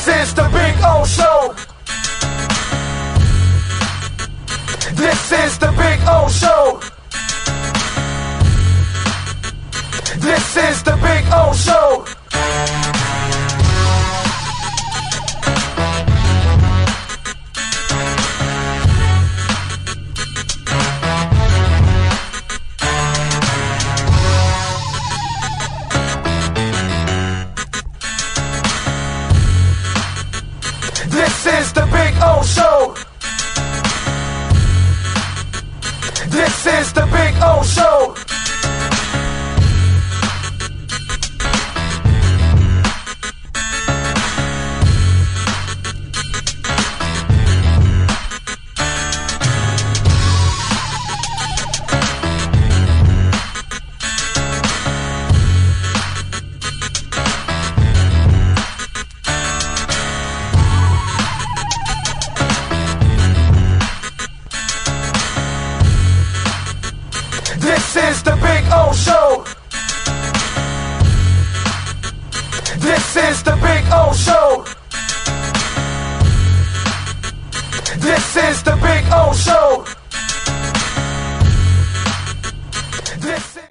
This is the Big O Show. This is the Big O Show. This is the Big O Show. This is the Big O Show. This is the Big O Show. This is the Big O Show. This is the Big O Show. This is the Big O Show. This is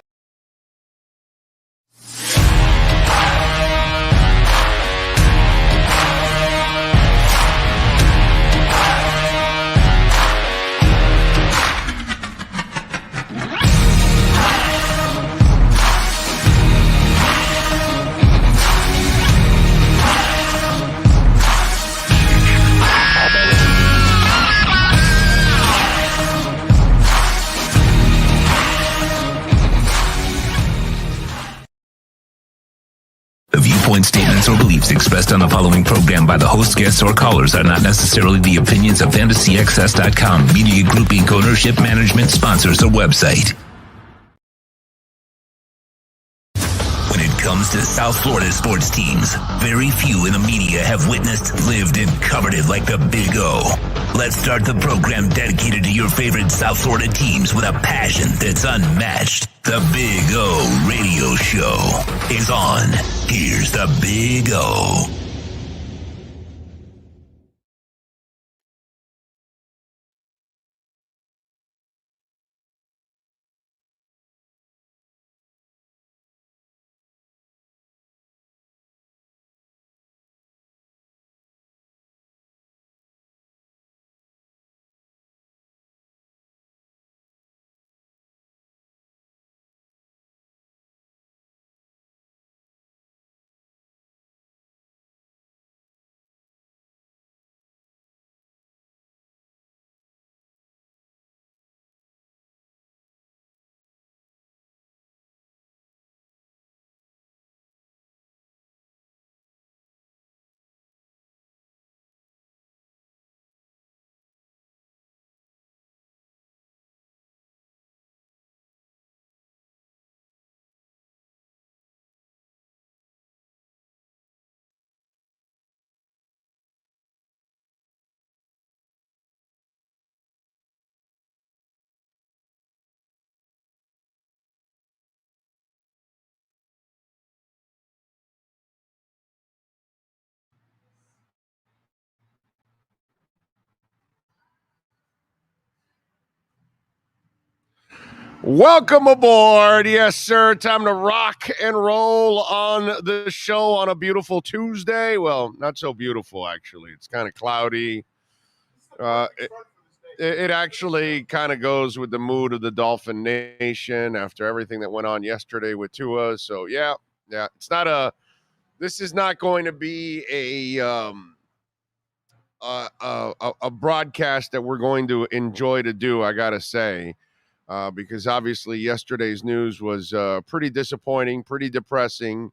The viewpoint statements or beliefs expressed on the following program by the host, guests, or callers are not necessarily the opinions of FantasyAccess.com, Media Group Inc. ownership, management, sponsors, or website. When it comes to South Florida sports teams, very few in the media have witnessed, lived, and covered it like the Big O. Let's start the program dedicated to your favorite South Florida teams with a passion that's unmatched. The Big O Radio Show is on. Here's the Big O. Welcome aboard. Yes, sir. Time to rock and roll on the show on a beautiful Tuesday. Well, not so beautiful, actually. It's kind of cloudy. It actually kind of goes with the mood of the Dolphin Nation after everything that went on yesterday with Tua. So, yeah. It's not this is not going to be a broadcast that we're going to enjoy to do, I got to say. Because obviously yesterday's news was pretty disappointing, pretty depressing,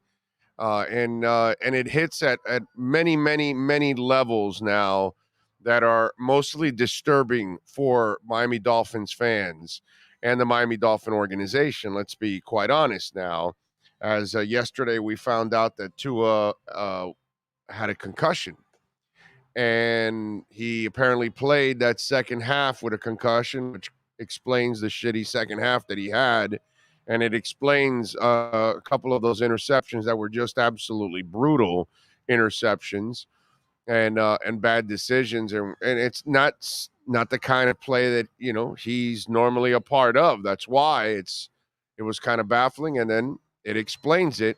and it hits at many levels now that are mostly disturbing for Miami Dolphins fans and the Miami Dolphin organization. Let's be quite honest now, as yesterday we found out that Tua had a concussion. And he apparently played that second half with a concussion, which explains the shitty second half that he had. And it explains a couple of those interceptions that were just absolutely brutal interceptions. and bad decisions, and it's not the kind of play that he's normally a part of. That's why it was kind of baffling, and then it explains it.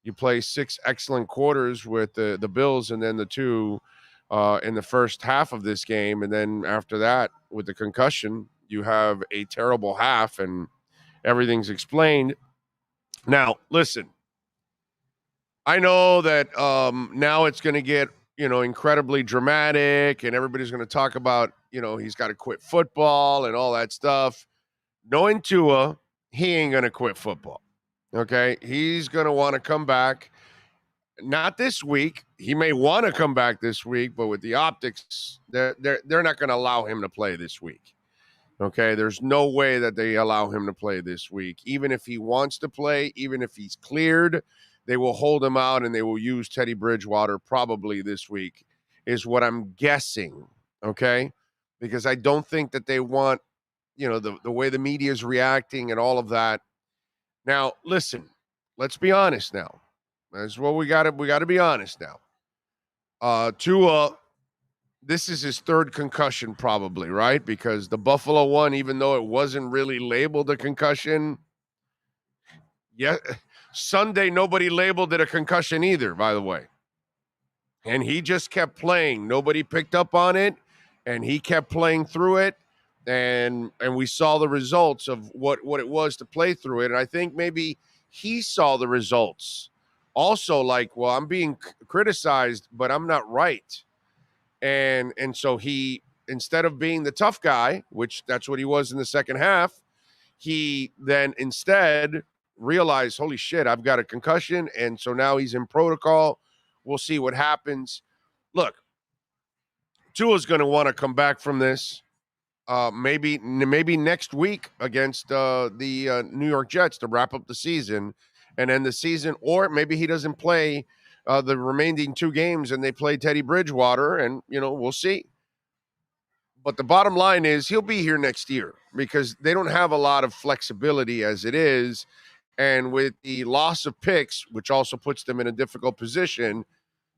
You play 6 excellent quarters with the Bills, and then the 2 in the first half of this game, and then after that, with the concussion, you have a terrible half, and everything's explained. Now, listen, I know that now it's going to get incredibly dramatic, and everybody's going to talk about he's got to quit football and all that stuff. Knowing Tua, he ain't going to quit football. Okay, he's going to want to come back. Not this week. He may want to come back this week, but with the optics, they're not going to allow him to play this week. Okay, there's no way that they allow him to play this week. Even if he wants to play, even if he's cleared, they will hold him out and they will use Teddy Bridgewater probably this week, is what I'm guessing. Okay, because I don't think that they want, the way the media is reacting and all of that. Now, listen, let's be honest now. That's what we got to be honest now. Tua, this is his 3rd concussion probably, right? Because the Buffalo one, even though it wasn't really labeled a concussion, Sunday nobody labeled it a concussion either, by the way. And he just kept playing. Nobody picked up on it, and he kept playing through it. And we saw the results of what it was to play through it. And I think maybe he saw the results also, like, well, I'm being criticized, but I'm not right. And so he, instead of being the tough guy, which that's what he was in the second half, he then instead realized, holy shit, I've got a concussion. And so now he's in protocol. We'll see what happens. Look, Tua's going to want to come back from this. Maybe next week against the New York Jets to wrap up the season and end the season, or maybe he doesn't play the remaining 2 games and they play Teddy Bridgewater, and we'll see. But the bottom line is he'll be here next year because they don't have a lot of flexibility as it is, and with the loss of picks, which also puts them in a difficult position.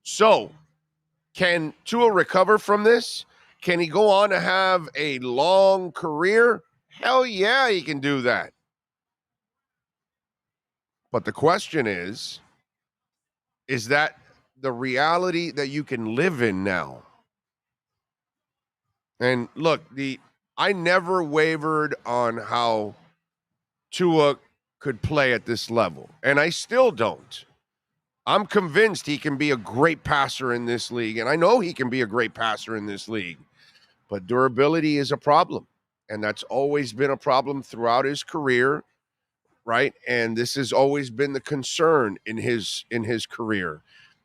So, can Tua recover from this? Can he go on to have a long career? Hell yeah, he can do that. But the question is that the reality that you can live in now? And look, I never wavered on how Tua could play at this level, and I still don't. I'm convinced he can be a great passer in this league, and I know he can be a great passer in this league. But durability is a problem, and that's always been a problem throughout his career, right? And this has always been the concern in his career.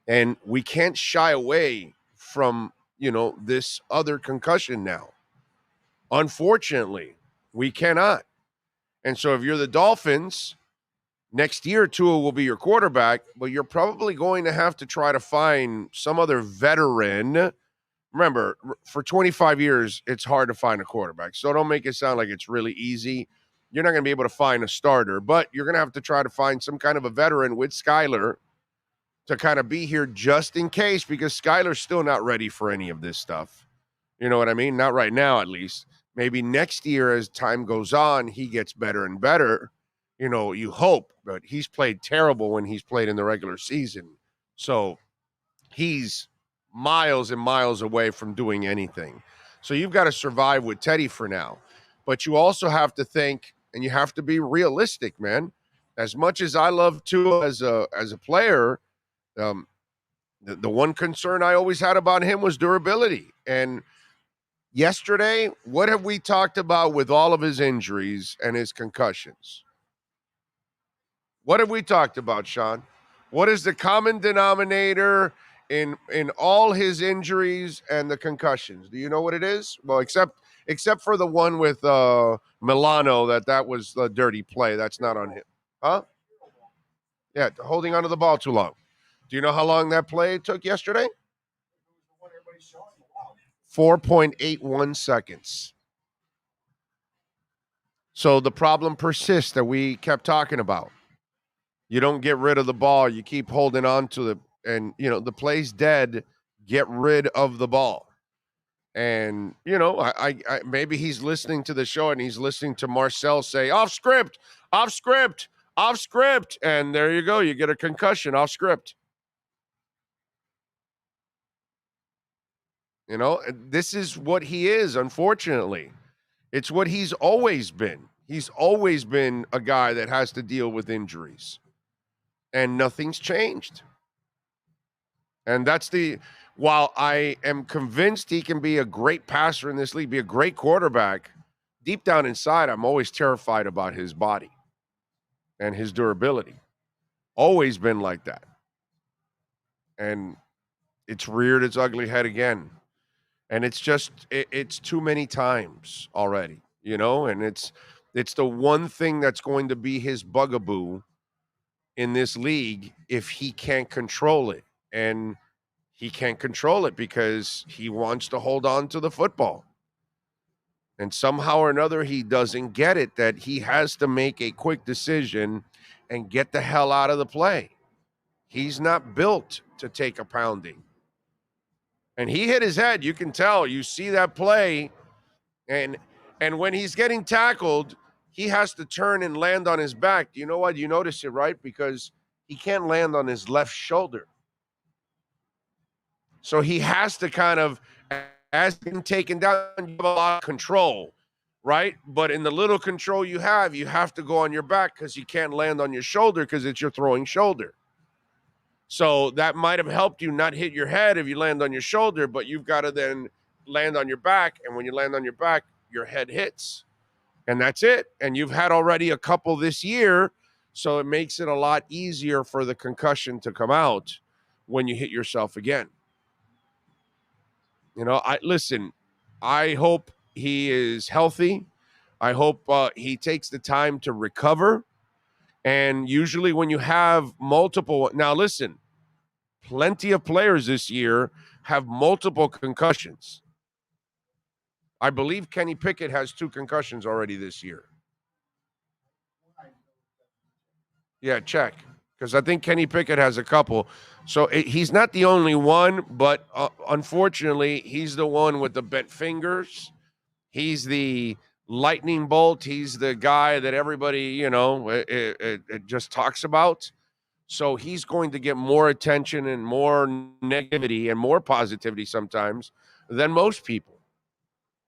And we can't shy away from, this other concussion now. Unfortunately, we cannot. And so if you're the Dolphins, next year Tua will be your quarterback, but you're probably going to have to try to find some other veteran. Remember, for 25 years, it's hard to find a quarterback. So don't make it sound like it's really easy. You're not going to be able to find a starter, but you're going to have to try to find some kind of a veteran with Skyler to kind of be here just in case, because Skyler's still not ready for any of this stuff. You know what I mean? Not right now, at least. Maybe next year, as time goes on, he gets better and better. You hope, but he's played terrible when he's played in the regular season. So he's miles and miles away from doing anything. So you've got to survive with Teddy for now. But you also have to think, and you have to be realistic, man. As much as I love Tua as a player, the one concern I always had about him was durability. And yesterday, what have we talked about with all of his injuries and his concussions? What have we talked about, Sean? What is the common denominator in all his injuries and the concussions? Do you know what it is? Well, except for the one with Milano, that was the dirty play. That's not on him. Huh? Yeah, holding onto the ball too long. Do you know how long that play took yesterday? 4.81 seconds. So the problem persists that we kept talking about. You don't get rid of the ball. You keep holding on to and the play's dead get rid of the ball. And, you know, I maybe he's listening to the show and he's listening to Marcel say, off script, off script, off script. And there you go. You get a concussion off script. You know, this is what he is, unfortunately. It's what he's always been. He's always been a guy that has to deal with injuries. And nothing's changed. And while I am convinced he can be a great passer in this league, be a great quarterback, deep down inside, I'm always terrified about his body and his durability. Always been like that. And it's reared its ugly head again. And it's just, it's too many times already, you know? And it's the one thing that's going to be his bugaboo in this league if he can't control it. And he can't control it because he wants to hold on to the football. And somehow or another, he doesn't get it that he has to make a quick decision and get the hell out of the play. He's not built to take a pounding. And he hit his head. You can tell. You see that play. And when he's getting tackled, he has to turn and land on his back. You know what? You notice it, right? Because he can't land on his left shoulder. So he has to kind of, as being taken down, you have a lot of control, right? But in the little control you have to go on your back because you can't land on your shoulder because it's your throwing shoulder. So that might have helped you not hit your head if you land on your shoulder, but you've got to then land on your back. And when you land on your back, your head hits. And that's it. And you've had already a couple this year, so it makes it a lot easier for the concussion to come out when you hit yourself again. You know, I hope he is healthy. I hope he takes the time to recover. And usually when you have multiple, now listen, plenty of players this year have multiple concussions. I believe Kenny Pickett has 2 concussions already this year. Yeah, check. Because I think Kenny Pickett has a couple. So he's not the only one, but unfortunately, he's the one with the bent fingers. He's the lightning bolt. He's the guy that everybody, you know, it just talks about. So he's going to get more attention and more negativity and more positivity sometimes than most people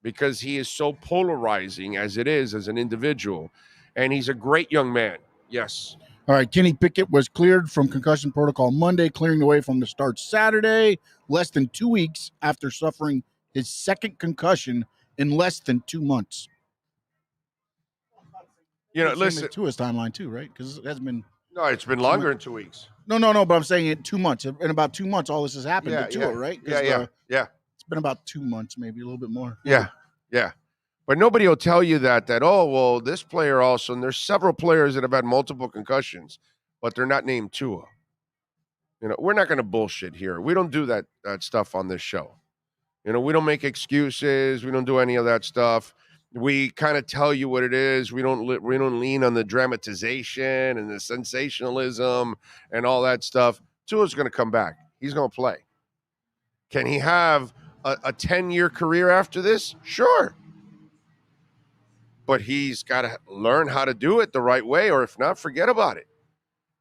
because he is so polarizing as it is as an individual. And he's a great young man. Yes. All right, Kenny Pickett was cleared from concussion protocol Monday, clearing the way from the start Saturday, less than 2 weeks after suffering his second concussion in less than 2 months. You know, listen. To his timeline too, right? Because it hasn't been. No, it's been longer than 2 weeks. No, but I'm saying in 2 months. In about 2 months, all this has happened to Tua, right? Yeah. It's been about 2 months, maybe a little bit more. Yeah. But nobody will tell you that, oh, well, this player also, and there's several players that have had multiple concussions, but they're not named Tua. You know, we're not going to bullshit here. We don't do that stuff on this show. You know, we don't make excuses. We don't do any of that stuff. We kind of tell you what it is. We don't lean on the dramatization and the sensationalism and all that stuff. Tua's going to come back. He's going to play. Can he have a 10-year career after this? Sure. But he's got to learn how to do it the right way, or if not, forget about it.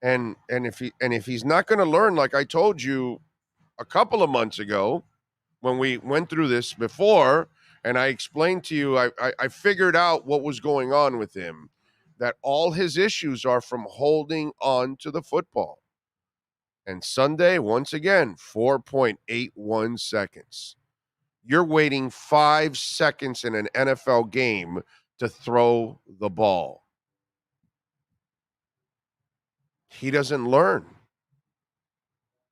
And if he's not going to learn, like I told you a couple of months ago when we went through this before, and I explained to you, I figured out what was going on with him, that all his issues are from holding on to the football. And Sunday, once again, 4.81 seconds. You're waiting 5 seconds in an NFL game to throw the ball. He doesn't learn.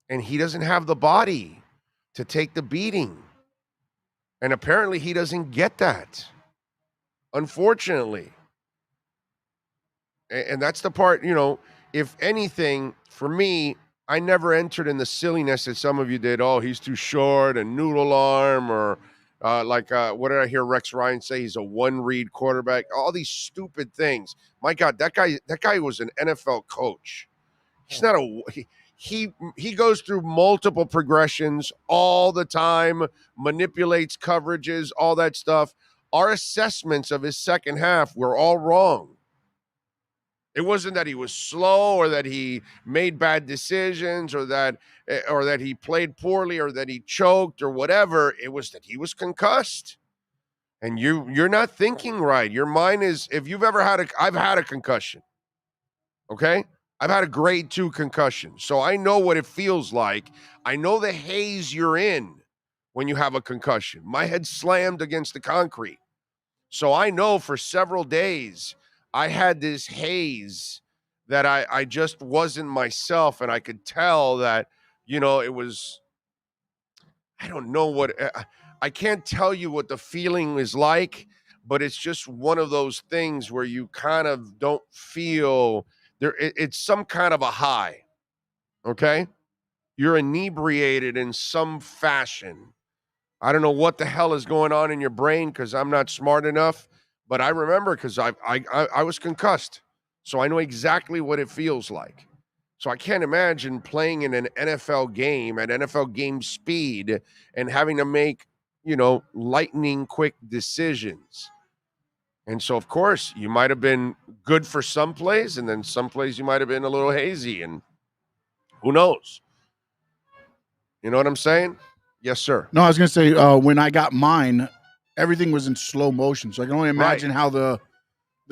And he doesn't have the body to take the beating. And apparently he doesn't get that, unfortunately. And that's the part, you know, if anything, for me, I never entered in the silliness that some of you did. Oh, he's too short and noodle arm, or what did I hear Rex Ryan say? He's a one-read quarterback. All these stupid things. My God, that guy was an NFL coach. He's not he goes through multiple progressions all the time, manipulates coverages, all that stuff. Our assessments of his second half were all wrong. It wasn't that he was slow or that he made bad decisions or that he played poorly or that he choked or whatever. It was that he was concussed. And you're not thinking right. Your mind is, if you've ever I've had a concussion. Okay? I've had a grade 2 concussion. So I know what it feels like. I know the haze you're in when you have a concussion. My head slammed against the concrete. So I know for several days I had this haze that I just wasn't myself. And I could tell that, it was, I don't know what, I can't tell you what the feeling is like, but it's just one of those things where you kind of don't feel there. It's some kind of a high. Okay. You're inebriated in some fashion. I don't know what the hell is going on in your brain because I'm not smart enough, but I remember because I was concussed. So I know exactly what it feels like. So I can't imagine playing in an NFL game at NFL game speed and having to make, lightning quick decisions. And so, of course, you might have been good for some plays, and then some plays you might have been a little hazy, and who knows? You know what I'm saying? Yes, sir. No, I was going to say, when I got mine, everything was in slow motion. So I can only imagine how the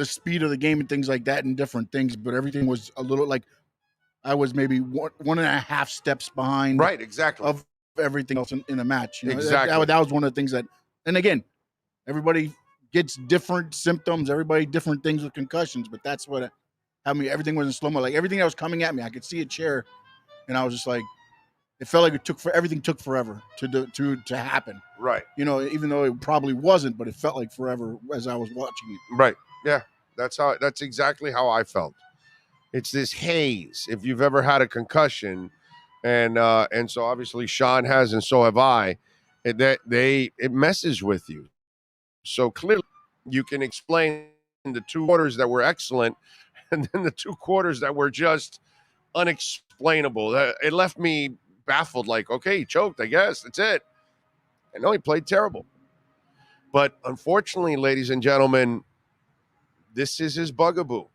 speed of the game and things like that and different things, but everything was a little like I was maybe one and a half steps behind. Right, exactly. Of everything else in the match. Exactly. That was one of the things that, and again, everybody gets different symptoms, everybody different things with concussions, but that's what, everything was in slow-mo. Like everything that was coming at me, I could see a chair, and I was just like, it felt like everything took forever to happen. Right. Even though it probably wasn't, but it felt like forever as I was watching it. Right. Yeah. That's exactly how I felt. It's this haze. If you've ever had a concussion, and so obviously Sean has, and so have I, it messes with you. So clearly you can explain the 2 quarters that were excellent and then the 2 quarters that were just unexplainable. It left me baffled, like, okay, he choked, I guess. That's it. I know he played terrible. But unfortunately, ladies and gentlemen, this is his bugaboo.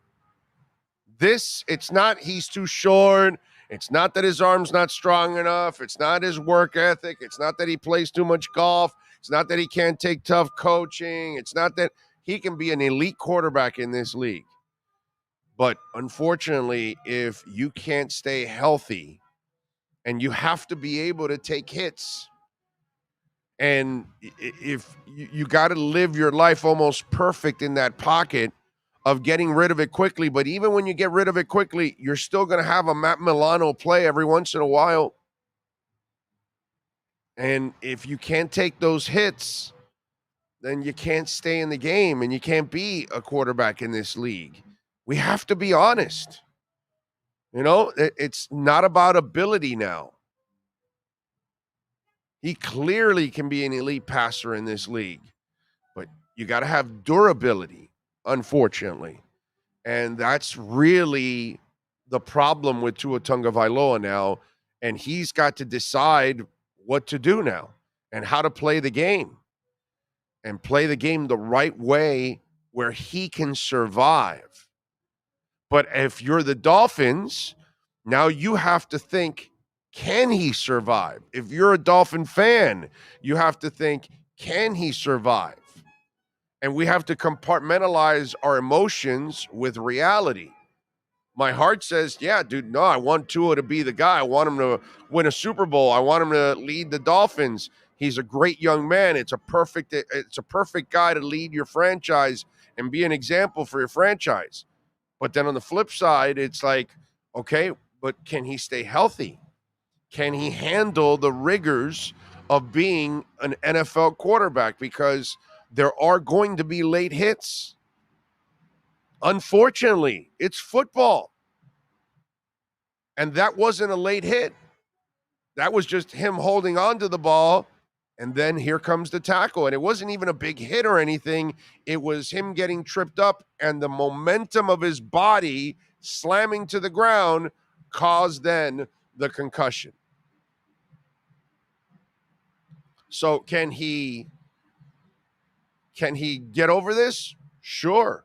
It's not he's too short. It's not that his arm's not strong enough. It's not his work ethic. It's not that he plays too much golf. It's not that he can't take tough coaching. It's not that he can be an elite quarterback in this league. But unfortunately, if you can't stay healthy, and you have to be able to take hits, and if you got to live your life almost perfect in that pocket of getting rid of it quickly, but even when you get rid of it quickly, you're still going to have a Matt Milano play every once in a while. And if you can't take those hits, then you can't stay in the game and you can't be a quarterback in this league. We have to be honest. It's not about ability now. He clearly can be an elite passer in this league, but you got to have durability, unfortunately. And that's really the problem with Tua Tagovailoa now. And he's got to decide what to do now and how to play the game and play the game the right way where he can survive. But if you're the Dolphins, now you have to think, can he survive? If you're a Dolphin fan, you have to think, can he survive? And we have to compartmentalize our emotions with reality. My heart says, yeah, dude, no, I want Tua to be the guy. I want him to win a Super Bowl. I want him to lead the Dolphins. He's a great young man. It's a perfect guy to lead your franchise and be an example for your franchise. But then on the flip side, it's like, okay, but can he stay healthy? Can he handle the rigors of being an NFL quarterback? Because there are going to be late hits. Unfortunately, it's football. And that wasn't a late hit. That was just him holding on to the ball, and then here comes the tackle. And it wasn't even a big hit or anything. It was him getting tripped up, and the momentum of his body slamming to the ground caused then the concussion. So can he get over this? Sure.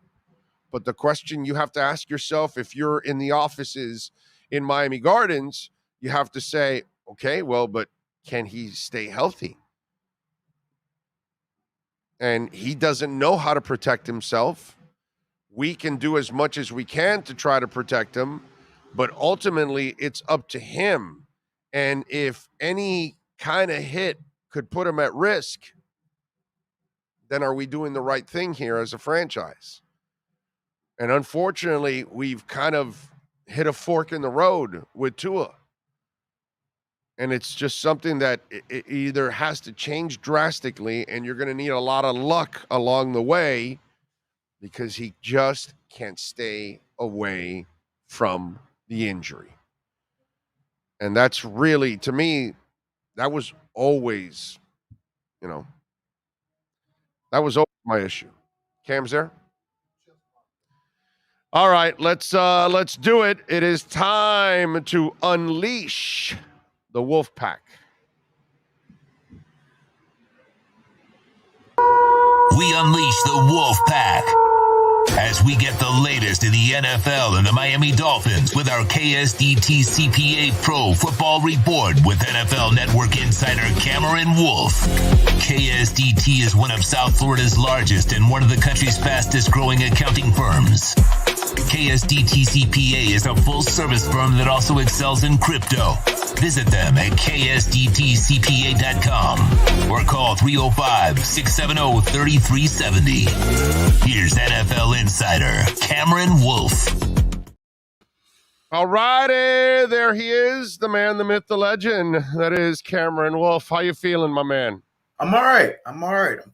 But the question you have to ask yourself, if you're in the offices in Miami Gardens, you have to say, okay, well, but can he stay healthy? And he doesn't know how to protect himself. We can do as much as we can to try to protect him, but ultimately it's up to him. And if any kind of hit could put him at risk, then are we doing the right thing here as a franchise? And unfortunately, we've kind of hit a fork in the road with Tua. And it's just something that it either has to change drastically, and you're going to need a lot of luck along the way, because he just can't stay away from the injury. And that's really, to me, that was always, that was always my issue. Cam's there? All right, let's do it. It is time to unleash the Wolf Pack. We unleash the Wolf Pack as we get the latest in the NFL and the Miami Dolphins with our KSDT CPA Pro Football Report with NFL Network insider Cameron Wolf. KSDT is one of South Florida's largest and one of the country's fastest growing accounting firms. KSDT CPA is a full-service firm that also excels in crypto. Visit them at ksdtcpa.com or call 305-670-3370. Here's NFL insider Cameron Wolf. All righty, there he is, the man, the myth, the legend. That is Cameron Wolf. How you feeling, my man? I'm all right. I'm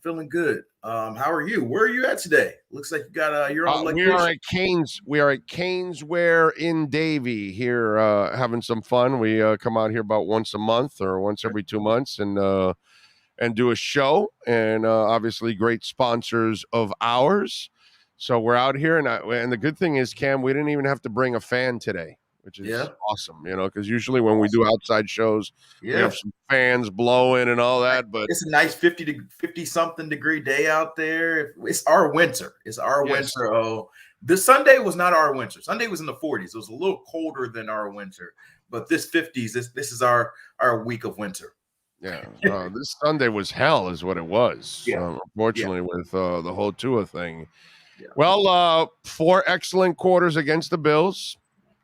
feeling good. How are you? Where are you at today? Looks like you got your own we are at Canes. We are at Caneswear in Davie here, having some fun. We come out here about once a month or once every 2 months and do a show. And obviously, great sponsors of ours. So we're out here, and the good thing is, Cam, we didn't even have to bring a fan today, which is awesome. Because usually when we do outside shows, we have some fans blowing and all that. But it's a nice 50-something degree day out there. It's our winter. Winter. Oh, this Sunday was not our winter. Sunday was in the 40s. It was a little colder than our winter. But this 50s, this is our week of winter. Yeah, this Sunday was hell, is what it was. Unfortunately, with the whole Tua thing. Yeah. Well, 4 excellent quarters against the Bills,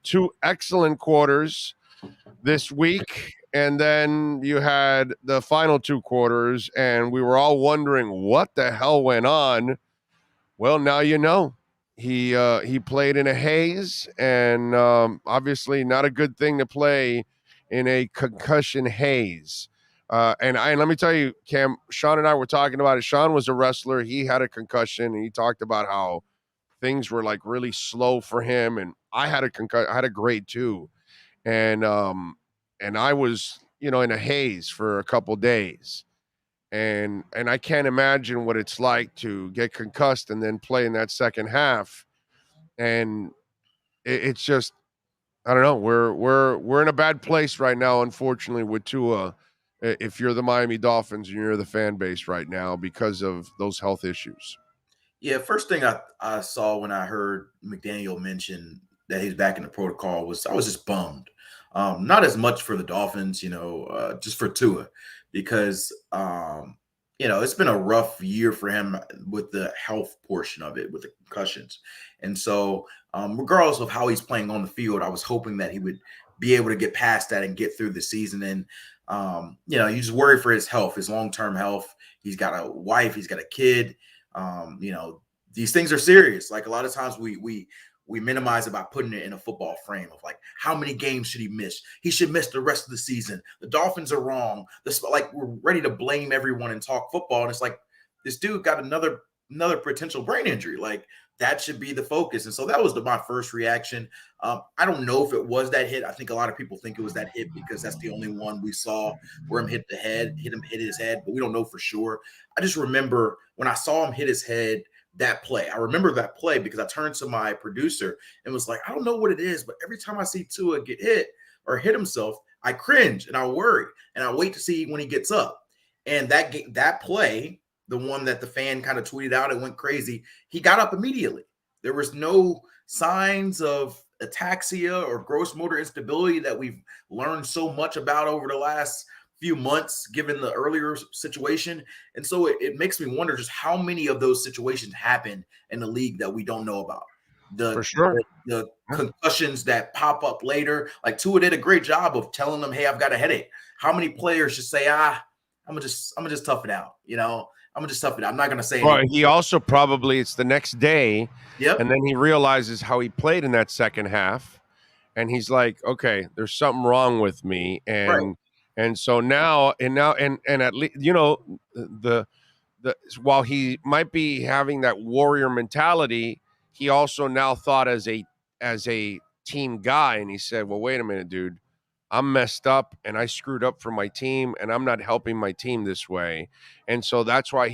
2 excellent quarters this week, and then you had the final 2 quarters, and we were all wondering what the hell went on. Well, now you know. He played in a haze, and obviously not a good thing to play in a concussion haze. And let me tell you, Cam, Sean and I were talking about it. Sean was a wrestler. He had a concussion, and he talked about how things were like really slow for him. And I had a concussion. I had a grade 2, and I was, in a haze for a couple days, and I can't imagine what it's like to get concussed and then play in that second half. And it's just, I don't know. We're in a bad place right now, unfortunately, with Tua. If you're the Miami Dolphins and you're the fan base right now because of those health issues. Yeah, first thing I saw when I heard McDaniel mention that he's back in the protocol I was just bummed. Not as much for the Dolphins, just for Tua, because it's been a rough year for him with the health portion of it, with the concussions. And so regardless of how he's playing on the field, I was hoping that he would be able to get past that and get through the season. And you just worry for his health, his long-term health. He's got a wife, he's got a kid. These things are serious. Like a lot of times we minimize it by putting it in a football frame of like, how many games should he miss? He should miss the rest of the season. The Dolphins are wrong. We're ready to blame everyone and talk football. And it's like, this dude got another potential brain injury. Like, that should be the focus. And so that was my first reaction. I don't know if it was that hit. I think a lot of people think it was that hit because that's the only one we saw where him hit his head, but we don't know for sure. I just remember when I saw him hit his head, that play. I remember that play because I turned to my producer and was like, I don't know what it is, but every time I see Tua get hit or hit himself, I cringe and I worry and I wait to see when he gets up. And that play, the one that the fan kind of tweeted out and went crazy, he got up immediately. There was no signs of ataxia or gross motor instability that we've learned so much about over the last few months, given the earlier situation. And so it makes me wonder just how many of those situations happen in the league that we don't know about. For sure. The concussions that pop up later. Like Tua did a great job of telling them, hey, I've got a headache. How many players just say, I'm gonna just tough it out, I'm gonna just tough it out. I'm not gonna say anything. Well, he also probably, it's the next day, and then he realizes how he played in that second half, and he's like, okay, there's something wrong with me, and so now at least the while he might be having that warrior mentality, he also now thought as a team guy, and he said, well, wait a minute, dude, I'm messed up and I screwed up for my team and I'm not helping my team this way. And so that's why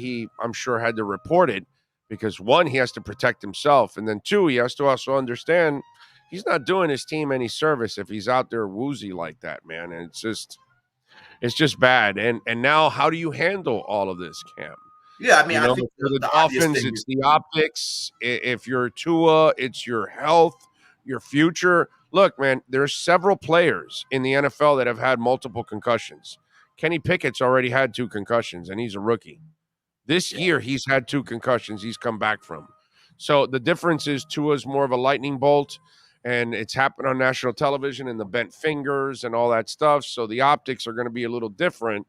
I'm sure, had to report it, because one, he has to protect himself. And then two, he has to also understand he's not doing his team any service if he's out there woozy like that, man. And it's just bad. And now how do you handle all of this, Cam? Yeah, I mean, I think for the Dolphins, it's the optics. If you're Tua, it's your health, your future. Look, man, there's several players in the NFL that have had multiple concussions. Kenny Pickett's already had 2 concussions, and he's a rookie. This year, he's had 2 concussions he's come back from. So the difference is Tua's more of a lightning bolt, and it's happened on national television and the bent fingers and all that stuff. So the optics are going to be a little different.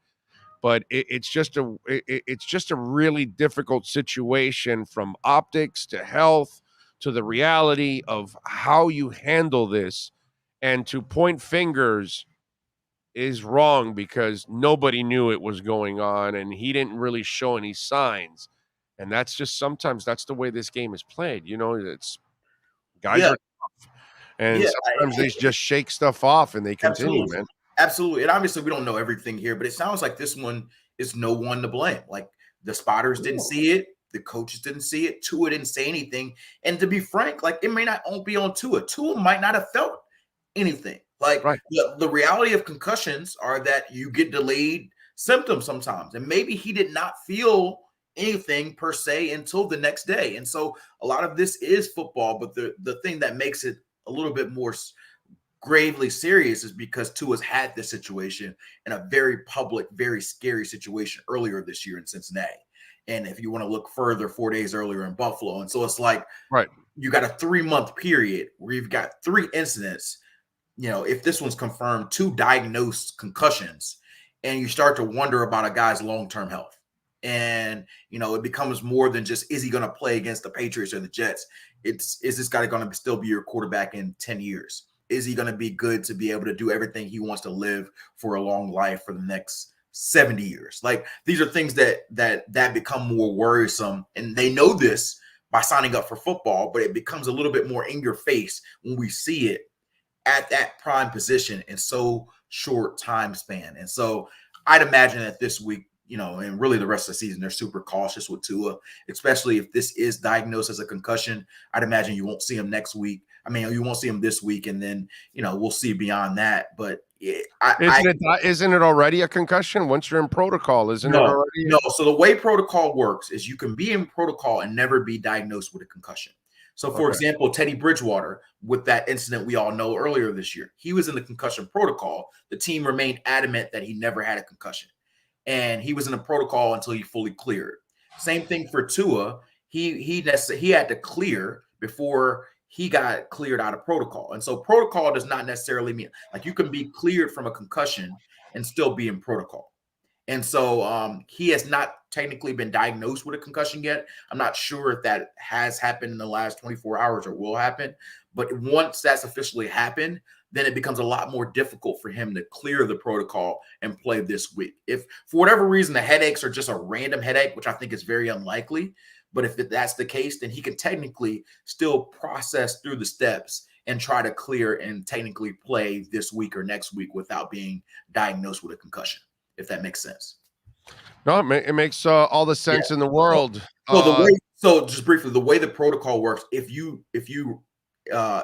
But it's just a really difficult situation, from optics to health to the reality of how you handle this. And to point fingers is wrong, because nobody knew it was going on and he didn't really show any signs. And that's just, sometimes that's the way this game is played. It's guys are tough, and sometimes they just shake stuff off and they continue, man. Absolutely. And obviously we don't know everything here, but it sounds like this one is no one to blame. Like, the spotters didn't see it. The coaches didn't see it. Tua didn't say anything. And to be frank, like, it may not all be on Tua. Tua might not have felt anything. Like, the reality of concussions are that you get delayed symptoms sometimes. And maybe he did not feel anything per se until the next day. And so a lot of this is football, but the thing that makes it a little bit more gravely serious is because Tua's had this situation in a very public, very scary situation earlier this year in Cincinnati. And if you want to look further, 4 days earlier in Buffalo. And so it's like, you got a 3-month period where you've got 3 incidents. If this one's confirmed, 2 diagnosed concussions, and you start to wonder about a guy's long-term health. And, it becomes more than just, is he going to play against the Patriots or the Jets? Is this guy going to still be your quarterback in 10 years? Is he going to be good to be able to do everything he wants to live for a long life for the next 70 years? Like, these are things that become more worrisome, and they know this by signing up for football, but it becomes a little bit more in your face when we see it at that prime position in so short time span. And so I'd imagine that this week, and really the rest of the season, they're super cautious with Tua, especially if this is diagnosed as a concussion. I'd imagine you won't see him next week. I mean, you won't see him this week, and then, we'll see beyond that. But isn't it already a concussion once you're in protocol? Isn't it already? No. So the way protocol works is you can be in protocol and never be diagnosed with a concussion. So, for example, Teddy Bridgewater, with that incident we all know earlier this year, he was in the concussion protocol. The team remained adamant that he never had a concussion, and he was in the protocol until he fully cleared. Same thing for Tua. He had to clear before he got cleared out of protocol. And so protocol does not necessarily mean, like, you can be cleared from a concussion and still be in protocol. And so he has not technically been diagnosed with a concussion yet. I'm not sure if that has happened in the last 24 hours or will happen. But once that's officially happened, then it becomes a lot more difficult for him to clear the protocol and play this week. If for whatever reason the headaches are just a random headache, which I think is very unlikely, but if that's the case, then he can technically still process through the steps and try to clear and technically play this week or next week without being diagnosed with a concussion, if that makes sense. No, it makes all the sense in the world. So just briefly, the way the protocol works, if you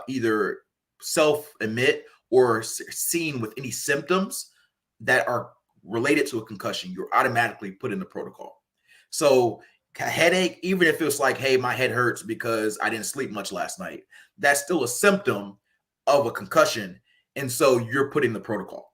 either self-admit or seen with any symptoms that are related to a concussion, you're automatically put in the protocol. So a headache, even if it's like, hey, my head hurts because I didn't sleep much last night, that's still a symptom of a concussion. And so you're put in the protocol.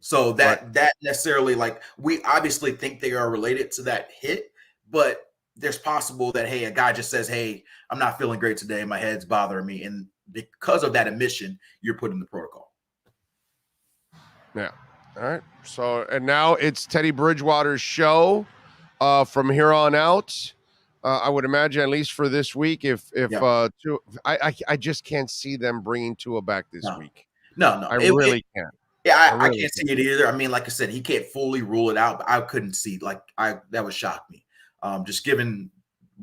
So that necessarily, like, we obviously think they are related to that hit, but there's possible that, hey, a guy just says, hey, I'm not feeling great today, my head's bothering me, and because of that admission, you're put in the protocol. Yeah. All right. So, and now it's Teddy Bridgewater's show from here on out. I would imagine, at least for this week, I just can't see them bringing Tua back this week. No, I really can't. Yeah, I can't see it either. I mean, like I said, he can't fully rule it out, but I couldn't see, that would shock me. Just given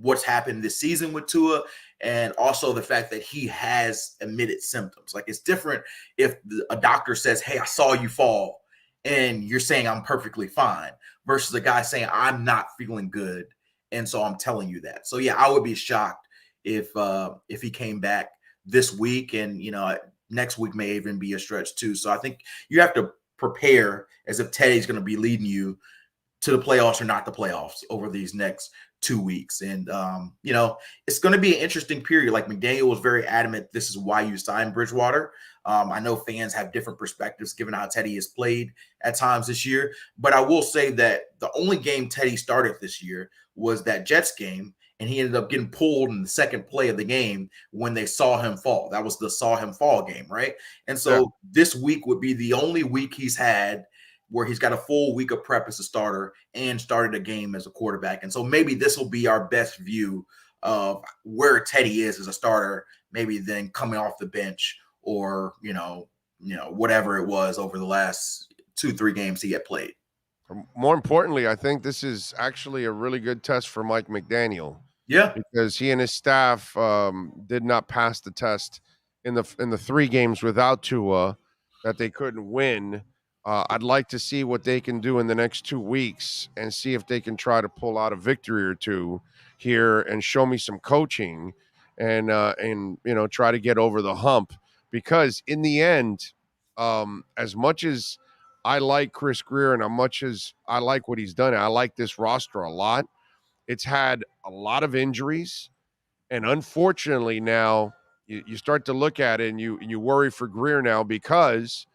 what's happened this season with Tua, and also the fact that he has admitted symptoms. Like, it's different if a doctor says, hey, I saw you fall, and you're saying I'm perfectly fine, versus a guy saying I'm not feeling good, and so I'm telling you that. So yeah, I would be shocked if he came back this week, and next week may even be a stretch too. So I think you have to prepare as if Teddy's going to be leading you to the playoffs or not the playoffs over these next 2 weeks. And, it's going to be an interesting period. Like, McDaniel was very adamant, this is why you signed Bridgewater. I know fans have different perspectives given how Teddy has played at times this year, but I will say that the only game Teddy started this year was that Jets game, and he ended up getting pulled in the second play of the game when they saw him fall. That was the saw him fall game, right? And so This week would be the only week he's had where he's got a full week of prep as a starter and started a game as a quarterback. And so maybe this will be our best view of where Teddy is as a starter, maybe then coming off the bench or, whatever it was over the last 2-3 games he had played. More importantly, I think this is actually a really good test for Mike McDaniel. Yeah, because he and his staff did not pass the test in the 3 games without Tua that they couldn't win. I'd like to see what they can do in the next 2 weeks and see if they can try to pull out a victory or two here and show me some coaching and try to get over the hump. Because in the end, as much as I like Chris Grier and as much as I like what he's done, I like this roster a lot. It's had a lot of injuries, and unfortunately now you start to look at it and you worry for Grier now because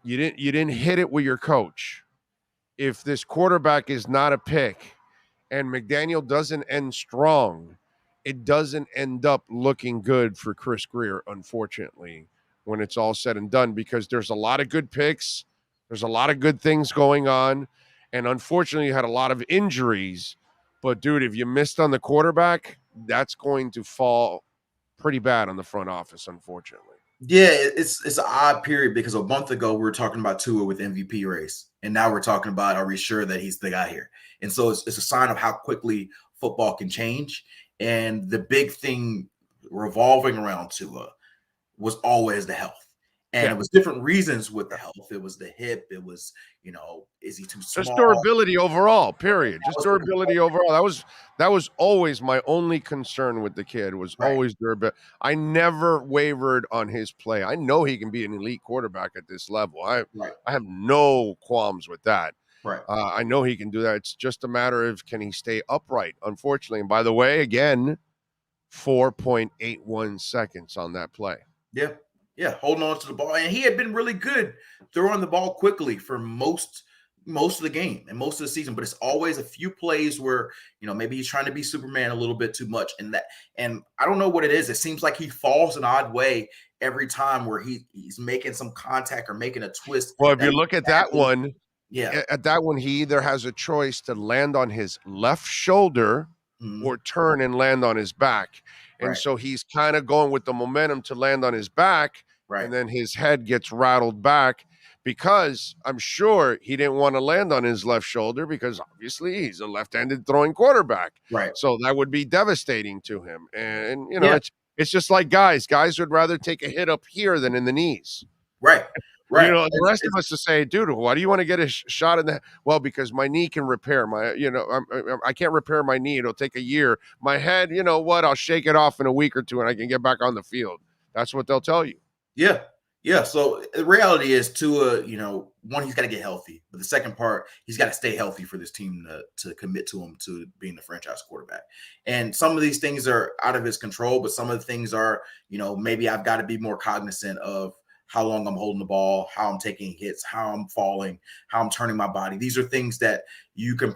you didn't hit it with your coach. If this quarterback is not a pick and McDaniel doesn't end strong, it doesn't end up looking good for Chris Grier, unfortunately, when it's all said and done, because there's a lot of good picks, there's a lot of good things going on, and unfortunately you had a lot of injuries. But, dude, if you missed on the quarterback, that's going to fall pretty bad on the front office, unfortunately. Yeah, it's an odd period because a month ago we were talking about Tua with MVP race, and now we're talking about, are we sure that he's the guy here? And so it's a sign of how quickly football can change. And the big thing revolving around Tua was always the health. And it was different reasons with the health. It was the hip. It was, is he too small? Just durability overall, period. Just durability overall. That was always my only concern with the kid, was always durability. I never wavered on his play. I know he can be an elite quarterback at this level. I have no qualms with that. Right. I know he can do that. It's just a matter of, can he stay upright, unfortunately. And by the way, again, 4.81 seconds on that play. Yeah. Yeah, holding on to the ball. And he had been really good throwing the ball quickly for most of the game and most of the season. But it's always a few plays where, maybe he's trying to be Superman a little bit too much. And I don't know what it is. It seems like he falls an odd way every time where he's making some contact or making a twist. Well, if you look at that one, yeah, at that one, he either has a choice to land on his left shoulder or turn and land on his back. And so he's kind of going with the momentum to land on his back, and then his head gets rattled back, because I'm sure he didn't want to land on his left shoulder, because obviously he's a left-handed throwing quarterback. Right. So that would be devastating to him. And it's just like guys would rather take a hit up here than in the knees. Right. Right. The rest of us to say, dude, why do you want to get a shot in that? Well, because my knee can repair I can't repair my knee. It'll take a year. My head, I'll shake it off in a week or two and I can get back on the field. That's what they'll tell you. Yeah. Yeah, so the reality is Tua, one, he's got to get healthy. But the second part, he's got to stay healthy for this team to commit to him to being the franchise quarterback. And some of these things are out of his control, but some of the things are, maybe I've got to be more cognizant of how long I'm holding the ball, how I'm taking hits, how I'm falling, how I'm turning my body. These are things that you can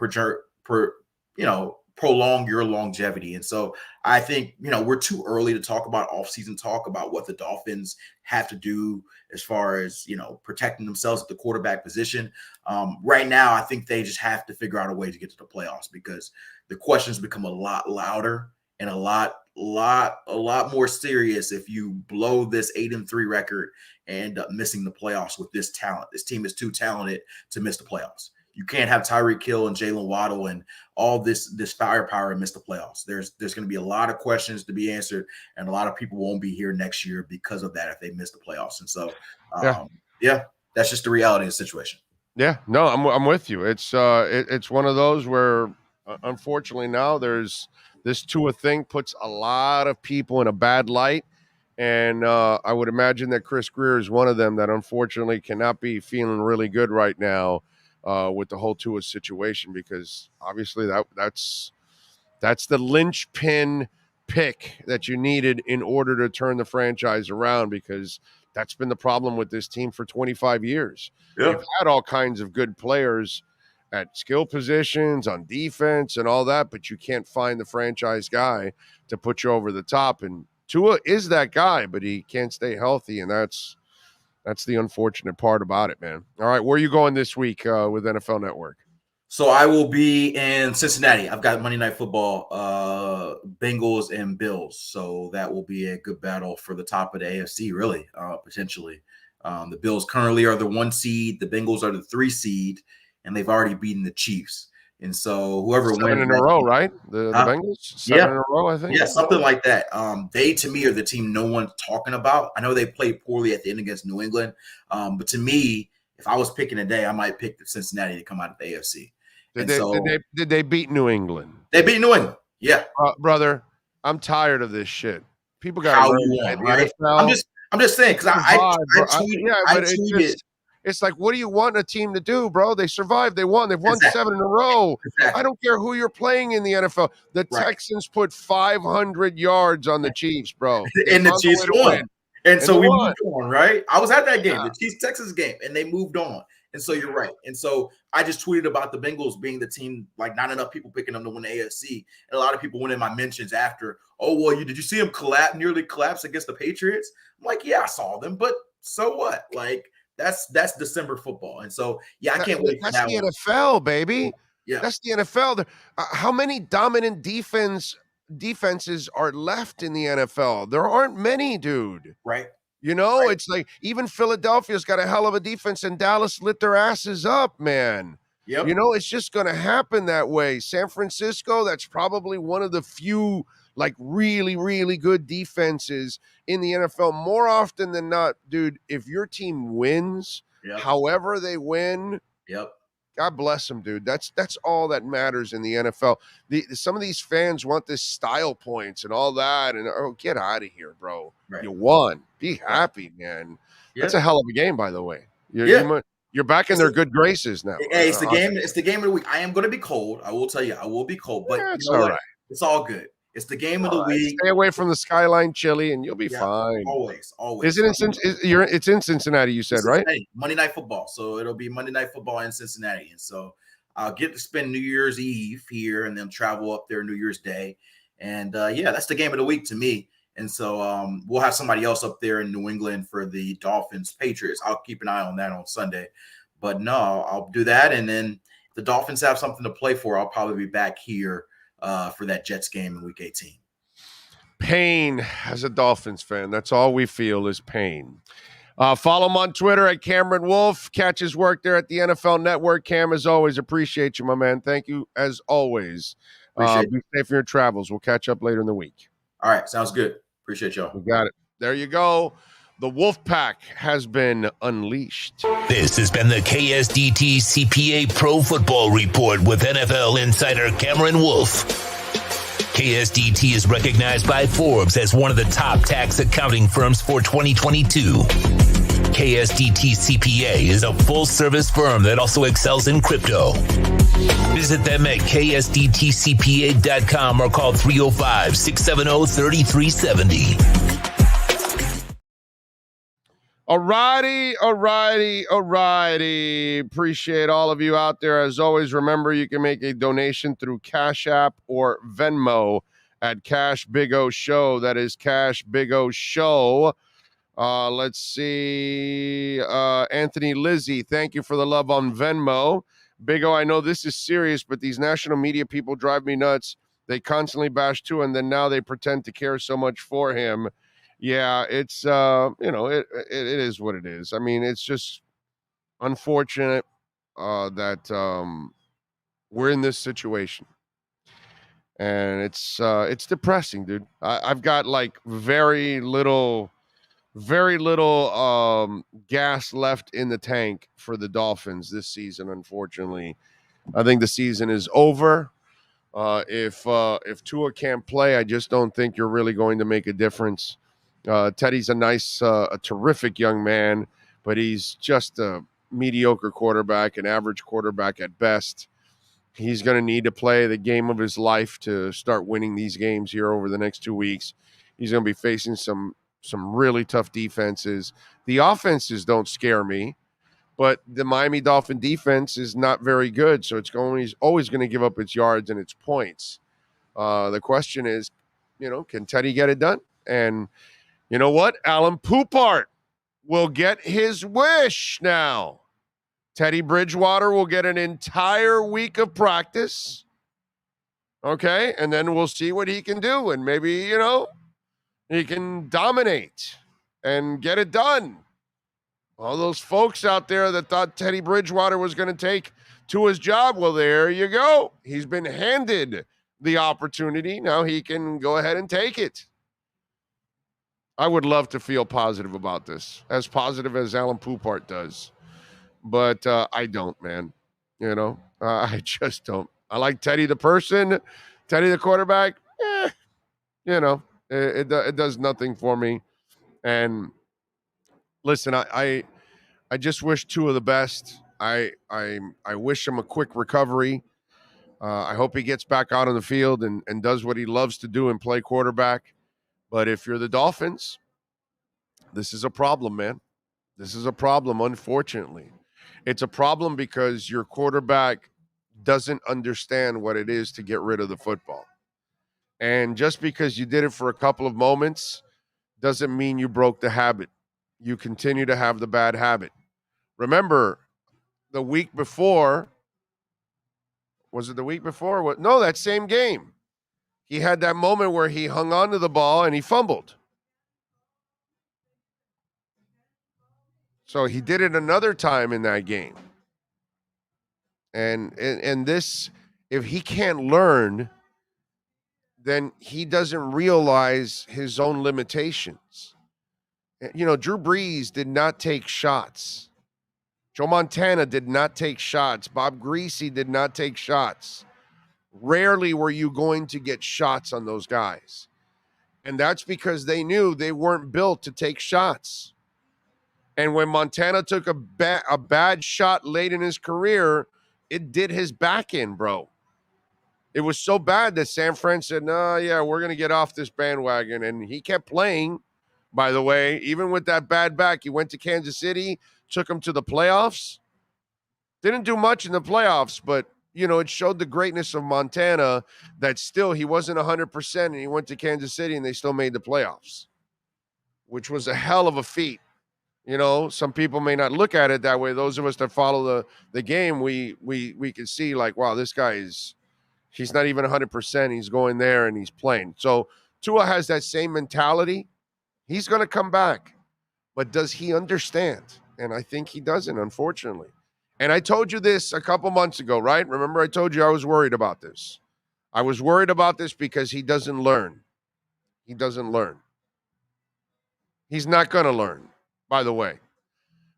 prolong your longevity. And so I think, we're too early to talk about offseason talk about what the Dolphins have to do as far as, protecting themselves at the quarterback position. Right now, I think they just have to figure out a way to get to the playoffs because the questions become a lot louder and a lot more serious if you blow this 8-3 record and end up missing the playoffs with this talent. This team is too talented to miss the playoffs. You can't have Tyreek Hill and Jalen Waddle and all this firepower and miss the playoffs. There's going to be a lot of questions to be answered, and a lot of people won't be here next year because of that if they miss the playoffs. And so, that's just the reality of the situation. Yeah, no, I'm with you. It's one of those where, unfortunately, now there's this Tua thing puts a lot of people in a bad light, and I would imagine that Chris Grier is one of them that unfortunately cannot be feeling really good right now. With the whole Tua situation, because obviously that's the linchpin pick that you needed in order to turn the franchise around, because that's been the problem with this team for 25 years. Yeah. You've had all kinds of good players at skill positions, on defense and all that, but you can't find the franchise guy to put you over the top. And Tua is that guy, but he can't stay healthy, and that's the unfortunate part about it, man. All right, where are you going this week with NFL Network? So I will be in Cincinnati. I've got Monday Night Football, Bengals and Bills. So that will be a good battle for the top of the AFC, really, potentially. The Bills currently are the 1 seed. The Bengals are the 3 seed, and they've already beaten the Chiefs. And so whoever wins 7 in a row, right? The Bengals? 7 in a row, I think. Yeah, something like that. They, to me, are the team no one's talking about. I know they played poorly at the end against New England. But to me, if I was picking a day, I might pick Cincinnati to come out of the AFC. Did they beat New England? They beat New England. Yeah. Brother, I'm tired of this shit. People got to right? I'm just saying, because I tweeted. It's like, what do you want a team to do, bro? They survived. They won. They've won 7 in a row. Exactly. I don't care who you're playing in the NFL. The Texans put 500 yards on the Chiefs, bro. And the Chiefs won. And so we moved on, right? I was at that game, the Chiefs-Texans game, and they moved on. And so you're right. And so I just tweeted about the Bengals being the team, like not enough people picking them to win the AFC. And a lot of people went in my mentions after, did you see them nearly collapse against the Patriots? I'm like, yeah, I saw them, but so what? Like, that's December football. And so, I can't wait for that. That's the NFL, baby. Yeah. That's the NFL. How many dominant defenses are left in the NFL? There aren't many, dude. Right. It's like even Philadelphia's got a hell of a defense, and Dallas lit their asses up, man. Yep. It's just going to happen that way. San Francisco, that's probably one of the few like really, really good defenses in the NFL. More often than not, dude, if your team wins, however they win, God bless them, dude. That's all that matters in the NFL. Some of these fans want this style points and all that, and get out of here, bro. Right. You won. Be happy, man. That's a hell of a game, by the way. You're back in their good graces now. Hey, it's the game. It's the game of the week. I am going to be cold. I will tell you, I will be cold, but it's all right. It's all good. It's the game of the week. Stay away from the Skyline Chili, and you'll be fine. Always. Is it it's in Cincinnati? You said right? Monday Night Football. So it'll be Monday Night Football in Cincinnati, and so I'll get to spend New Year's Eve here, and then travel up there New Year's Day, and that's the game of the week to me. And so we'll have somebody else up there in New England for the Dolphins Patriots. I'll keep an eye on that on Sunday, but no, I'll do that, and then if the Dolphins have something to play for, I'll probably be back here for that Jets game in Week 18. Pain as a Dolphins fan. That's all we feel is pain. Follow him on Twitter at Cameron Wolf. Catch his work there at the NFL Network. Cam, as always, appreciate you, my man. Thank you, as always. Be safe in your travels. We'll catch up later in the week. All right. Sounds good. Appreciate y'all. We got it. There you go. The Wolf Pack has been unleashed. This has been the KSDT CPA Pro Football Report with NFL insider Cameron Wolf. KSDT is recognized by Forbes as one of the top tax accounting firms for 2022. KSDT CPA is a full-service firm that also excels in crypto. Visit them at ksdtcpa.com or call 305-670-3370. Alrighty. Appreciate all of you out there. As always, remember you can make a donation through Cash App or Venmo at Cash Big O Show. That is Cash Big O Show. Let's see. Anthony Lizzie, thank you for the love on Venmo. Big O, I know this is serious, but these national media people drive me nuts. They constantly bash Tua, and then now they pretend to care so much for him. Yeah, it's it is what it is. I mean, it's just unfortunate that we're in this situation, and it's depressing, dude. I've got like very little gas left in the tank for the Dolphins this season. Unfortunately, I think the season is over. If Tua can't play, I just don't think you're really going to make a difference. Teddy's a terrific young man, but he's just a mediocre quarterback, an average quarterback at best. He's going to need to play the game of his life to start winning these games here over the next 2 weeks. He's going to be facing some really tough defenses. The offenses don't scare me, but the Miami Dolphin defense is not very good, so it's always going to give up its yards and its points. The question is, can Teddy get it done? And you know what? Alan Poupart will get his wish now. Teddy Bridgewater will get an entire week of practice. Okay, and then we'll see what he can do. And maybe, he can dominate and get it done. All those folks out there that thought Teddy Bridgewater was going to take Tua's job, well, there you go. He's been handed the opportunity. Now he can go ahead and take it. I would love to feel positive about this, as positive as Alan Poupart does. But I don't, man. I just don't. I like Teddy the person, Teddy the quarterback. It does nothing for me. And listen, I just wish Tua the best. I wish him a quick recovery. I hope he gets back out on the field and does what he loves to do and play quarterback. But if you're the Dolphins, this is a problem, man. This is a problem, unfortunately. It's a problem because your quarterback doesn't understand what it is to get rid of the football. And just because you did it for a couple of moments doesn't mean you broke the habit. You continue to have the bad habit. Remember, the week before, was it the week before? No, that same game. He had that moment where he hung on to the ball and he fumbled. So he did it another time in that game. And this, if he can't learn, then he doesn't realize his own limitations. Drew Brees did not take shots. Joe Montana did not take shots. Bob Greasy did not take shots. Rarely were you going to get shots on those guys. And that's because they knew they weren't built to take shots. And when Montana took a bad shot late in his career, it did his back in, bro. It was so bad that San Fran said, no, yeah, we're going to get off this bandwagon. And he kept playing, by the way, even with that bad back. He went to Kansas City, took him to the playoffs. Didn't do much in the playoffs, but it showed the greatness of Montana that still he wasn't 100%, and he went to Kansas City and they still made the playoffs, which was a hell of a feat. Some people may not look at it that way. Those of us that follow the game, we can see like, wow, this guy he's not even 100%. He's going there and he's playing. So Tua has that same mentality. He's going to come back, but does he understand? And I think he doesn't, unfortunately. And I told you this a couple months ago, right? Remember, I told you I was worried about this. I was worried about this because he doesn't learn. He doesn't learn. He's not going to learn, by the way.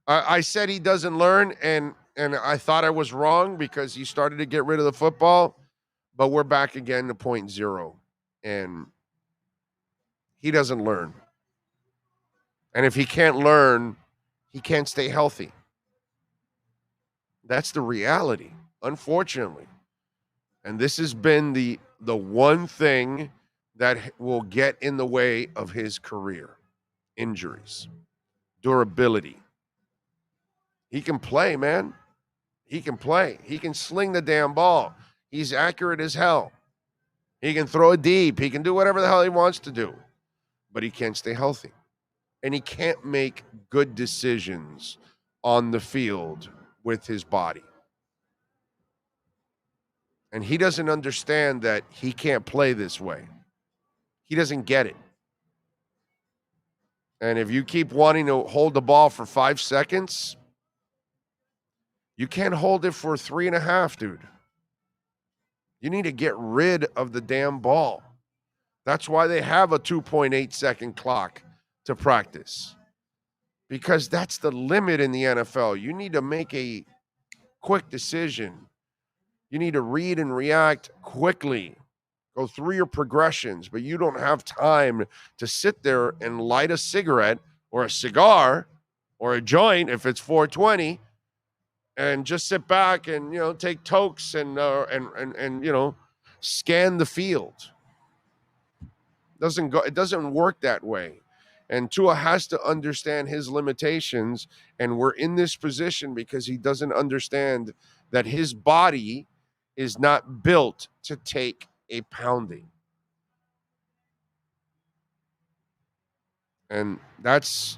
I said he doesn't learn, and I thought I was wrong because he started to get rid of the football, but we're back again to 0.0, and he doesn't learn. And if he can't learn, he can't stay healthy. That's the reality, unfortunately. And this has been the one thing that will get in the way of his career. Injuries, durability. He can play, man. He can play. He can sling the damn ball. He's accurate as hell. He can throw it deep. He can do whatever the hell he wants to do. But he can't stay healthy. And he can't make good decisions on the field with his body. And he doesn't understand that he can't play this way. He doesn't get it. And if you keep wanting to hold the ball for 5 seconds, you can't hold it for 3.5, dude. You need to get rid of the damn ball. That's why they have a 2.8 second clock to practice. Because that's the limit in the NFL. You need to make a quick decision. You need to read and react quickly. Go through your progressions, but you don't have time to sit there and light a cigarette or a cigar or a joint if it's 420 and just sit back and, take tokes and scan the field. It doesn't work that way. And Tua has to understand his limitations, and we're in this position because he doesn't understand that his body is not built to take a pounding. And that's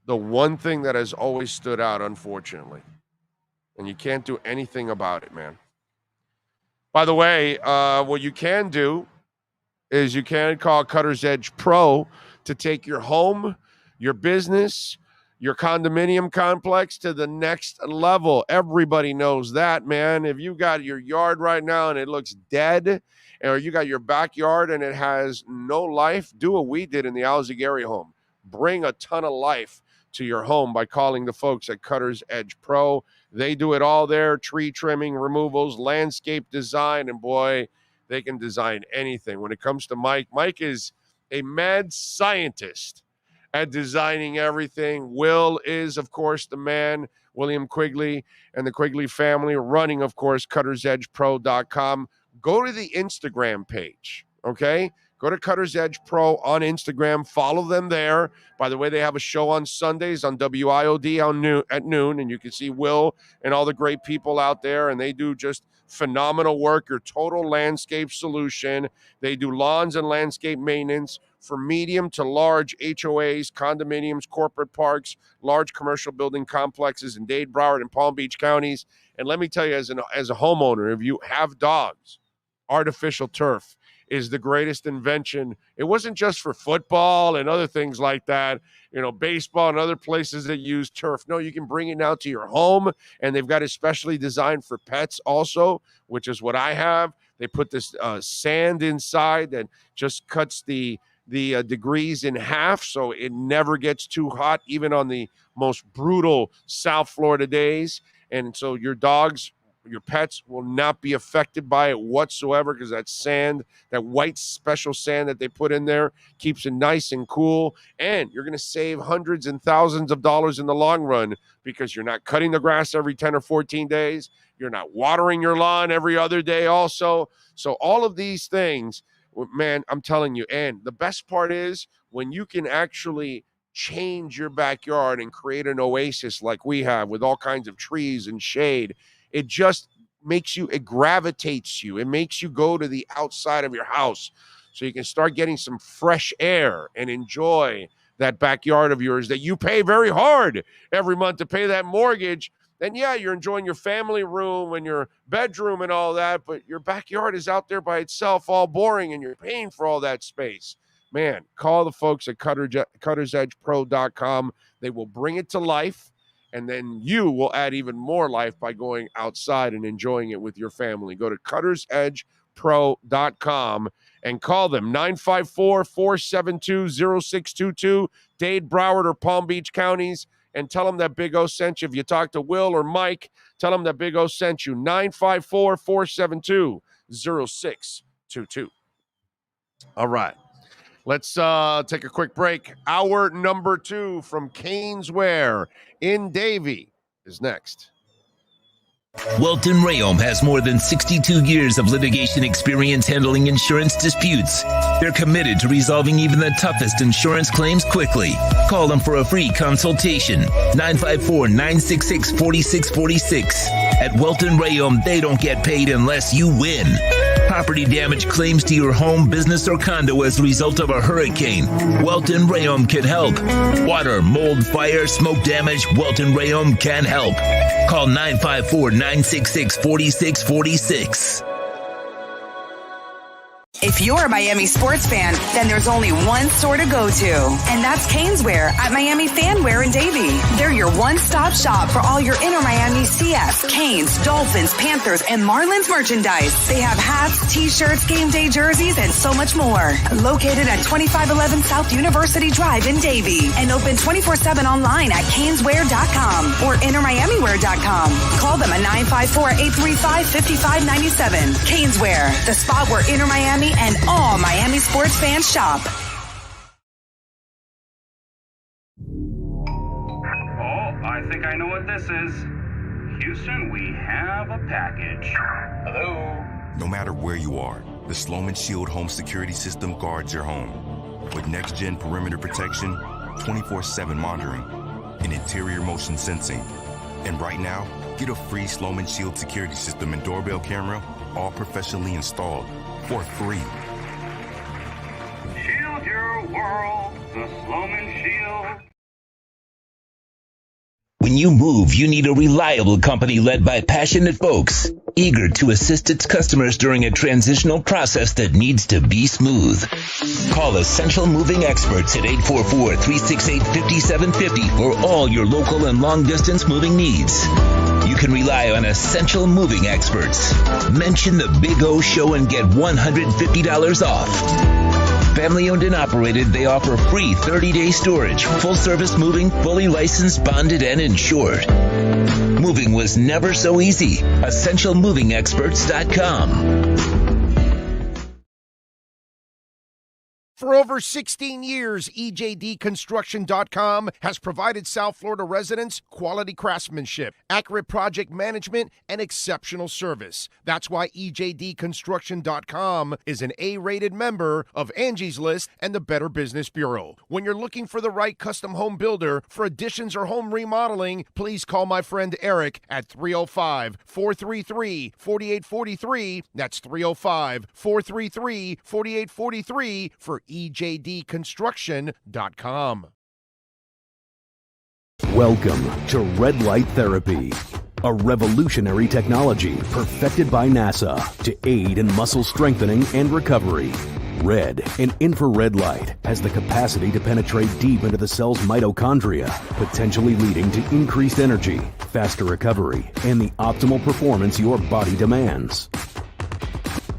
the one thing that has always stood out, unfortunately. And you can't do anything about it, man. By the way, what you can do is you can call Cutter's Edge Pro to take your home, your business, your condominium complex to the next level. Everybody knows that, man. If you got your yard right now and it looks dead, or you got your backyard and it has no life, do what we did in the Alzagari home. Bring a ton of life to your home by calling the folks at Cutter's Edge Pro. They do it all there: tree trimming, removals, landscape design, and boy, they can design anything. When it comes to Mike is a mad scientist at designing everything. Will is, of course, the man, William Quigley, and the Quigley family running, of course, CuttersEdgePro.com. Go to the Instagram page, okay? Go to Cutter's Edge Pro on Instagram. Follow them there. By the way, they have a show on Sundays on WIOD at noon, and you can see Will and all the great people out there, and they do just phenomenal work. Your total landscape solution. They do lawns and landscape maintenance for medium to large HOAs, condominiums, corporate parks, large commercial building complexes in Dade, Broward, and Palm Beach counties. And let me tell you, as a homeowner, if you have dogs, artificial turf is the greatest invention. It wasn't just for football and other things like that, baseball and other places that use turf. No, you can bring it now to your home, and they've got it specially designed for pets also, which is what I have. They put this sand inside that just cuts the degrees in half, so it never gets too hot, even on the most brutal South Florida days. And so your dogs, your pets will not be affected by it whatsoever, because that sand, that white special sand that they put in there, keeps it nice and cool. And you're going to save hundreds and thousands of dollars in the long run, because you're not cutting the grass every 10 or 14 days. You're not watering your lawn every other day also. So all of these things, man, I'm telling you. And the best part is when you can actually change your backyard and create an oasis like we have with all kinds of trees and shade. It just makes you, it gravitates you. It makes you go to the outside of your house so you can start getting some fresh air and enjoy that backyard of yours that you pay very hard every month to pay that mortgage. And yeah, you're enjoying your family room and your bedroom and all that, but your backyard is out there by itself, all boring, and you're paying for all that space. Man, call the folks at CuttersEdgePro.com. They will bring it to life. And then you will add even more life by going outside and enjoying it with your family. Go to CuttersEdgePro.com and call them 954-472-0622, Dade, Broward, or Palm Beach counties, and tell them that Big O sent you. If you talk to Will or Mike, tell them that Big O sent you. 954-472-0622. All right. Let's take a quick break. Hour number 2 from Caneswear in Davie is next. Welton Rayom has more than 62 years of litigation experience handling insurance disputes. They're committed to resolving even the toughest insurance claims quickly. Call them for a free consultation. 954-966-4646. At Welton Rayom, they don't get paid unless you win. Property damage claims to your home, business, or condo as a result of a hurricane. Welton Rayom can help. Water, mold, fire, smoke damage, Welton Rayom can help. Call 954-966-4646. If you're a Miami sports fan, then there's only one store to go to, and that's Caneswear at Miami Fanwear in Davie. They're your one-stop shop for all your inner Miami CF, Canes, Dolphins, Panthers, and Marlins merchandise. They have hats, t-shirts, game day jerseys, and so much more. Located at 2511 South University Drive in Davie, and open 24/7 online at caneswear.com or innermiamiwear.com. Call them at 954-835-5597. Caneswear, the spot where Inner Miami and all Miami sports fans shop. Oh, I think I know what this is. Houston, we have a package. Hello? No matter where you are, the Sloman Shield home security system guards your home. With next-gen perimeter protection, 24/7 monitoring, and interior motion sensing. And right now, get a free Sloman Shield security system and doorbell camera, all professionally installed, for free. Shield your world, the Sloman Shield. When you move, you need a reliable company led by passionate folks, eager to assist its customers during a transitional process that needs to be smooth. Call Essential Moving Experts at 844-368-5750 for all your local and long-distance moving needs. You can rely on Essential Moving Experts. Mention the Big O Show and get $150 off. Family owned and operated, they offer free 30-day storage, full service moving, fully licensed, bonded, and insured. Moving was never so easy. EssentialMovingExperts.com. For over 16 years, EJDConstruction.com has provided South Florida residents quality craftsmanship, accurate project management, and exceptional service. That's why EJDConstruction.com is an A-rated member of Angie's List and the Better Business Bureau. When you're looking for the right custom home builder for additions or home remodeling, please call my friend Eric at 305-433-4843. That's 305-433-4843 for EJDConstruction.com. Welcome to Red Light Therapy, a revolutionary technology perfected by NASA to aid in muscle strengthening and recovery. Red and infrared light has the capacity to penetrate deep into the cell's mitochondria, potentially leading to increased energy, faster recovery, and the optimal performance your body demands.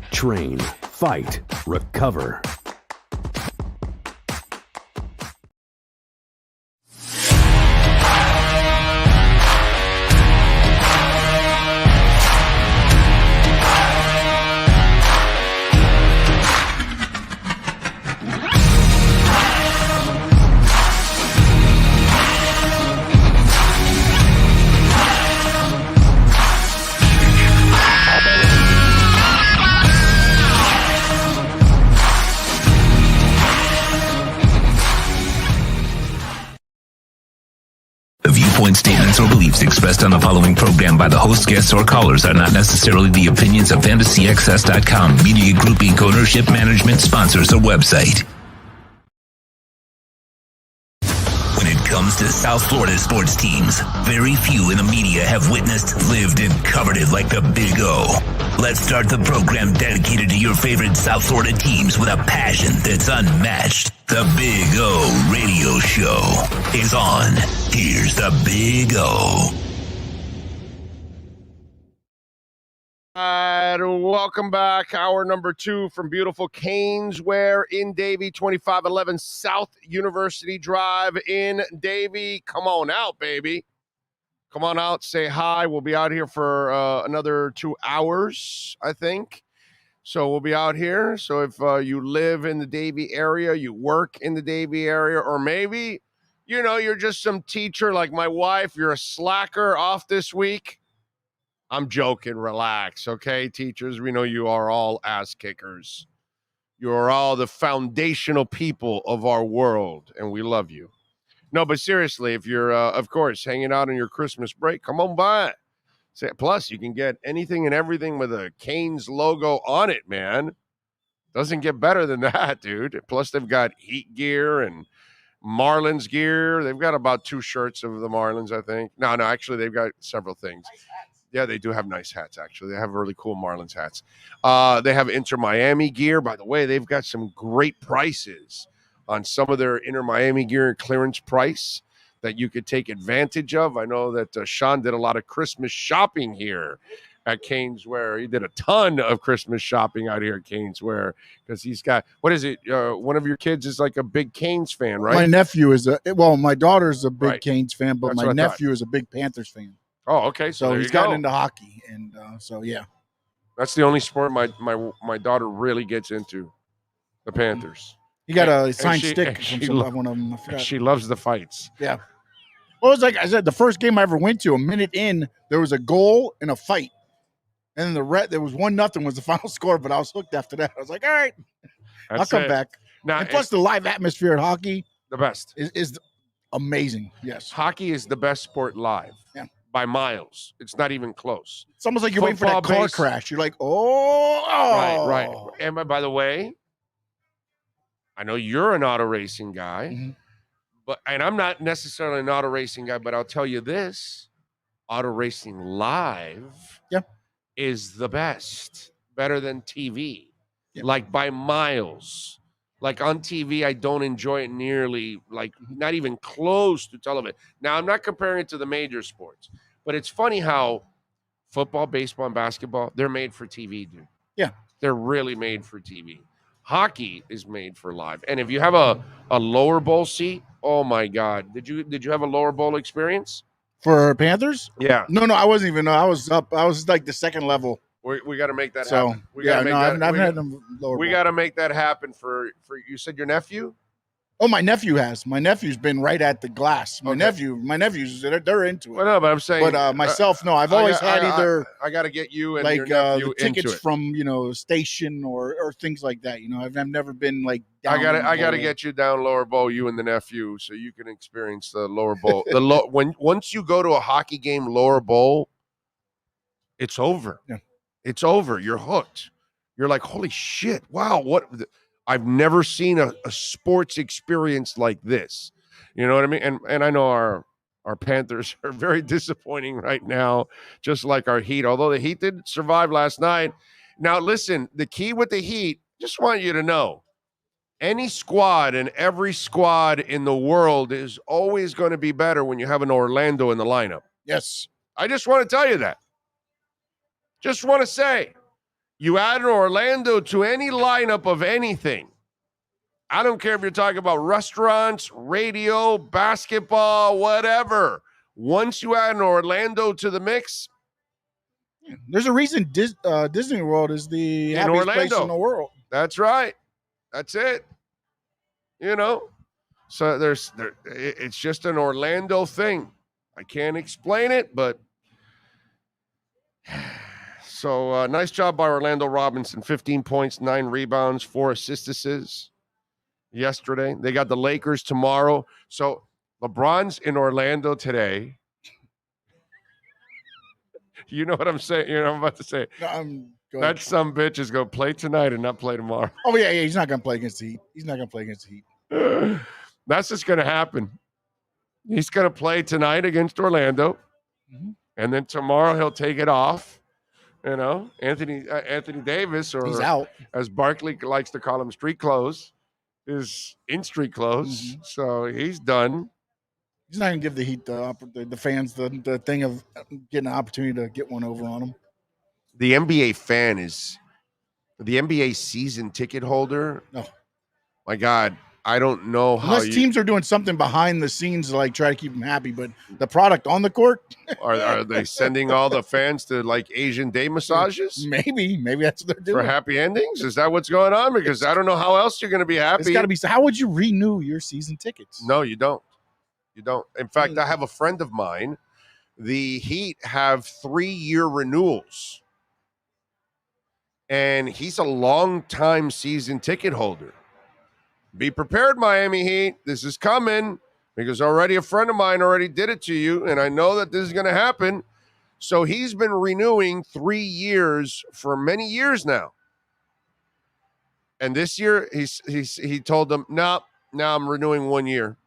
Train, fight, recover. Statements or beliefs expressed on the following program by the host, guests, or callers are not necessarily the opinions of FantasyXS.com, Media Group Inc., ownership, management, sponsors, or website. When it comes to South Florida sports teams, very few in the media have witnessed, lived, and covered it like the Big O. Let's start the program dedicated to your favorite South Florida teams with a passion that's unmatched. The Big O Radio Show is on. Here's the Big O. Welcome back. Hour number 2 from beautiful Caneswear in Davie, 2511 South University Drive in Davie. Come on out, baby. Come on out, say hi. We'll be out here for another 2 hours, I think. So we'll be out here. So if you live in the Davie area, you work in the Davie area, or maybe, you're just some teacher like my wife, you're a slacker off this week. I'm joking. Relax. Okay, teachers, we know you are all ass kickers. You are all the foundational people of our world, and we love you. No, but seriously, if you're, of course, hanging out on your Christmas break, come on by. Plus, you can get anything and everything with a Canes logo on it, man. Doesn't get better than that, dude. Plus, they've got Heat gear and Marlins gear. They've got about 2 shirts of the Marlins, I think. No, actually, they've got several things. Yeah, they do have nice hats, actually. They have really cool Marlins hats. They have Inter Miami gear. By the way, they've got some great prices on some of their Inter Miami gear clearance price that you could take advantage of. I know that Sean did a lot of Christmas shopping here at Caneswear. He did a ton of Christmas shopping out here at Caneswear because he's got, what is it? One of your kids is like a big Canes fan, right? My nephew is my daughter's a big Right. Canes fan, but That's my what I thought. nephew is a big Panthers fan. Oh, okay. So there he's you gotten go. into hockey, and so yeah. That's the only sport my daughter really gets into, the Panthers. He got a And signed she- stick and from she one of them. I forgot. She loves the fights. Yeah. Well, it was like I said, the first game I ever went to, a minute in, there was a goal and a fight. And then there was 1-0 was the final score, but I was hooked after that. I was like, all right, I'll come back. Now, And plus, the live atmosphere at hockey the best. is amazing. Yes. Hockey is the best sport live. Yeah. By miles. It's not even close. It's almost like you're waiting for that Football car base- crash. You're like, oh. Right. And by the way, I know you're an auto racing guy, Mhm. and I'm not necessarily an auto racing guy, but I'll tell you this: auto racing live Yeah. is the best, better than TV, Yeah. like by miles. Like on TV, I don't enjoy it nearly, like not even close to television. Now, I'm not comparing it to the major sports, but it's funny how football, baseball, and basketball, they're made for TV, dude. Yeah. They're really made for TV. Hockey is made for live. And if you have a lower bowl seat, oh my God. Did you have a lower bowl experience? For Panthers? Yeah. No, I wasn't even. I was up. I was like the second level. We got to make that So happen. We yeah, gotta make no, that, I've we, had them lower. we bowl. got to make that happen for you said your nephew? Oh, my nephew has. My nephew's been right at the glass. My nephew's they're into it. Well, no, but I'm saying. But myself, no. I've always had either I got to get you and like your nephew the tickets into it. from station or things like that. I've never been like. I down in got to the- get you down lower bowl, you and the nephew, so you can experience the lower bowl. Once you go to a hockey game lower bowl, it's over. Yeah. It's over. You're hooked. You're like, holy shit! Wow, I've never seen a sports experience like this. You know what I mean? And I know our Panthers are very disappointing right now, just like our Heat. Although the Heat did survive last night. Now, listen, the key with the Heat, just want you to know, any squad and every squad in the world is always going to be better when you have an Orlando in the lineup. Yes. I just want to tell you that. Just want to say, you add an Orlando to any lineup of anything. I don't care if you're talking about restaurants, radio, basketball, whatever. Once you add an Orlando to the mix, There's a reason Disney World is the happiest place Orlando. in the world. that's right. That's it. So it's just an Orlando thing. I can't explain it, but so nice job by Orlando Robinson. 15 points, 9 rebounds, 4 assists yesterday. They got the Lakers tomorrow. So LeBron's in Orlando today. You know what I'm saying? You know what I'm about to say? No, go That ahead. some bitch is going to play tonight and not play tomorrow. Oh yeah, he's not gonna play against the Heat. He's not gonna play against the Heat. That's just going to happen. He's going to play tonight against Orlando, Mhm. and then tomorrow he'll take it off. Anthony Davis, or He's out. as Barkley likes to call him, street clothes, is in street clothes. Mhm. So he's done. He's not gonna give the Heat the fans the thing of getting an opportunity to get one over on them. The NBA fan is the NBA season ticket holder. Oh. My God, I don't know how Unless teams are doing something behind the scenes to like try to keep them happy, but the product on the court, are they sending all the fans to like Asian day massages maybe that's what they're doing. for happy endings? Is that what's going on? Because I don't know how else you're going to be happy. It's got to be. How would you renew your season tickets? No, you don't. You don't. In fact, I have a friend of mine. The Heat have 3-year renewals, and he's a long-time season ticket holder. Be prepared, Miami Heat. This is coming because already a friend of mine already did it to you, and I know that this is going to happen. So he's been renewing 3 years for many years now. And this year, he told them, no, now I'm renewing 1 year.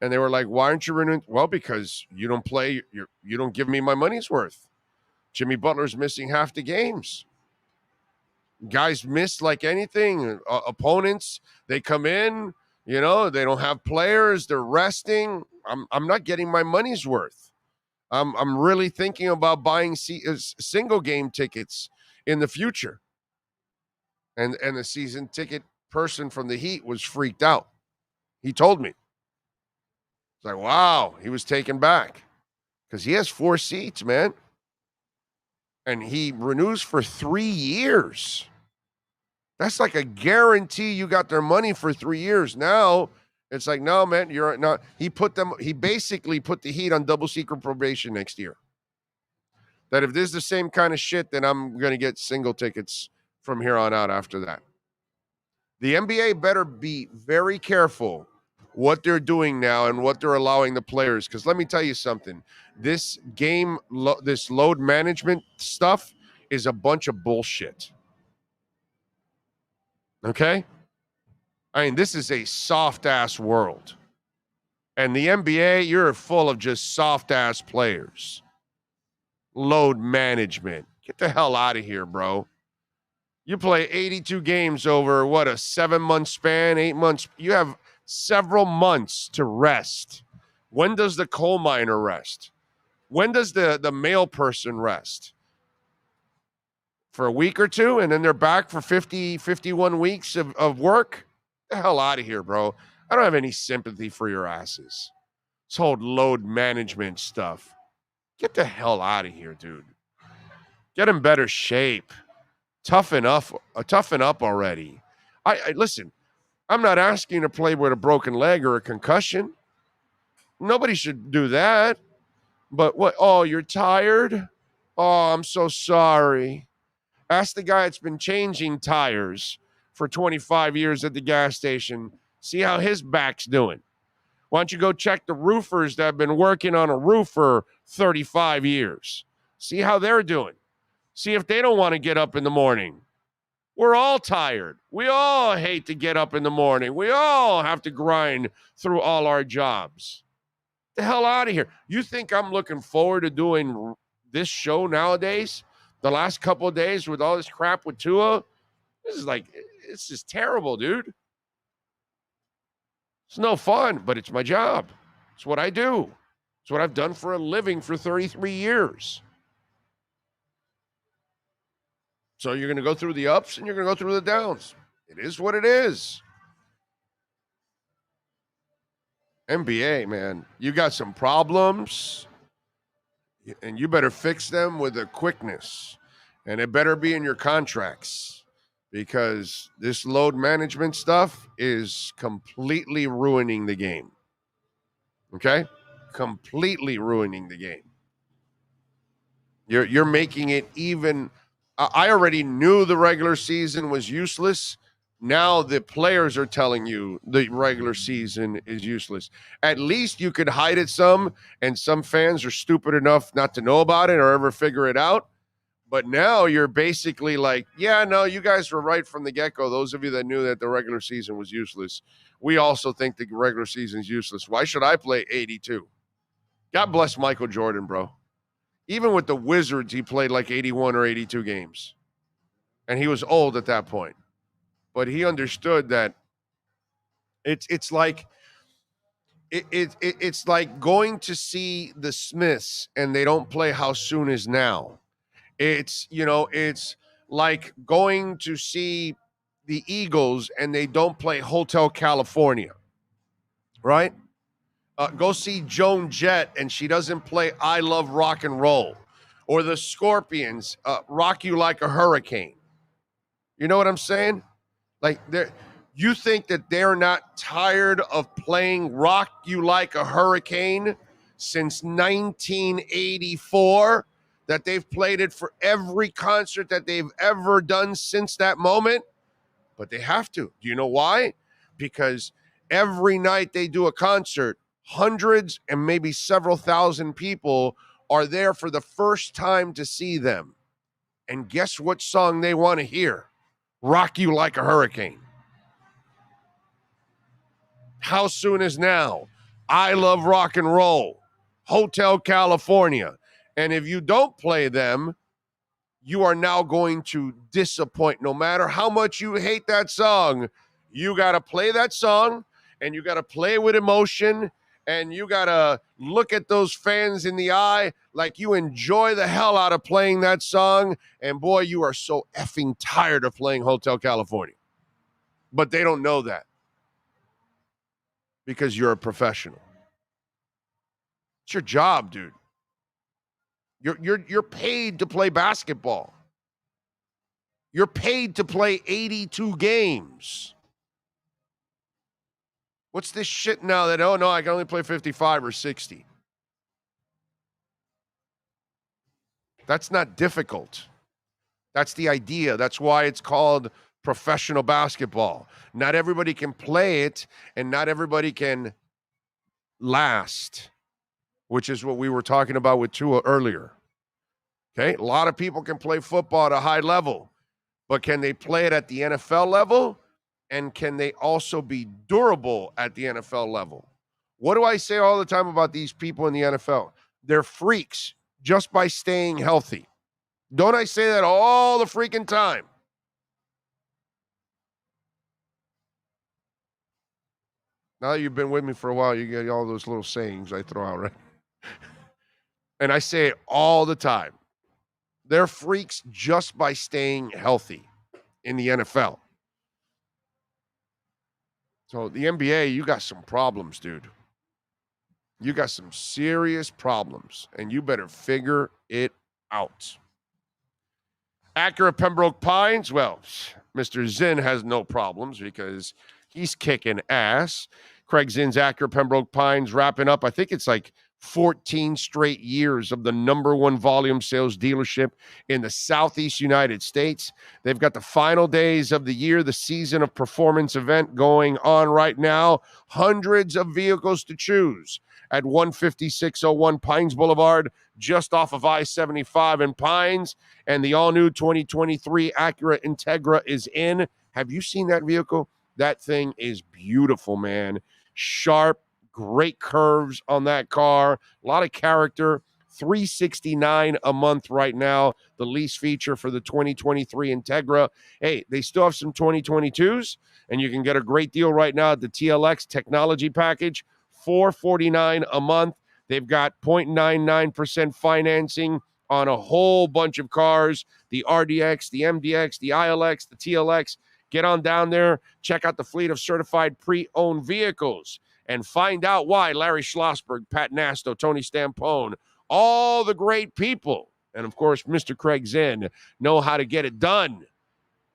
And they were like, why aren't you renewing? Well, because you don't play, you don't give me my money's worth. Jimmy Butler's missing half the games. Guys miss like anything. Opponents, they come in, they don't have players. They're resting. I'm not getting my money's worth. I'm really thinking about buying single game tickets in the future. And the season ticket person from the Heat was freaked out. He told me. It's like, wow, he was taken back because he has 4 seats, man. And he renews for 3 years. That's like a guarantee you got their money for 3 years. Now it's like, no, man, you're not. He basically put the Heat on double secret probation next year. That if this is the same kind of shit, then I'm going to get single tickets from here on out after that. The NBA better be very careful what they're doing now and what they're allowing the players. Because let me tell you something. This this load management stuff is a bunch of bullshit. Okay? I mean, this is a soft-ass world. And the NBA, you're full of just soft-ass players. Load management. Get the hell out of here, bro. You play 82 games over, what, a 7-month span, 8 months. You have several months to rest. When does the coal miner rest? When does the mail person rest? For a week or two, and then they're back for 50, 51 weeks of work? Get the hell out of here, bro. I don't have any sympathy for your asses. This whole load management stuff. Get the hell out of here, dude. Get in better shape. Toughen up already. I listen, I'm not asking you to play with a broken leg or a concussion. Nobody should do that. But what? Oh, you're tired? Oh, I'm so sorry. Ask the guy that's been changing tires for 25 years at the gas station. See how his back's doing. Why don't you go check the roofers that have been working on a roof for 35 years? See how they're doing. See if they don't want to get up in the morning. We're all tired. We all hate to get up in the morning. We all have to grind through all our jobs. Get the hell out of here. You think I'm looking forward to doing this show nowadays? The last couple of days with all this crap with Tua? It's just terrible, dude. It's no fun, but it's my job. It's what I do. It's what I've done for a living for 33 years. So you're going to go through the ups and you're going to go through the downs. It is what it is. NBA, man, you got some problems, and you better fix them with a quickness. And it better be in your contracts, because this load management stuff is completely ruining the game. Okay? Completely ruining the game. You're making it even. I already knew the regular season was useless. Now the players are telling you the regular season is useless. At least you could hide it some, and some fans are stupid enough not to know about it or ever figure it out. But now you're basically like, yeah, no, you guys were right from the get-go. Those of you that knew that the regular season was useless, we also think the regular season is useless. Why should I play 82? God bless Michael Jordan, bro. Even with the Wizards, he played like 81 or 82 games. And he was old at that point. But he understood that it's like going to see the Smiths and they don't play How Soon Is Now. It's like going to see the Eagles and they don't play Hotel California, right? Go see Joan Jett and she doesn't play I Love Rock and Roll. Or the Scorpions, Rock You Like a Hurricane. You know what I'm saying? Like, you think that they're not tired of playing Rock You Like a Hurricane since 1984? That they've played it for every concert that they've ever done since that moment? But they have to. Do you know why? Because every night they do a concert, hundreds and maybe several thousand people are there for the first time to see them. And guess what song they want to hear? Rock You Like a Hurricane. How Soon Is Now? I Love Rock and Roll. Hotel California. And if you don't play them, you are now going to disappoint. No matter how much you hate that song, you got to play that song and you got to play with emotion and you got to look at those fans in the eye like you enjoy the hell out of playing that song. And boy, you are so effing tired of playing Hotel California. But they don't know that because you're a professional. It's your job, dude. You're paid to play basketball. You're paid to play 82 games. What's this shit now that, oh, no, I can only play 55 or 60? That's not difficult. That's the idea. That's why it's called professional basketball. Not everybody can play it, and not everybody can last, which is what we were talking about with Tua earlier. Okay, a lot of people can play football at a high level, but can they play it at the NFL level? And can they also be durable at the NFL level? What do I say all the time about these people in the NFL? They're freaks just by staying healthy. Don't I say that all the freaking time? Now that you've been with me for a while, you get all those little sayings I throw out, right? And I say it all the time. They're freaks just by staying healthy in the NFL. So the NBA, you got some problems, dude. You got some serious problems, and you better figure it out. Acura Pembroke Pines, well, Mr. Zinn has no problems because he's kicking ass. Craig Zinn's Acura Pembroke Pines wrapping up, I think it's like 14 straight years of the number one volume sales dealership in the Southeast United States. They've got the final days of the year, the season of performance event going on right now. Hundreds of vehicles to choose at 15601 Pines Boulevard, just off of I-75 in Pines. And the all-new 2023 Acura Integra is in. Have you seen that vehicle? That thing is beautiful, man. Sharp, great curves on that car, a lot of character. $369 a month right now, the lease feature for the 2023 Integra. Hey, they still have some 2022s, and you can get a great deal right now at the TLX technology package, $449 a month. They've got 0.99% financing on a whole bunch of cars, the RDX, the MDX, the ILX, the TLX. Get on down there, check out the fleet of certified pre-owned vehicles, and find out why Larry Schlossberg, Pat Nasto, Tony Stampone, all the great people, and of course, Mr. Craig Zinn, know how to get it done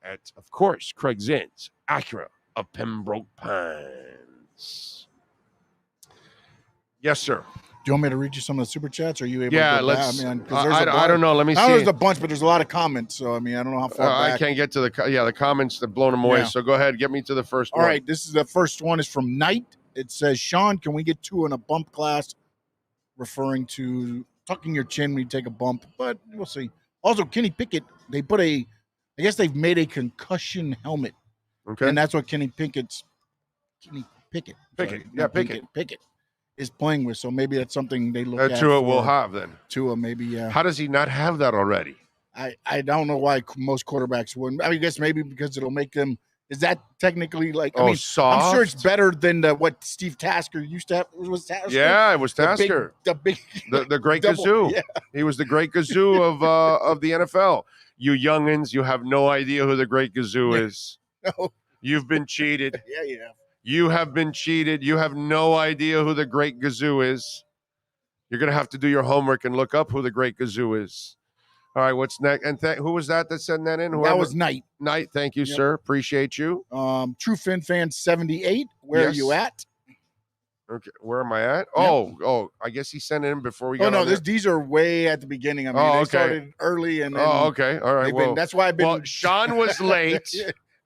at, of course, Craig Zinn's Acura of Pembroke Pines. Yes, sir. Do you want me to read you some of the super chats? Or are you able yeah, to go let's. back? I don't know. Let me see. There's a bunch, but there's a lot of comments. So, I mean, I don't know how far back. I can't get to the comments that blown them away. Yeah. So go ahead. Get me to the first one. All right. This is the first one is from Knight. It says, Sean, can we get two in a bump class? Referring to tucking your chin when you take a bump, but we'll see. Also, Kenny Pickett, I guess they've made a concussion helmet. Okay. And that's what Kenny Pickett is playing with. So maybe that's something they look at. Tua will have then. Tua, maybe, yeah. How does he not have that already? I don't know why most quarterbacks wouldn't. I mean, I guess maybe because it'll make them. Is that technically like? I mean, soft? I'm sure it's better than what Steve Tasker used to have. Was Tasker? Yeah, it was Tasker. The great double, Gazoo. Yeah. He was the great Gazoo of the NFL. You youngins, you have no idea who the great Gazoo is. No. You've been cheated. Yeah. You have been cheated. You have no idea who the Great Gazoo is. You're going to have to do your homework and look up who the Great Gazoo is. All right, what's next? And who was that sent that in? That was Knight. Knight, thank you, sir. Appreciate you. True Fin Fan 78. Where are you at? Okay, where am I at? Yep. Oh, I guess he sent it in before we got on there. These are way at the beginning. I mean, they started early and then okay. All right. Well, that's why I've been. Well, Sean was late.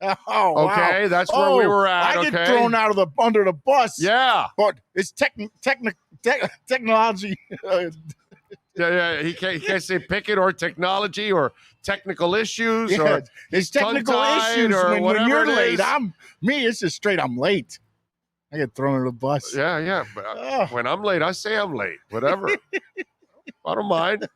Oh, okay, wow. that's where we were at. I get thrown out of under the bus. Yeah, but it's technology. Yeah. He can't say picket or technology or technical issues or it's technical issues or when you're late. Is. It's just straight. I'm late. I get thrown under the bus. Yeah. But when I'm late, I say I'm late. Whatever. I don't mind.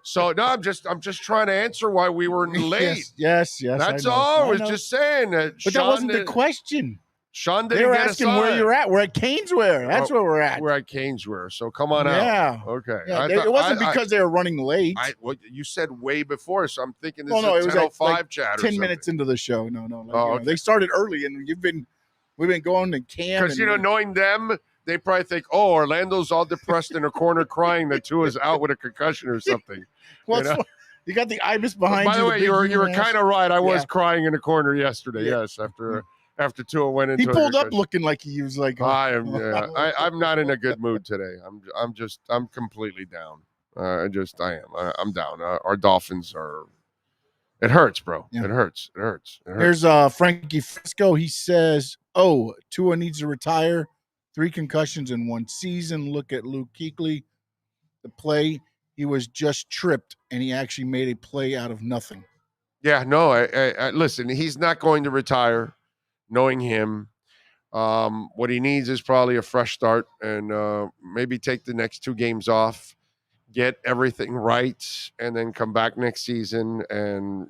So no, I'm just trying to answer why we were late. Yes. That's all. I was just saying that. But that wasn't the question. Sean didn't They were get asking assigned. where you're at. We're at Canesware. That's where we're at. We're at Canesware. So come on out. Yeah. Okay. Yeah, it wasn't because they were running late. You said way before, so I'm thinking this is it was 10:05 like chat. 10 minutes into the show. No. Okay. They started early, and we've been going to camp. Because knowing them, they probably think, "Oh, Orlando's all depressed in a corner crying that Tua's out with a concussion or something." Well, you got the ibis behind you. By the way, you were kind of right. I was crying in a corner yesterday. Yeah. Yes, after Tua went into. He pulled up looking like he was like. I'm not in a good mood today. I'm completely down. I am. I'm down. Our Dolphins are. It hurts, bro. Yeah. It hurts. Here's Frankie Frisco. He says, "Oh, Tua needs to retire. 3 concussions in 1 season. Look at Luke Kuechly. The play, he was just tripped, and he actually made a play out of nothing." Yeah, no. I listen. He's not going to retire. Knowing him, what he needs is probably a fresh start and maybe take the next 2 games off, get everything right, and then come back next season and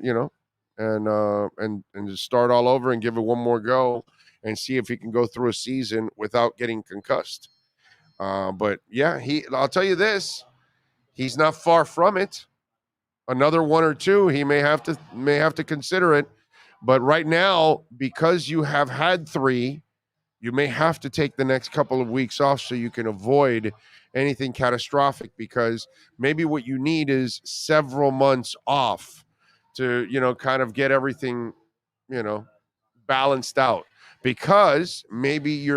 just start all over and give it one more go and see if he can go through a season without getting concussed. But yeah, I'll tell you this, he's not far from it. Another 1 or 2, he may have to consider it. But right now, because you have had 3, you may have to take the next couple of weeks off so you can avoid anything catastrophic, because maybe what you need is several months off to, kind of get everything, balanced out. Because maybe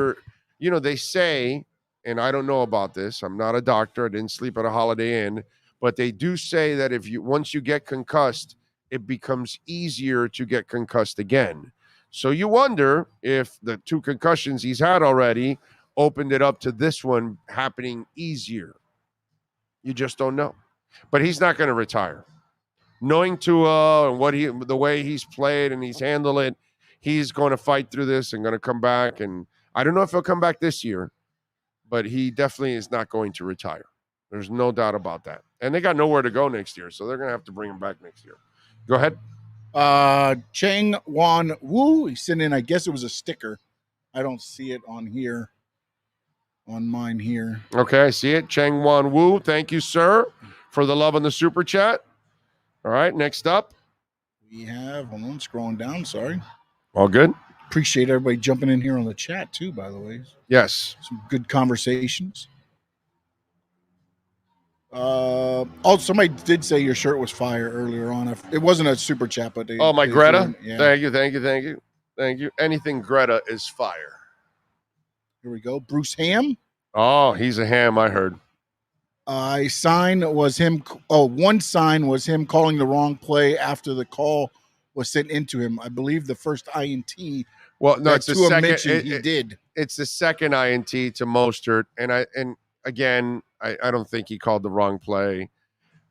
they say, and I don't know about this, I'm not a doctor, I didn't sleep at a Holiday Inn, but they do say that once you get concussed, it becomes easier to get concussed again. So you wonder if the 2 concussions he's had already opened it up to this one happening easier. You just don't know. But he's not going to retire. Knowing Tua and the way he's played and he's handled it, he's going to fight through this and going to come back. And I don't know if he'll come back this year, but he definitely is not going to retire. There's no doubt about that. And they got nowhere to go next year, so they're going to have to bring him back next year. Go ahead. Cheng Wan Wu. He sent in, I guess it was a sticker. I don't see it on here. On mine here. Okay, I see it. Cheng Wan Wu. Thank you, sir, for the love on the super chat. All right, next up. We have, hold on, scrolling down, sorry. All good. Appreciate everybody jumping in here on the chat too, by the way. Yes. Some good conversations. Somebody did say your shirt was fire earlier on. It wasn't a super chat, but my Greta. Yeah. Thank you. Anything Greta is fire. Here we go. Bruce Ham. Oh, he's a ham. I heard. One sign was him calling the wrong play after the call was sent into him. I believe the first INT. Well, no, it's the second. He did. It's the second INT to Mostert, and again, I don't think he called the wrong play.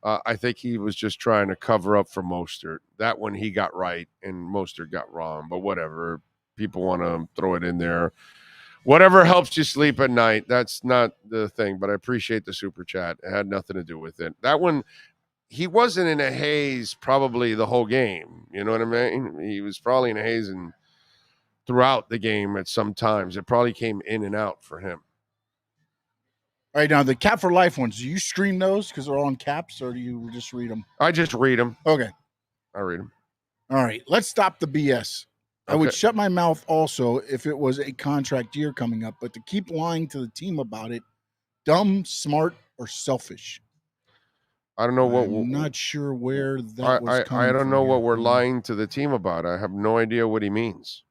I think he was just trying to cover up for Mostert. That one he got right, and Mostert got wrong. But whatever, people want to throw it in there. Whatever helps you sleep at night. That's not the thing. But I appreciate the super chat. It had nothing to do with it. That one, he wasn't in a haze probably the whole game. You know what I mean? He was probably in a haze and throughout the game at some times. It probably came in and out for him. All right, now the Cap for Life ones, do you stream those because they're on caps, or do you just read them? I just read them. Okay. I read them. All right, let's stop the BS. I would shut my mouth also if it was a contract year coming up, but to keep lying to the team about it, dumb, smart, or selfish. I don't know what. I'm not sure where that was coming I don't from know what here. we're lying to the team about. I have no idea what he means.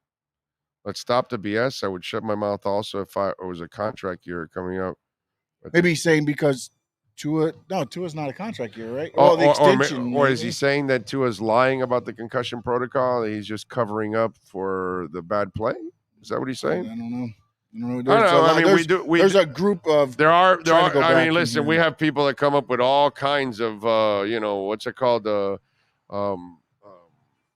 Let's stop the BS. I would shut my mouth also if it was a contract year coming up. Maybe he's saying because Tua's not a contract year, right? Or, the extension. or is he saying that Tua's lying about the concussion protocol? He's just covering up for the bad play? Is that what he's saying? I don't know. There's a group of. There are. I mean, listen, we have people that come up with all kinds of, what's it called?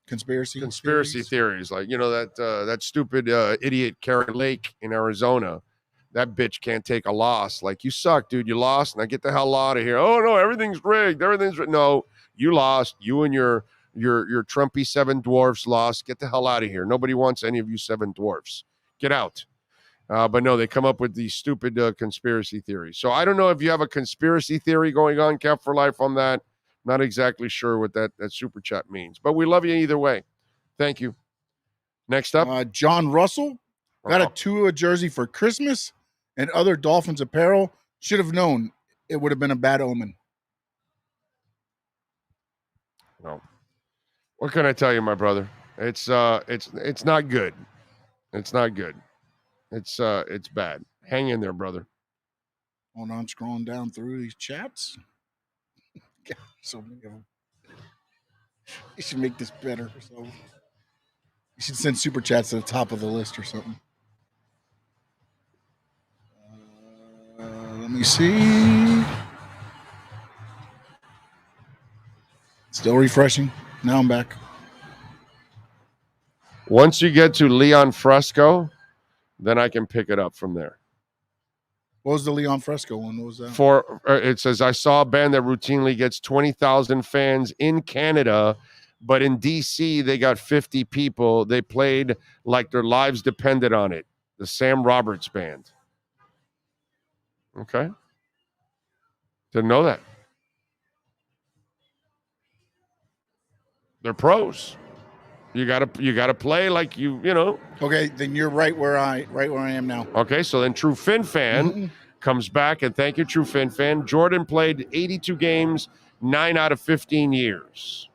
Conspiracy theories. Like, that stupid idiot Karen Lake in Arizona. That bitch can't take a loss. Like, you suck, dude. You lost. Now get the hell out of here. Oh no, everything's rigged. No, you lost. You and your Trumpy seven dwarfs lost. Get the hell out of here. Nobody wants any of you seven dwarfs. Get out. But no, they come up with these stupid conspiracy theories. So I don't know if you have a conspiracy theory going on, Cap for Life, on that. Not exactly sure what that super chat means. But we love you either way. Thank you. Next up. John Russell got a Tua jersey for Christmas and other Dolphins apparel. Should have known it would have been a bad omen. No. What can I tell you, my brother? It's not good. It's not good. It's bad. Hang in there, brother. Hold on, scrolling down through these chats. God, so many of them. You should make this better. So you should send super chats to the top of the list or something. Let me see. Still refreshing. Now I'm back. Once you get to Leon Fresco, then I can pick it up from there. What was the Leon Fresco one? What was that? It says, I saw a band that routinely gets 20,000 fans in Canada, but in D.C. they got 50 people. They played like their lives depended on it. The Sam Roberts Band. Okay. Didn't know that. They're pros. You gotta play like you know. Okay, then you're right where I am now. Okay, so then True Fin Fan comes back, and thank you, True Fin Fan. Jordan played 82 games, 9 out of 15 years.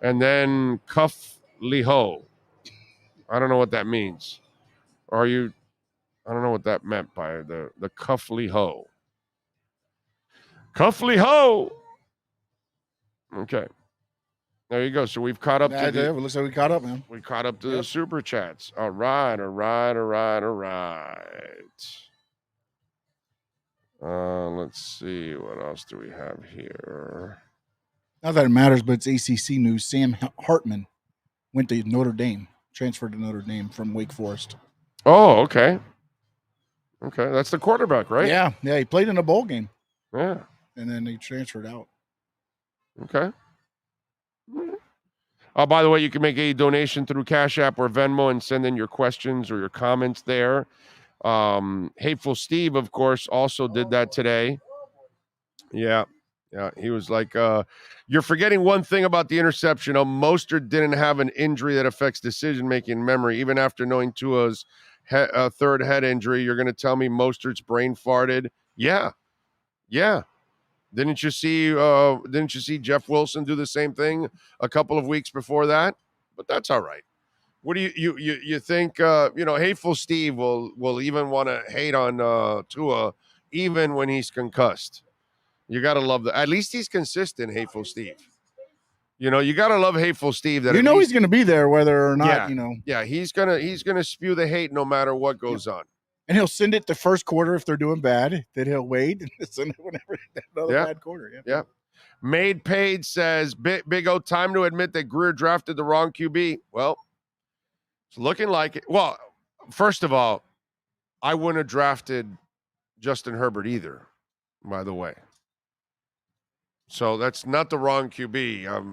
And then Cuff Liho. I don't know what that means. I don't know what that meant by the Cuff Liho. Cuff Liho. Okay. There you go. So we've caught up to it looks like we caught up, man. We caught up to the super chats. All right. Let's see. What else do we have here? Not that it matters, but it's ACC news. Sam Hartman went to Notre Dame, transferred to Notre Dame from Wake Forest. Oh, okay. Okay, that's the quarterback, right? Yeah, he played in a bowl game. Yeah. And then he transferred out. Okay. By the way, you can make a donation through Cash App or Venmo and send in your questions or your comments there. Hateful Steve, of course, also did that today. Yeah. He was like, you're forgetting one thing about the interception. Mostert didn't have an injury that affects decision-making and memory. Even after knowing Tua's third head injury, you're going to tell me Mostert's brain farted? Yeah. Didn't you see Jeff Wilson do the same thing a couple of weeks before that? But that's all right. What do you think? Hateful Steve will even want to hate on Tua even when he's concussed. You got to love that. At least he's consistent, Hateful Steve. You got to love Hateful Steve. That he's going to be there whether or not. Yeah, he's gonna spew the hate no matter what goes on. And he'll send it the first quarter if they're doing bad. Then he'll wait and send it whenever another bad quarter. Yeah. Made Paid says, Big O, time to admit that Greer drafted the wrong QB. Well, it's looking like it. Well, first of all, I wouldn't have drafted Justin Herbert either, by the way. So that's not the wrong QB.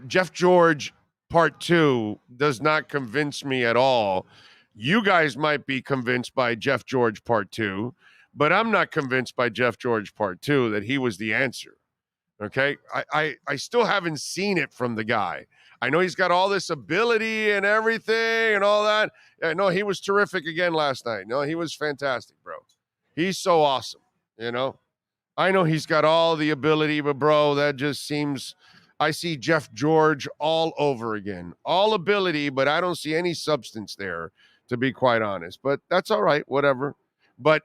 Jeff George Part 2 does not convince me at all. You guys might be convinced by Jeff George Part 2, but I'm not convinced by Jeff George Part 2 that he was the answer. Okay? I still haven't seen it from the guy. I know he's got all this ability and everything and all that. Yeah, no, he was terrific again last night. No, he was fantastic, bro. He's so awesome, you know. I know he's got all the ability, but bro, that just seems, I see Jeff George all over again. All ability, but I don't see any substance there, to be quite honest. But that's all right, whatever. But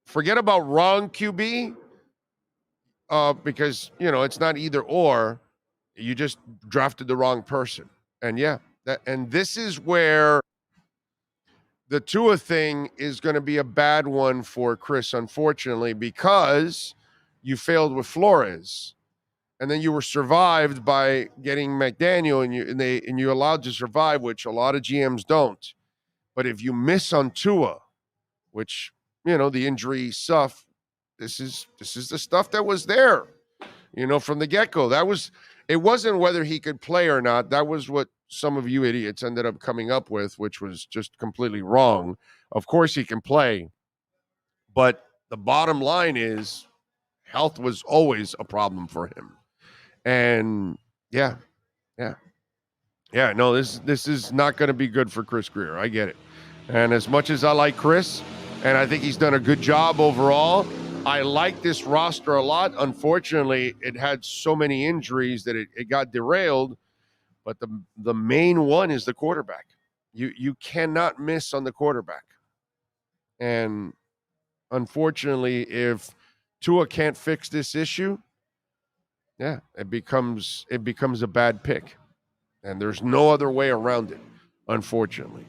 forget about wrong QB, because, you know, it's not either or. You just drafted the wrong person. And yeah, and this is where the Tua thing is going to be a bad one for Chris, unfortunately, because you failed with Flores, and then you were survived by getting McDaniel, and you allowed to survive, which a lot of GMs don't. But if you miss on Tua, which, you know, the injury stuff, this is the stuff that was there, you know, from the get-go. It wasn't whether he could play or not. That was what some of you idiots ended up coming up with, which was just completely wrong. Of course he can play, but the bottom line is health was always a problem for him. And no, this is not going to be good for Chris Grier. I get it. And as much as I like Chris, and I think he's done a good job overall, I like this roster a lot. Unfortunately, it had so many injuries that it got derailed. But the main one is the quarterback. You cannot miss on the quarterback. And unfortunately, if Tua can't fix this issue, yeah, it becomes a bad pick. And there's no other way around it, unfortunately.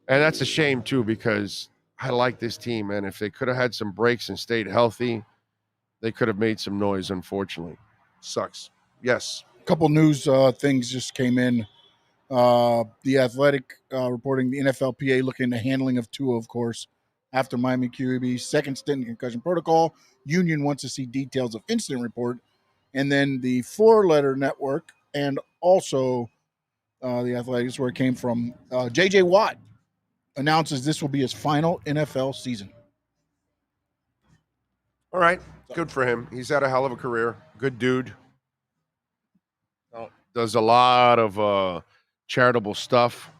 And that's a shame, too, because I like this team, man. If they could have had some breaks and stayed healthy, they could have made some noise, unfortunately. Sucks. Yes. Couple news things just came in. The Athletic reporting the NFLPA looking into handling of Tua, of course, after Miami QB's second stint in concussion protocol. Union wants to see details of incident report. And then the Four-Letter Network and also the Athletic is where it came from. J.J. Watt announces this will be his final NFL season. All right. Good for him. He's had a hell of a career. Good dude. Does a lot of charitable stuff.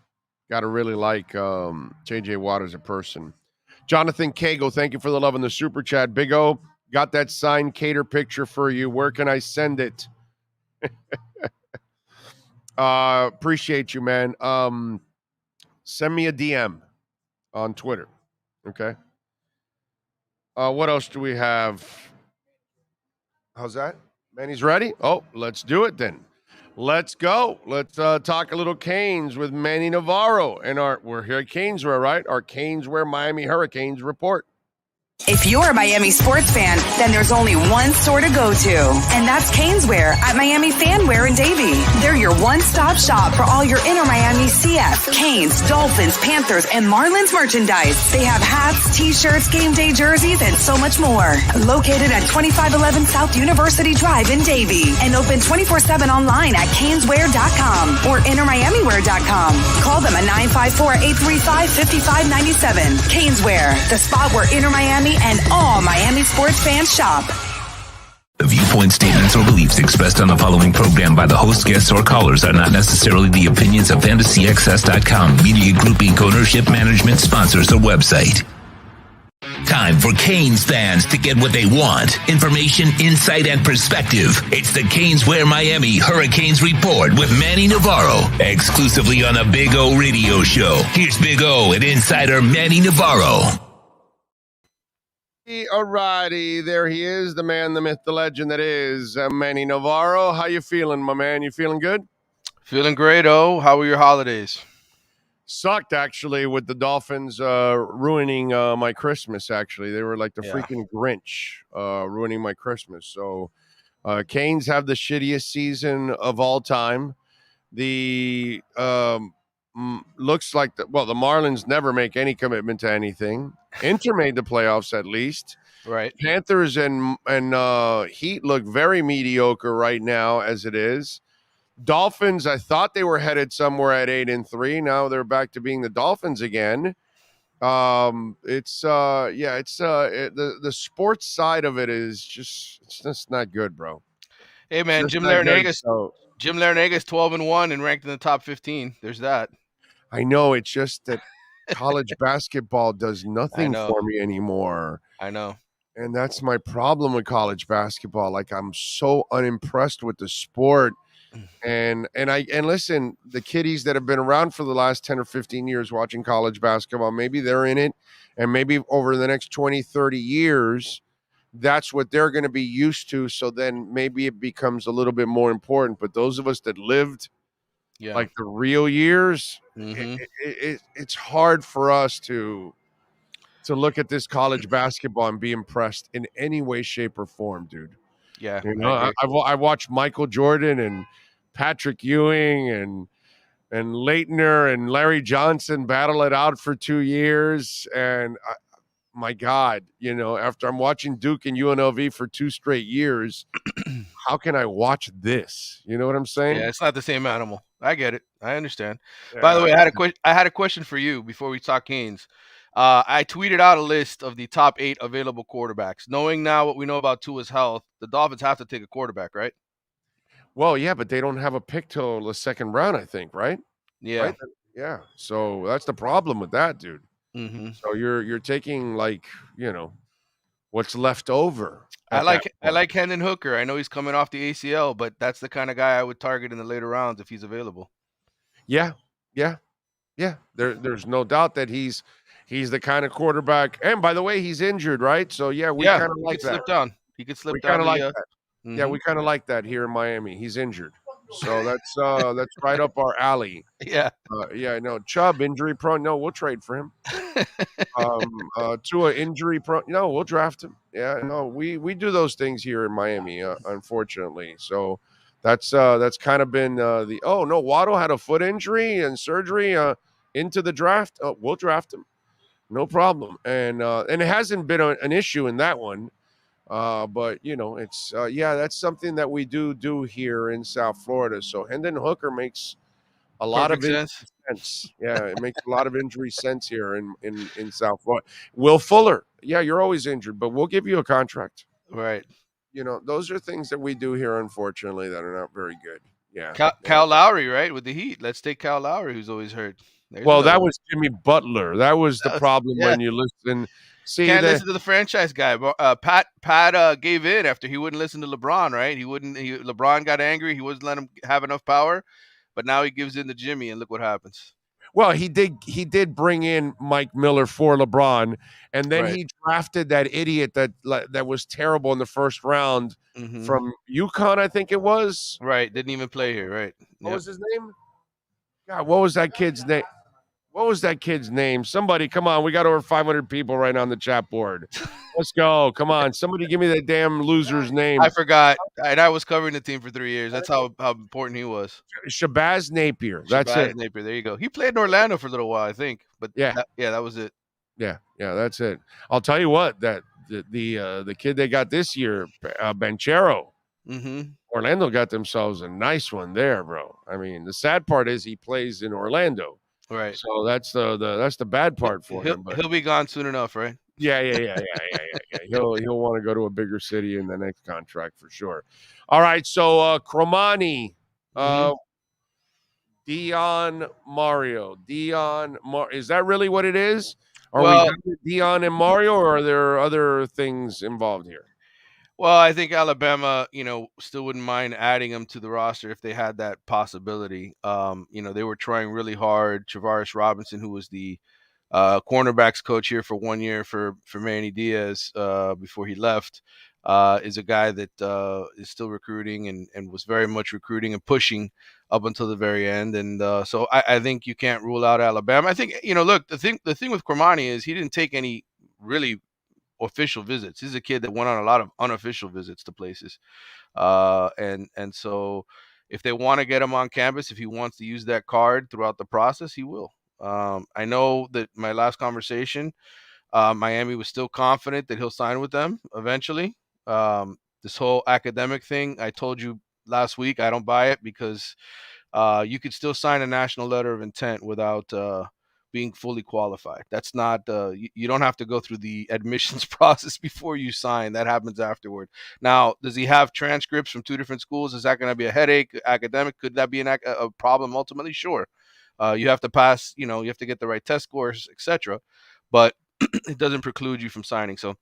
Got to really like J.J. Watt as a person. Jonathan Cagle, thank you for the love in the super chat. Big O, got that signed Cater picture for you. Where can I send it? Appreciate you, man. Send me a DM on Twitter. Okay. What else do we have? How's that? Manny's ready? Oh, let's do it then. Let's go. Let's talk a little Canes with Manny Navarro. And we're here at Caneswear, right? Our Caneswear Miami Hurricanes report. If you're a Miami sports fan, then there's only one store to go to, and that's Caneswear at Miami Fanwear in Davie. They're your one-stop shop for all your inner Miami CF, Canes, Dolphins, Panthers, and Marlins merchandise. They have hats, t-shirts, game day jerseys, and so much more. Located at 2511 South University Drive in Davie, and open 24/7 online at caneswear.com or innermiamiwear.com. Call them at 954-835-5597. Caneswear, the spot where inner Miami and all Miami sports fans shop. The viewpoint statements or beliefs expressed on the following program by the host, guests, or callers are not necessarily the opinions of FantasyXS.com, Media Group Inc. ownership, management, sponsors, or website. Time for Canes fans to get what they want. Information, insight, and perspective. It's the Caneswear Miami Hurricanes Report with Manny Navarro, exclusively on the Big O Radio Show. Here's Big O and insider Manny Navarro. Alrighty, there he is, the man, the myth, the legend that is Manny Navarro. How you feeling, my man? You feeling good? Feeling great, Oh. How were your holidays? Sucked, actually, with the Dolphins ruining my Christmas, actually. They were like the freaking Grinch ruining my Christmas. So Canes have the shittiest season of all time. The looks like the Marlins never make any commitment to anything. Inter made the playoffs at least. Right. Panthers and Heat look very mediocre right now as it is. Dolphins, I thought they were headed somewhere at 8-3. Now they're back to being the Dolphins again. The sports side of it is just not good, bro. Hey man, Jim Larinaga. Jim Larinaga 12-1 and ranked in the top 15. There's that. I know. It's just that college basketball does nothing know. for me anymore. I know. And that's my problem with college basketball. Like, I'm so unimpressed with the sport. And listen, the kiddies that have been around for the last 10 or 15 years watching college basketball, maybe they're in it, and maybe over the next 20, 30 years, that's what they're going to be used to. So then maybe it becomes a little bit more important. But those of us that lived like the real years, it's hard for us to look at this college basketball and be impressed in any way, shape, or form, dude. Yeah. You know, I watched Michael Jordan and Patrick Ewing and Leitner and Larry Johnson battle it out for 2 years. And my God, you know, after I'm watching Duke and UNLV for 2 straight years, how can I watch this? You know what I'm saying? Yeah, it's not the same animal. I get it. I understand. Yeah. By the way, I had a question for you before we talk Canes. I tweeted out a list of the top 8 available quarterbacks. Knowing now what we know about Tua's health, the Dolphins have to take a quarterback, right? Well, yeah, but they don't have a pick till the 2nd round, I think, right? Yeah. Right? Yeah. So that's the problem with that, dude. Mm-hmm. So you're taking, like, you know, what's left over. I like Hendon Hooker. I know he's coming off the ACL, but that's the kind of guy I would target in the later rounds if he's available. Yeah. There's no doubt that he's the kind of quarterback. And by the way, he's injured, right? So we kind of like that. Slip down. He could slip down. Kind of like that. Mm-hmm. Yeah, we kind of like that here in Miami. He's injured, so that's right up our alley. Yeah. No, Chubb injury prone. No, we'll trade for him. Tua injury prone. No, we'll draft him. Yeah, no, we do those things here in Miami, unfortunately. So that's kind of been Waddle had a foot injury and surgery into the draft. We'll draft him, no problem. And it hasn't been an issue in that one. But you know, it's that's something that we do here in South Florida. So Hendon Hooker makes a lot of sense. Yeah, it makes a lot of injury sense here in South Florida. Will Fuller, you're always injured, but we'll give you a contract. Right. You know, those are things that we do here, unfortunately, that are not very good. Yeah. Kyle Lowry, right, with the Heat. Let's take Kyle Lowry, who's always hurt. That was Jimmy Butler. That was the problem when you listen. Can't listen to the franchise guy. Pat gave in after he wouldn't listen to LeBron, right? LeBron got angry. He wasn't letting him have enough power, but now he gives in to Jimmy, and look what happens. Well, he did bring in Mike Miller for LeBron, and then he drafted that idiot that was terrible in the first round from UConn, I think it was. Right, didn't even play here, right? What was his name? God, what was that kid's name? What was that kid's name? Somebody, come on. We got over 500 people right on the chat board. Let's go. Come on. Somebody give me that damn loser's name. I forgot. And I was covering the team for 3 years. That's how important he was. Shabazz Napier. That's it. Napier. There you go. He played in Orlando for a little while, I think. But that was it. Yeah, that's it. I'll tell you what, that the kid they got this year, Banchero. Orlando got themselves a nice one there, bro. I mean, the sad part is he plays in Orlando. Right. So that's the bad part for him. But he'll be gone soon enough, right? Yeah. He'll want to go to a bigger city in the next contract for sure. All right. So Cromani, Dion Mario, is that really what it is? Are we done with Dion and Mario, or are there other things involved here? Well, I think Alabama, still wouldn't mind adding him to the roster if they had that possibility. They were trying really hard. Travaris Robinson, who was the cornerbacks coach here for 1 year for Manny Diaz before he left, is a guy that is still recruiting and was very much recruiting and pushing up until the very end. And so I think you can't rule out Alabama. I think, look, the thing with Cromani is he didn't take any really official visits. He's a kid that went on a lot of unofficial visits to places. And so if they want to get him on campus, if he wants to use that card throughout the process, he will. I know that my last conversation, Miami was still confident that he'll sign with them eventually. This whole academic thing, I told you last week, I don't buy it because you could still sign a national letter of intent without being fully qualified. That's not you don't have to go through the admissions process before you sign. That happens afterward. Now, does he have transcripts from 2 different schools? Is that going to be a headache? Academic, could that be a problem ultimately? Sure. You have to pass, you have to get the right test scores, etc. But it doesn't preclude you from signing. So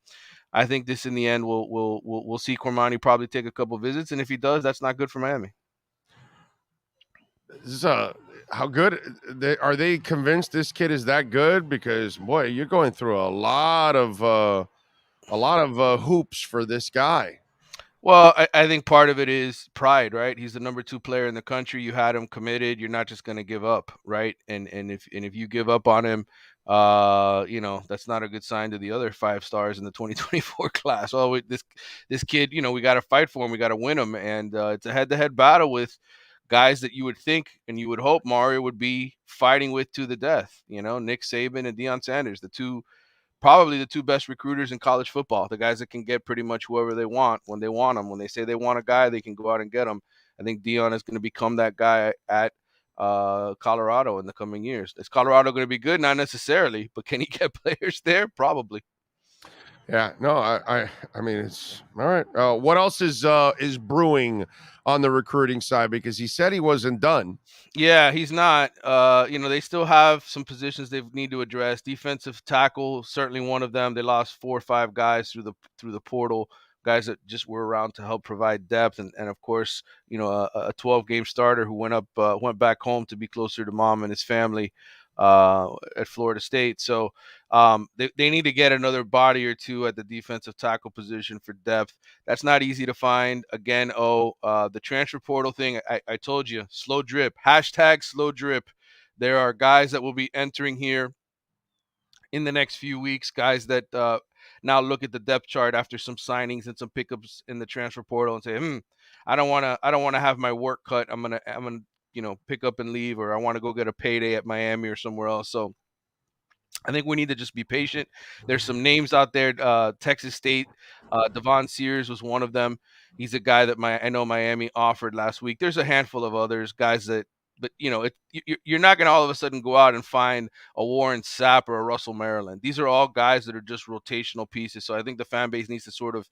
I think this in the end we'll see Cormani probably take a couple visits, and if he does, that's not good for Miami. How good are they convinced this kid is that good? Because boy, you're going through a lot of hoops for this guy. Well, I think part of it is pride, right? He's the number 2 player in the country. You had him committed. You're not just going to give up, right? And if you give up on him, that's not a good sign to the other 5 stars in the 2024 class. Well, this kid, we got to fight for him. We got to win him, and it's a head-to-head battle with guys that you would think and you would hope Mario would be fighting with to the death. Nick Saban and Deion Sanders, probably the 2 best recruiters in college football, the guys that can get pretty much whoever they want when they want them. When they say they want a guy, they can go out and get him. I think Deion is going to become that guy at Colorado in the coming years. Is Colorado going to be good? Not necessarily, but can he get players there? Probably. Yeah, no, I mean, it's all right. What else is brewing on the recruiting side? Because he said he wasn't done. Yeah, he's not. They still have some positions they need to address. Defensive tackle, certainly one of them. They lost 4 or 5 guys through the portal, guys that just were around to help provide depth, and of course, a 12-game starter who went back home to be closer to mom and his family at Florida State. So they need to get another body or 2 at the defensive tackle position for depth. That's not easy to find. Again, the transfer portal thing, I told you, slow drip, #slow drip. There are guys that will be entering here in the next few weeks, guys that now look at the depth chart after some signings and some pickups in the transfer portal and say, I don't want to have my work cut. I'm gonna pick up and leave, or I want to go get a payday at Miami or somewhere else. So I think we need to just be patient. There's some names out there. Texas State, Devon Sears was one of them. He's a guy that I know Miami offered last week. There's a handful of others, guys that, but you're not going to all of a sudden go out and find a Warren Sapp or a Russell Maryland. These are all guys that are just rotational pieces. So I think the fan base needs to sort of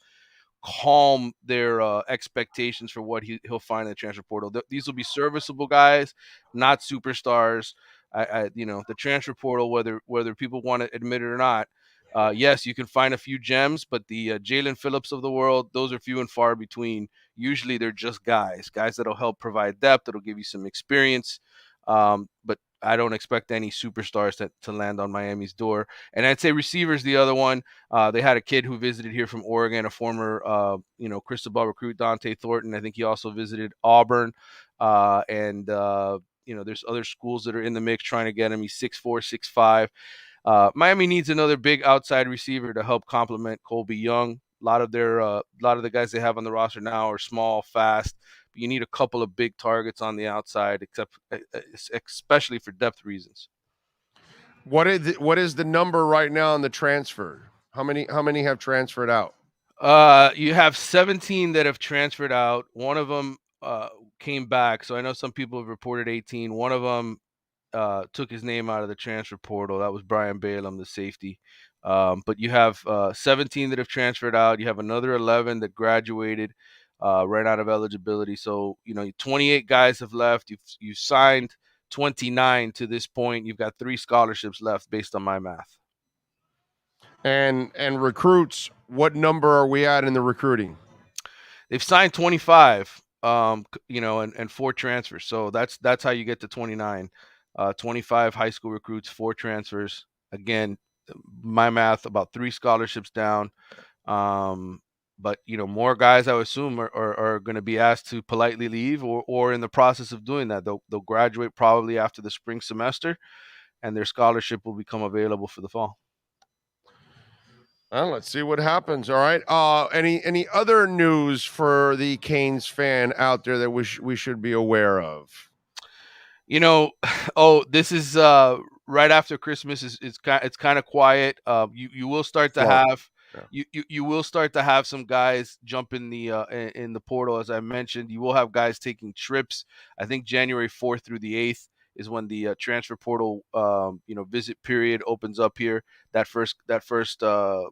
calm their expectations for what he'll find in the transfer portal. These will be serviceable guys, not superstars. The transfer portal, whether people want to admit it or not, yes, you can find a few gems, but the Jalen Phillips of the world, those are few and far between. Usually they're just guys that'll help provide depth, that'll give you some experience. But I don't expect any superstars to land on Miami's door. And I'd say receivers, the other one. They had a kid who visited here from Oregon, a former, Cristobal recruit, Dante Thornton. I think he also visited Auburn. There's other schools that are in the mix trying to get him. He's 6'4", 6'5". Miami needs another big outside receiver to help complement Colby Young. A lot of the guys they have on the roster now are small, fast. But you need a couple of big targets on the outside, especially for depth reasons. What is the number right now on the transfer? How many have transferred out? You have 17 that have transferred out. One of them came back. So I know some people have reported 18. One of them took his name out of the transfer portal. That was Brian Balaam, the safety. But you have 17 that have transferred out. You have another 11 that graduated, ran out of eligibility. So 28 guys have left. You've signed 29 to this point. You've got 3 scholarships left based on my math. And recruits, what number are we at in the recruiting? They've signed 25. And 4 transfers. So that's how you get to 29. 25 high school recruits, 4 transfers. Again, my math, about 3 scholarships down. But more guys, I would assume, are going to be asked to politely leave, or in the process of doing that, they'll graduate probably after the spring semester, and their scholarship will become available for the fall. Well, let's see what happens. All right. Any other news for the Canes fan out there that we should be aware of? This is right after Christmas. It's kind of quiet. You will start to have you will start to have some guys jump in the portal, as I mentioned. You will have guys taking trips. I think January 4th through the 8th is when the transfer portal visit period opens up here. That first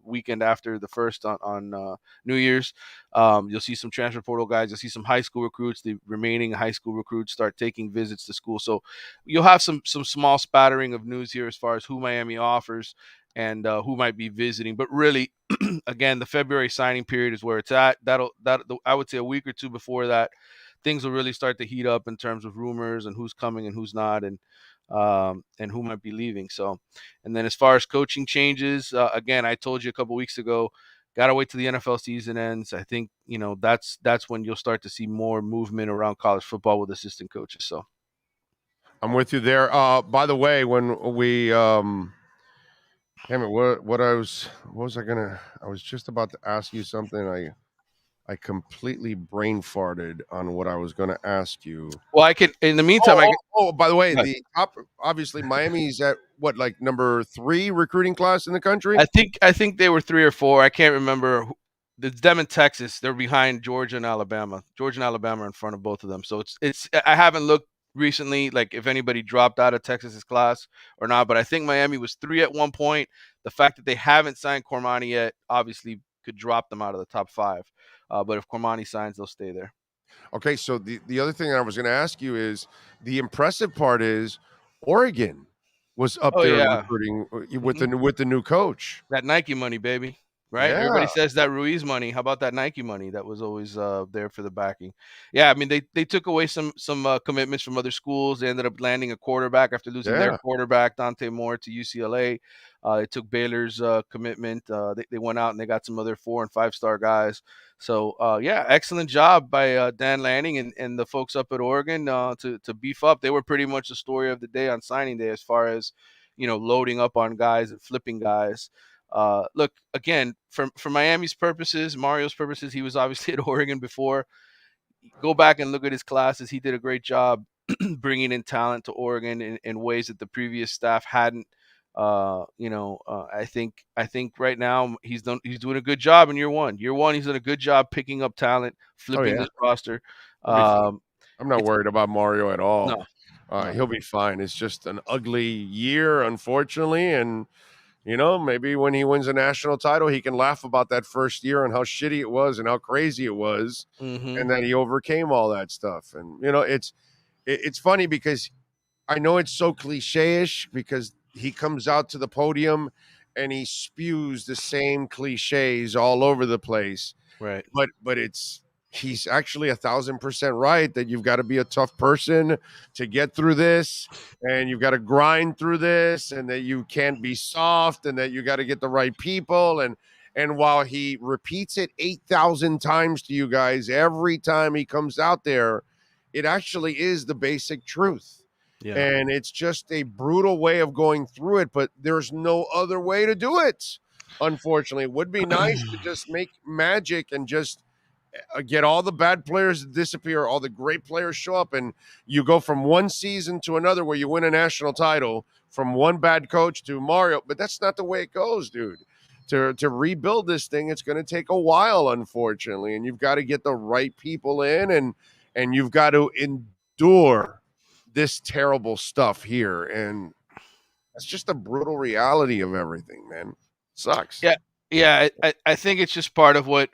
weekend after the first on New Year's. You'll see some transfer portal guys. You'll see some high school recruits. The remaining high school recruits start taking visits to school. So you'll have some small spattering of news here as far as who Miami offers and who might be visiting. But really, again, the February signing period is where it's at. I would say a week or two before that, things will really start to heat up in terms of rumors and who's coming and who's not, and who might be leaving. So, and then as far as coaching changes, again, I told you a couple weeks ago, got to wait till the NFL season ends. I think, that's when you'll start to see more movement around college football with assistant coaches. So I'm with you there. By the way, when we damn it, I was just about to ask you something. I completely brain farted on what I was going to ask you. Well, I can, in the meantime, by the way, the top, obviously Miami's at what, like number 3 recruiting class in the country? I think they were 3 or 4. I can't remember. It's them in Texas. They're behind Georgia and Alabama. Georgia and Alabama are in front of both of them. So it's I haven't looked recently, like if anybody dropped out of Texas's class or not, but I think Miami was 3 at one point. The fact that they haven't signed Cormani yet obviously could drop them out of the top 5. But if Cormani signs, they'll stay there. Okay, so the other thing I was going to ask you is, the impressive part is Oregon was up there recruiting with the new coach. That Nike money, baby. Right? Yeah. Everybody says that Ruiz money. How about that Nike money that was always there for the backing? Yeah, I mean, they took away some commitments from other schools. They ended up landing a quarterback after losing their quarterback, Dante Moore, to UCLA. They took Baylor's commitment. They went out and they got some other 4- and 5-star guys. So, excellent job by Dan Lanning and the folks up at Oregon to beef up. They were pretty much the story of the day on signing day as far as, loading up on guys and flipping guys. Look, again, for Miami's purposes, Mario's purposes, he was obviously at Oregon before. Go back and look at his classes. He did a great job bringing in talent to Oregon in ways that the previous staff hadn't. I think right now he's doing a good job in year one. He's done a good job picking up talent, flipping this roster. I'm not worried about Mario at all. No. He'll be fine. It's just an ugly year, unfortunately, and maybe when he wins a national title, he can laugh about that first year and how shitty it was and how crazy it was, and that he overcame all that stuff. And it's funny because I know it's so cliche-ish because he comes out to the podium and he spews the same cliches all over the place. Right. But he's actually 1,000% right that you've got to be a tough person to get through this, and you've got to grind through this, and that you can't be soft, and that you got to get the right people. And while he repeats it 8,000 times to you guys every time he comes out there, it actually is the basic truth. Yeah. And it's just a brutal way of going through it, but there's no other way to do it. Unfortunately, it would be nice to just make magic and just get all the bad players to disappear, all the great players show up, and you go from one season to another where you win a national title from one bad coach to Mario. But that's not the way it goes, dude. To rebuild this thing, it's going to take a while, unfortunately, and you've got to get the right people in, and you've got to endure this terrible stuff here, and that's just a brutal reality of everything, man. Sucks. Yeah, I think it's just part of what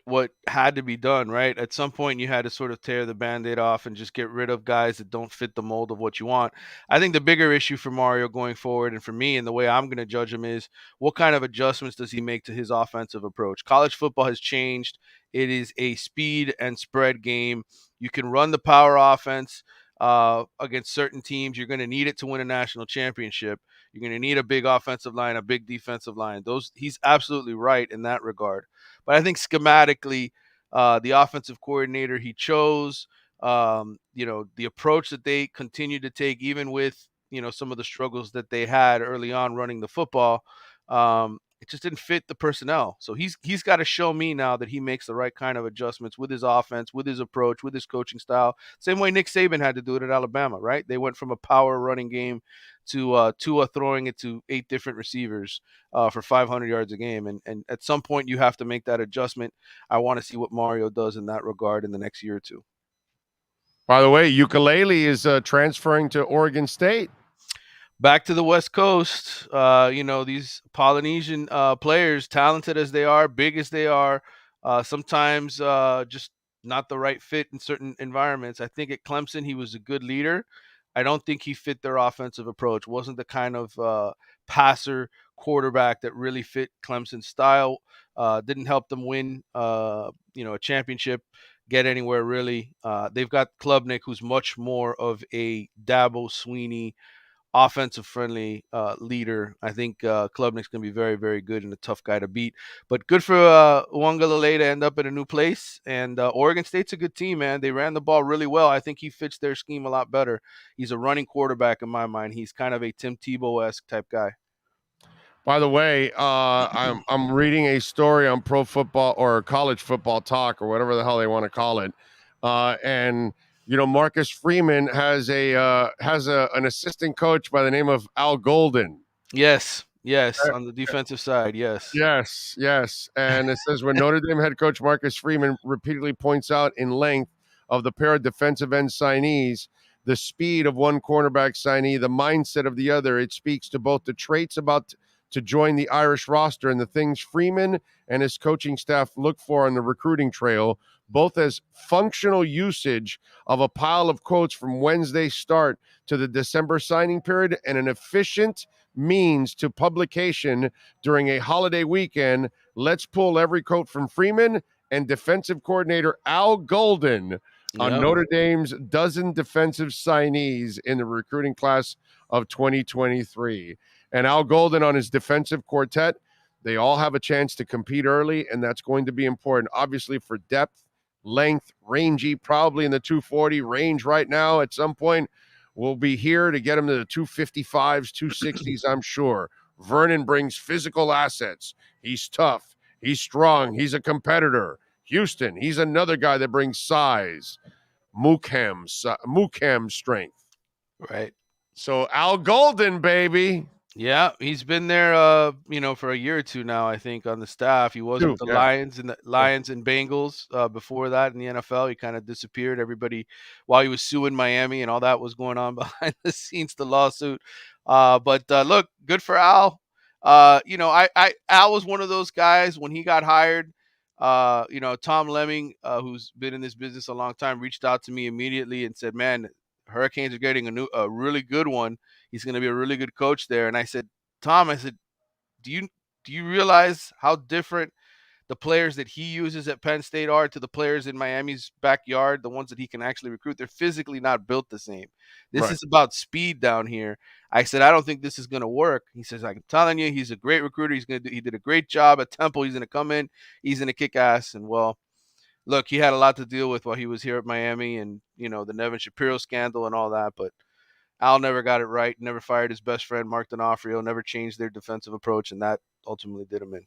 had to be done, right? At some point, you had to sort of tear the Band-Aid off and just get rid of guys that don't fit the mold of what you want. I think the bigger issue for Mario going forward, and for me, and the way I'm going to judge him, is what kind of adjustments does he make to his offensive approach? College football has changed. It is a speed and spread game. You can run the power offense against certain teams. You're going to need it to win a national championship. You're going to need a big offensive line, a big defensive line. He's absolutely right in that regard. But I think schematically, the offensive coordinator he chose, the approach that they continue to take, even with, some of the struggles that they had early on running the football, it just didn't fit the personnel. So he's got to show me now that he makes the right kind of adjustments with his offense, with his approach, with his coaching style. Same way Nick Saban had to do it at Alabama, right? They went from a power running game to Tua throwing it to 8 different receivers for 500 yards a game. And at some point you have to make that adjustment. I want to see what Mario does in that regard in the next year or two. By the way, Ukulele is transferring to Oregon State. Back to the West Coast. These Polynesian players, talented as they are, big as they are, sometimes just not the right fit in certain environments. I think at Clemson, he was a good leader. I don't think he fit their offensive approach. Wasn't the kind of passer quarterback that really fit Clemson's style. Didn't help them win, a championship, get anywhere really. They've got Klubnik, who's much more of a Dabo Sweeney, offensive friendly leader. I think Klubnik's going to be very, very good and a tough guy to beat. But good for Uiagalelei to end up in a new place. And Oregon State's a good team, man. They ran the ball really well. I think he fits their scheme a lot better. He's a running quarterback in my mind. He's kind of a Tim Tebow-esque type guy. By the way, I'm reading a story on Pro Football or College Football Talk or whatever the hell they want to call it, and Marcus Freeman has an assistant coach by the name of Al Golden. Yes, on the defensive side, yes. Yes. And it says when Notre Dame head coach Marcus Freeman repeatedly points out in length of the pair of defensive end signees, the speed of one cornerback signee, the mindset of the other, it speaks to both the traits about to join the Irish roster and the things Freeman and his coaching staff look for on the recruiting trail, both as functional usage of a pile of quotes from Wednesday start to the December signing period and an efficient means to publication during a holiday weekend. Let's pull every quote from Freeman and defensive coordinator Al Golden on Notre Dame's dozen defensive signees in the recruiting class of 2023. And Al Golden on his defensive quartet, they all have a chance to compete early, and that's going to be important, obviously, for depth, length, rangy, probably in the 240 range right now. At some point, we'll be here to get him to the 255s, 260s, I'm sure. Vernon brings physical assets. He's tough. He's strong. He's a competitor. Houston, he's another guy that brings size. Mukham strength. Right. So Al Golden, baby. Yeah, he's been there, for a year or two now, I think, on the staff. He was with the Lions and Bengals before that in the NFL. He kind of disappeared. Everybody, while he was suing Miami and all that was going on behind the scenes, the lawsuit. But look, good for Al. Al was one of those guys when he got hired. Tom Lemming, who's been in this business a long time, reached out to me immediately and said, "Man, Hurricanes are getting a really good one. He's going to be a really good coach there." And I said, Tom, do you realize how different the players that he uses at Penn State are to the players in Miami's backyard, the ones that he can actually recruit? They're physically not built the same. This is about speed down here. I said, I don't think this is going to work. He says, I'm telling you, he's a great recruiter. He did a great job at Temple. He's going to come in. He's going to kick ass. And well, look, he had a lot to deal with while he was here at Miami and, the Nevin Shapiro scandal and all that. But Al never got it right, never fired his best friend, Mark D'Onofrio, never changed their defensive approach, and that ultimately did him in.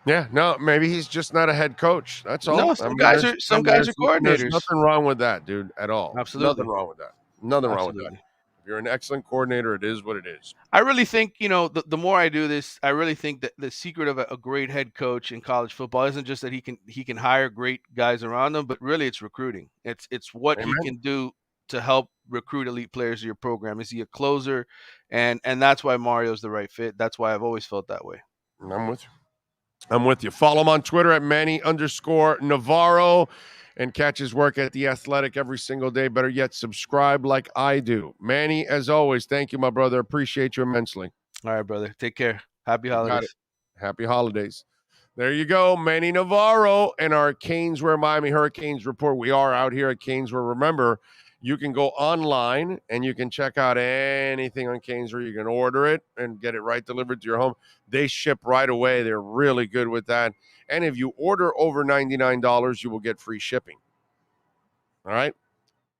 Yeah, no, maybe he's just not a head coach. That's all. No, some guys are coordinators. There's nothing wrong with that, dude, at all. Absolutely. Nothing wrong with that. Nothing wrong with that. If you're an excellent coordinator, it is what it is. I really think, the more I do this, I really think that the secret of a great head coach in college football isn't just that he can hire great guys around him, but really it's recruiting. It's what he can do to help recruit elite players to your program. Is he a closer? And that's why Mario's the right fit. That's why I've always felt that way. I'm with you. Follow him on Twitter at Manny_Navarro and catch his work at The Athletic every single day. Better yet, subscribe like I do. Manny, as always, thank you, my brother. Appreciate you immensely. All right, brother. Take care. Happy holidays. Happy holidays. There you go, Manny Navarro and our Caneswear Miami Hurricanes report. We are out here at Caneswear. Remember, you can go online and you can check out anything on Caneswear. You can order it and get it right delivered to your home. They ship right away. They're really good with that. And if you order over $99, you will get free shipping. All right?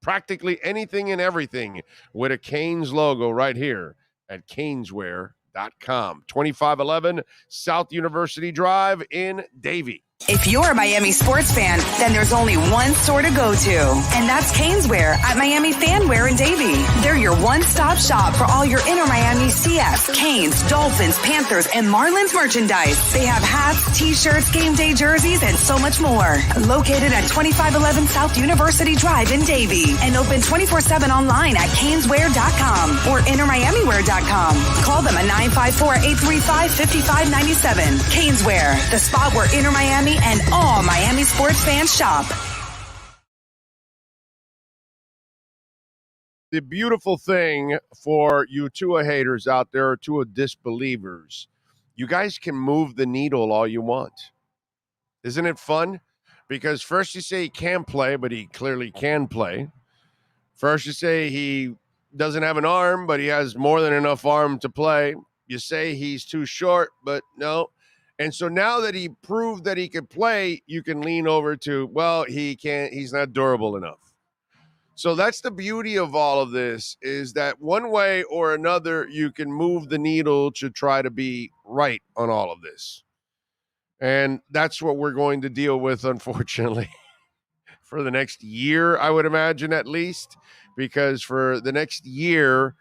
Practically anything and everything with a Canes logo right here at Caneswear.com. 2511 South University Drive in Davie. If you're a Miami sports fan, then there's only one store to go to, and that's Caneswear at Miami Fanwear in Davie. They're your one-stop shop for all your Inter Miami CFs, Canes, Dolphins, Panthers, and Marlins merchandise. They have hats, t-shirts, game day jerseys, and so much more. Located at 2511 South University Drive in Davie, and open 24/7 online at caneswear.com or intermiamiwear.com. Call them at 954-835-5597. Caneswear, the spot where Inter Miami and all Miami sports fans shop. The beautiful thing for you Tua haters out there, or Tua disbelievers, you guys can move the needle all you want. Isn't it fun? Because first you say he can't play, but he clearly can play. First you say he doesn't have an arm, but he has more than enough arm to play. You say he's too short, but no. And so now that he proved that he could play, you can lean over to, well, he can't, he's not durable enough. So that's the beauty of all of this, is that one way or another, you can move the needle to try to be right on all of this. And that's what we're going to deal with, unfortunately, for the next year, I would imagine, at least, because for the next year,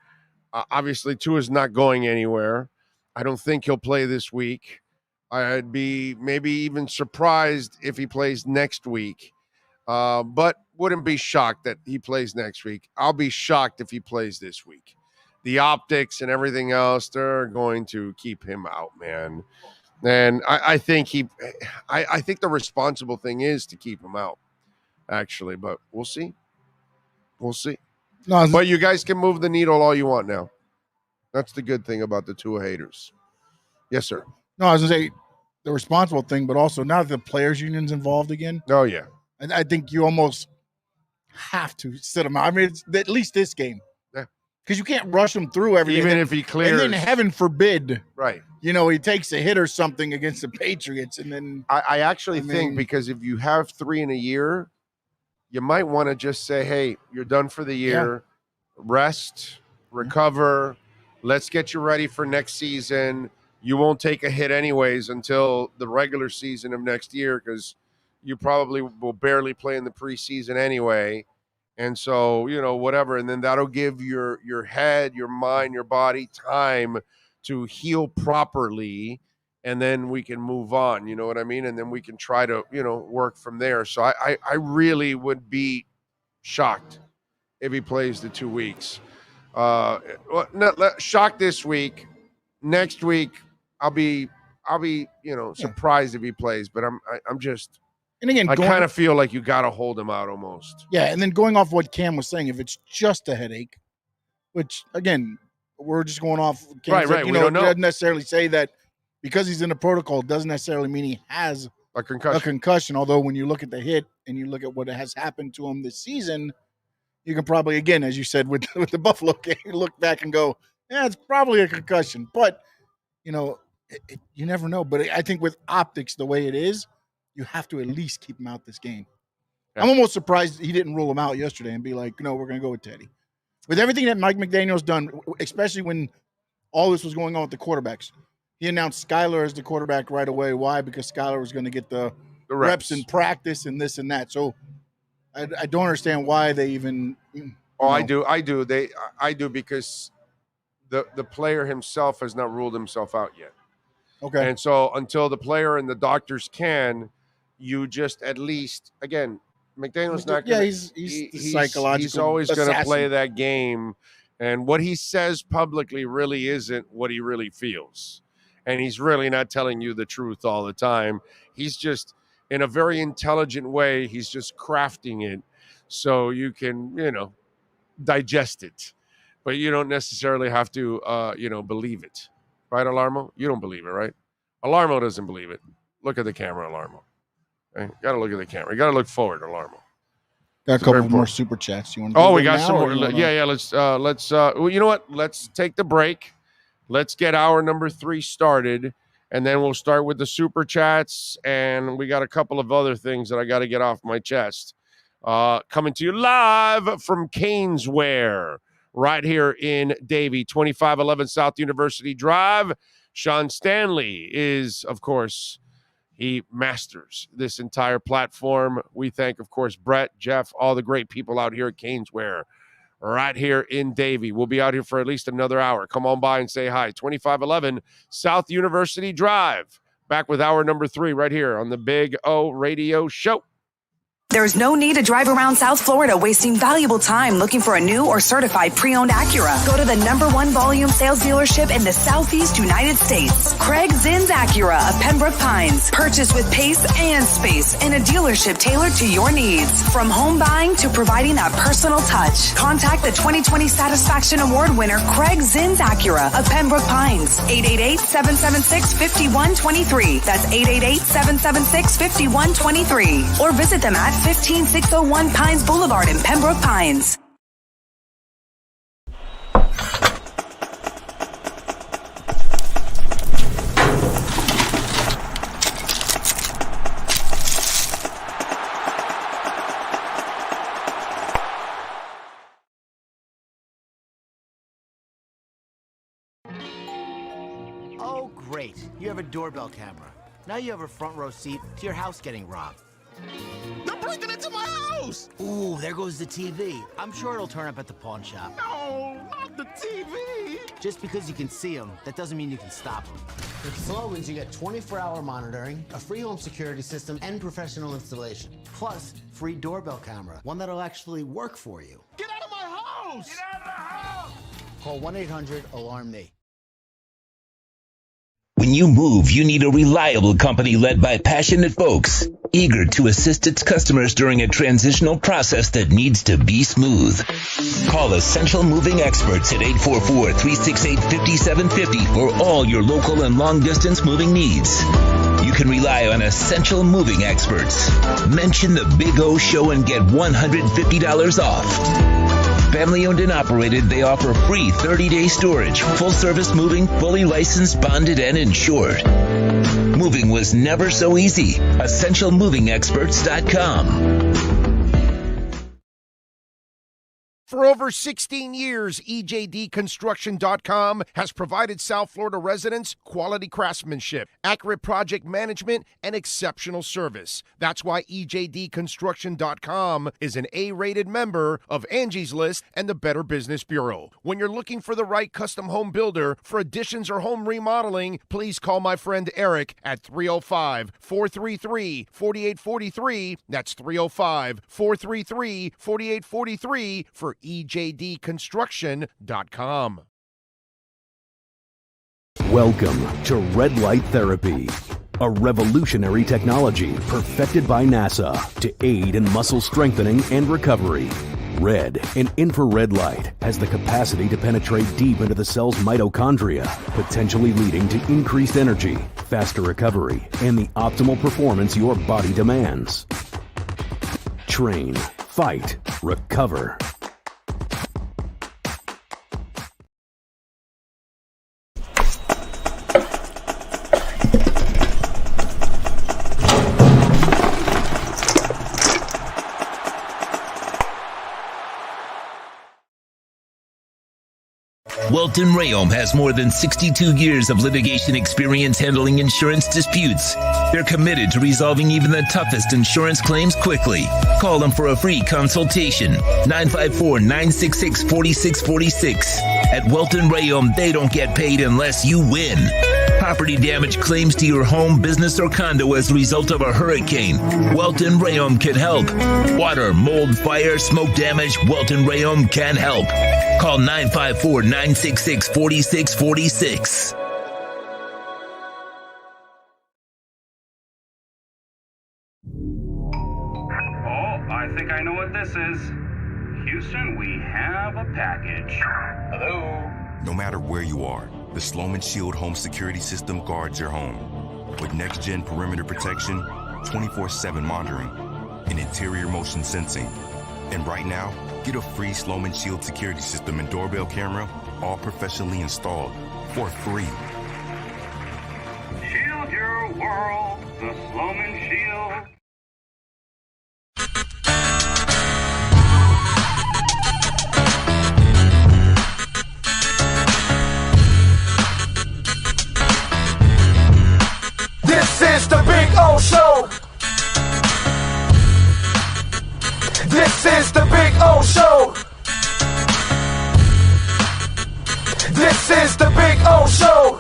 obviously Tua's not going anywhere. I don't think he'll play this week. I'd be maybe even surprised if he plays next week, but wouldn't be shocked that he plays next week. I'll be shocked if he plays this week. The optics and everything else, they're going to keep him out, man. And I think I think the responsible thing is to keep him out, actually, but we'll see. We'll see. No, but you guys can move the needle all you want now. That's the good thing about the Tua haters. Yes, sir. No, I was going to say the responsible thing, but also now that the players' union's involved again. Oh, yeah. And I think you almost have to sit him out. I mean, it's at least this game. Yeah. Because you can't rush him through everything. Even if he clears. And then heaven forbid. Right. You know, he takes a hit or something against the Patriots. And then. I actually think because if you have 3 in a year, you might want to just say, hey, you're done for the year. Yeah. Rest, recover. Let's get you ready for next season. You won't take a hit anyways until the regular season of next year, because you probably will barely play in the preseason anyway. And so, you know, whatever. And then that'll give your head, your mind, your body time to heal properly. And then we can move on, you know what I mean? And then we can try to, you know, work from there. So I really would be shocked if he plays the 2 weeks. Shocked this week. Next week, I'll be, you know, surprised if he plays. But I'm just, and again, I kind of feel like you got to hold him out almost. Yeah, and then going off what Cam was saying, if it's just a headache, which again, we're just going off. Right. You know, it doesn't necessarily say that because he's in the protocol. Doesn't necessarily mean he has a concussion. Although when you look at the hit and you look at what has happened to him this season, you can probably, again, as you said with the Buffalo game, look back and go, yeah, it's probably a concussion. But you know, you never know. But I think with optics the way it is, you have to at least keep him out this game. Yeah. I'm almost surprised he didn't rule him out yesterday and be like, no, we're going to go with Teddy. With everything that Mike McDaniel's done, especially when all this was going on with the quarterbacks, he announced Skyler as the quarterback right away. Why? Because Skyler was going to get the reps in practice and this and that. So I don't understand why they even. Oh, I do. I do because the player himself has not ruled himself out yet. Okay. And so until the player and the doctors can, you just at least, again, McDaniel's not going to. Yeah, he's psychological. He's always going to play that game. And what he says publicly really isn't what he really feels. And he's really not telling you the truth all the time. He's just, in a very intelligent way, he's just crafting it so you can, you know, digest it. But you don't necessarily have to, believe it. Right, Alarmo? You don't believe it, right? Alarmo doesn't believe it. Look at the camera, Alarmo. Okay? Got to look at the camera. You got to look forward, Alarmo. Got a couple more super chats. You want? Oh, we got some more. Yeah. Let's. Well, you know what? Let's take the break. Let's get hour number 3 started, and then we'll start with the super chats. And we got a couple of other things that I got to get off my chest. Coming to you live from Caneswear, right here in Davie, 2511 South University Drive. Sean Stanley is, of course, he masters this entire platform. We thank, of course, Brett, Jeff, all the great people out here at Caneswear, right here in Davie. We'll be out here for at least another hour. Come on by and say hi. 2511 South University Drive. Back with hour number 3 right here on the Big O Radio Show. There's no need to drive around South Florida wasting valuable time looking for a new or certified pre-owned Acura. Go to the #1 volume sales dealership in the Southeast United States. Craig Zinn's Acura of Pembroke Pines. Purchase with pace and space in a dealership tailored to your needs. From home buying to providing that personal touch. Contact the 2020 Satisfaction Award winner Craig Zinn's Acura of Pembroke Pines. 888-776-5123. That's 888-776-5123. Or visit them at 15601 Pines Boulevard in Pembroke Pines. Oh, great. You have a doorbell camera. Now you have a front row seat to your house getting robbed. They're breaking into my house! Ooh, there goes the TV. I'm sure it'll turn up at the pawn shop. No, not the TV! Just because you can see them, that doesn't mean you can stop them. With Slomans, you get 24-hour monitoring, a free home security system, and professional installation. Plus, free doorbell camera, one that'll actually work for you. Get out of my house! Get out of the house! Call 1-800-ALARM-ME. When you move, you need a reliable company led by passionate folks, eager to assist its customers during a transitional process that needs to be smooth. Call Essential Moving Experts at 844-368-5750 for all your local and long-distance moving needs. You can rely on Essential Moving Experts. Mention the Big O Show and get $150 off. Family owned and operated, they offer free 30-day storage, full-service moving, fully licensed, bonded, and insured. Moving was never so easy. EssentialMovingExperts.com. For over 16 years, EJDConstruction.com has provided South Florida residents quality craftsmanship, accurate project management, and exceptional service. That's why EJDConstruction.com is an A-rated member of Angie's List and the Better Business Bureau. When you're looking for the right custom home builder for additions or home remodeling, please call my friend Eric at 305-433-4843. That's 305-433-4843 for EJDConstruction.com. Welcome to Red Light Therapy, a revolutionary technology perfected by NASA to aid in muscle strengthening and recovery. Red and infrared light has the capacity to penetrate deep into the cell's mitochondria, potentially leading to increased energy, faster recovery, and the optimal performance your body demands. Train, fight, recover. Welton Rayom has more than 62 years of litigation experience handling insurance disputes. They're committed to resolving even the toughest insurance claims quickly. Call them for a free consultation. 954-966-4646. At Welton Rayom, they don't get paid unless you win. Property damage claims to your home, business, or condo as a result of a hurricane. Welton Rayom can help. Water, mold, fire, smoke damage, Welton Rayom can help. Call 954-966-4646. I think I know what this is. Houston, we have a package. Hello? No matter where you are, the Sloman Shield home security system guards your home. With next-gen perimeter protection, 24/7 monitoring, and interior motion sensing. And right now, get a free Sloman Shield security system and doorbell camera, all professionally installed, for free. Shield your world, the Sloman Shield. This is the Big O O Show. This is the Big O Show.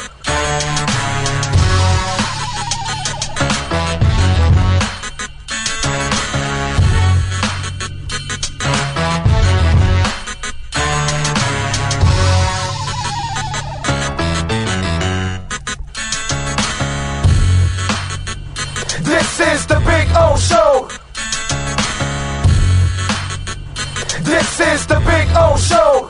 This is the Big O Show. This is the Big O Show.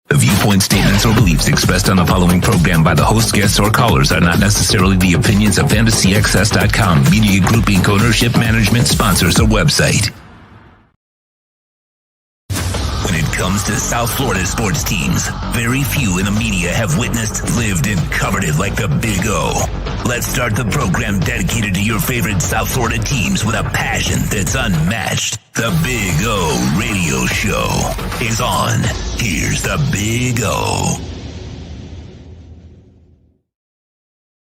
The viewpoint statements or beliefs expressed on the following program by the host, guests, or callers are not necessarily the opinions of FantasyXS.com, Media Group Inc. ownership, management, sponsors, or website. When it comes to South Florida sports teams, very few in the media have witnessed, lived, and covered it like the Big O. Let's start the program dedicated to your favorite South Florida teams with a passion that's unmatched. The Big O Radio Show is on. Here's the Big O.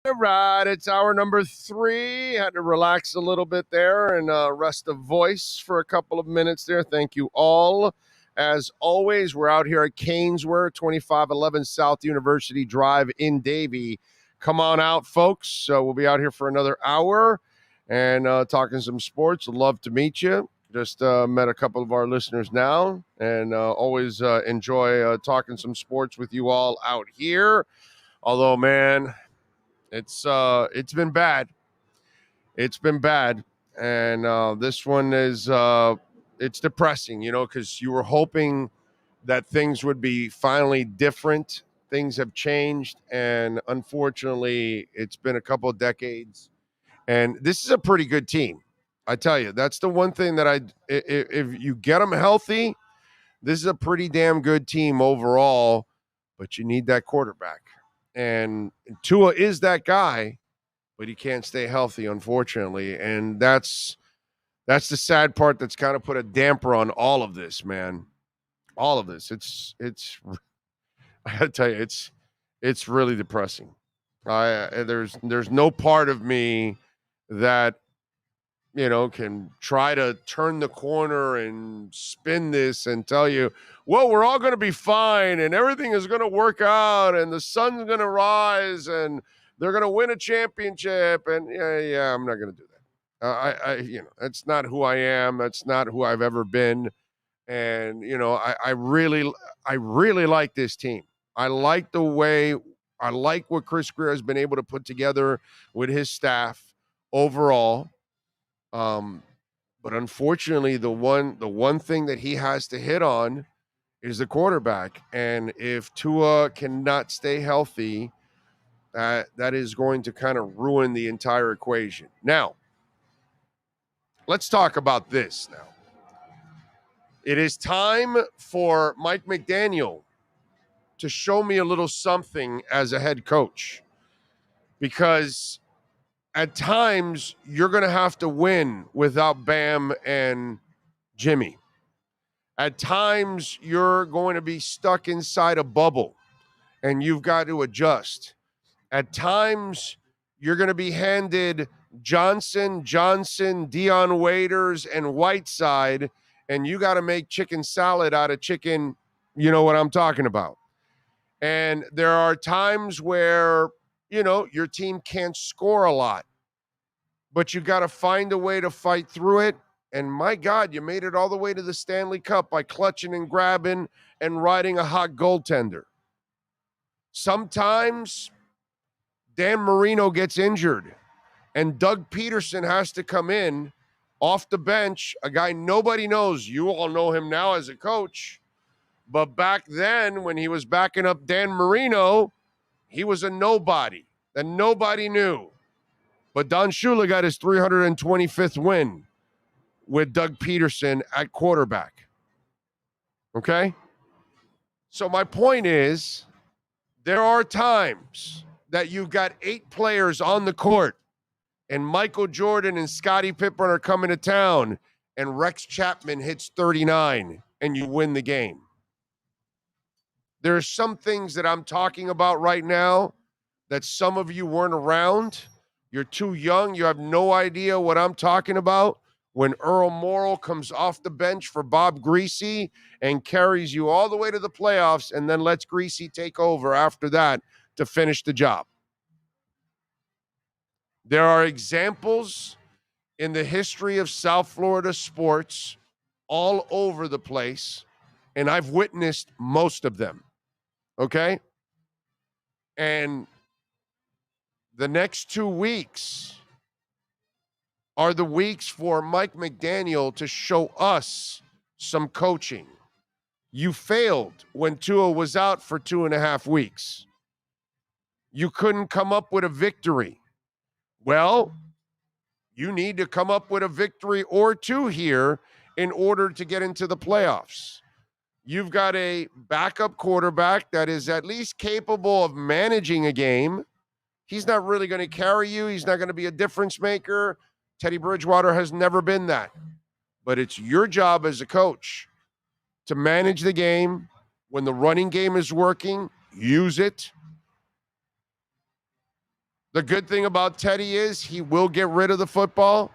All right, it's hour number 3. Had to relax a little bit there and rest the voice for a couple of minutes there. Thank you all. As always, we're out here at Caneswear, 2511 South University Drive in Davie. Come on out, folks. We'll be out here for another hour and talking some sports. I'd love to meet you. Just met a couple of our listeners now, and always enjoy talking some sports with you all out here. Although, man, it's been bad. It's been bad, and this one is it's depressing, because you were hoping that things would be finally different. Things have changed, and unfortunately, it's been a couple of decades. And this is a pretty good team. I tell you, that's the one thing that if you get them healthy, this is a pretty damn good team overall, but you need that quarterback. And Tua is that guy, but he can't stay healthy, unfortunately. And that's the sad part that's kind of put a damper on all of this, man. All of this. It's I gotta tell you, it's really depressing. There's no part of me that can try to turn the corner and spin this and tell you, well, we're all going to be fine and everything is going to work out and the sun's going to rise and they're going to win a championship. And yeah, I'm not going to do that. That's not who I am. That's not who I've ever been. And, I really like this team. I like what Chris Grier has been able to put together with his staff overall. But unfortunately, the one thing that he has to hit on is the quarterback. And if Tua cannot stay healthy, that is going to kind of ruin the entire equation. Now, let's talk about this now. It is time for Mike McDaniel to show me a little something as a head coach, because at times, you're going to have to win without Bam and Jimmy. At times, you're going to be stuck inside a bubble, and you've got to adjust. At times, you're going to be handed Johnson, Dion Waiters, and Whiteside, and you got to make chicken salad out of chicken. You know what I'm talking about. And there are times where your team can't score a lot, but you got to find a way to fight through it. And my God, you made it all the way to the Stanley Cup by clutching and grabbing and riding a hot goaltender. Sometimes Dan Marino gets injured and Doug Peterson has to come in off the bench, a guy nobody knows. You all know him now as a coach. But back then, when he was backing up Dan Marino, he was a nobody that nobody knew. But Don Shula got his 325th win with Doug Peterson at quarterback. Okay? So my point is, there are times that you've got 8 players on the court and Michael Jordan and Scottie Pippen are coming to town and Rex Chapman hits 39 and you win the game. There are some things that I'm talking about right now that some of you weren't around. You're too young. You have no idea what I'm talking about. When Earl Morrall comes off the bench for Bob Greasy and carries you all the way to the playoffs and then lets Greasy take over after that to finish the job. There are examples in the history of South Florida sports all over the place, and I've witnessed most of them. Okay? And the next 2 weeks are the weeks for Mike McDaniel to show us some coaching. You failed when Tua was out for 2.5 weeks. You couldn't come up with a victory. Well, you need to come up with a victory or two here in order to get into the playoffs. You've got a backup quarterback that is at least capable of managing a game. He's not really going to carry you. He's not going to be a difference maker. Teddy Bridgewater has never been that. But it's your job as a coach to manage the game. When the running game is working, use it. The good thing about Teddy is he will get rid of the football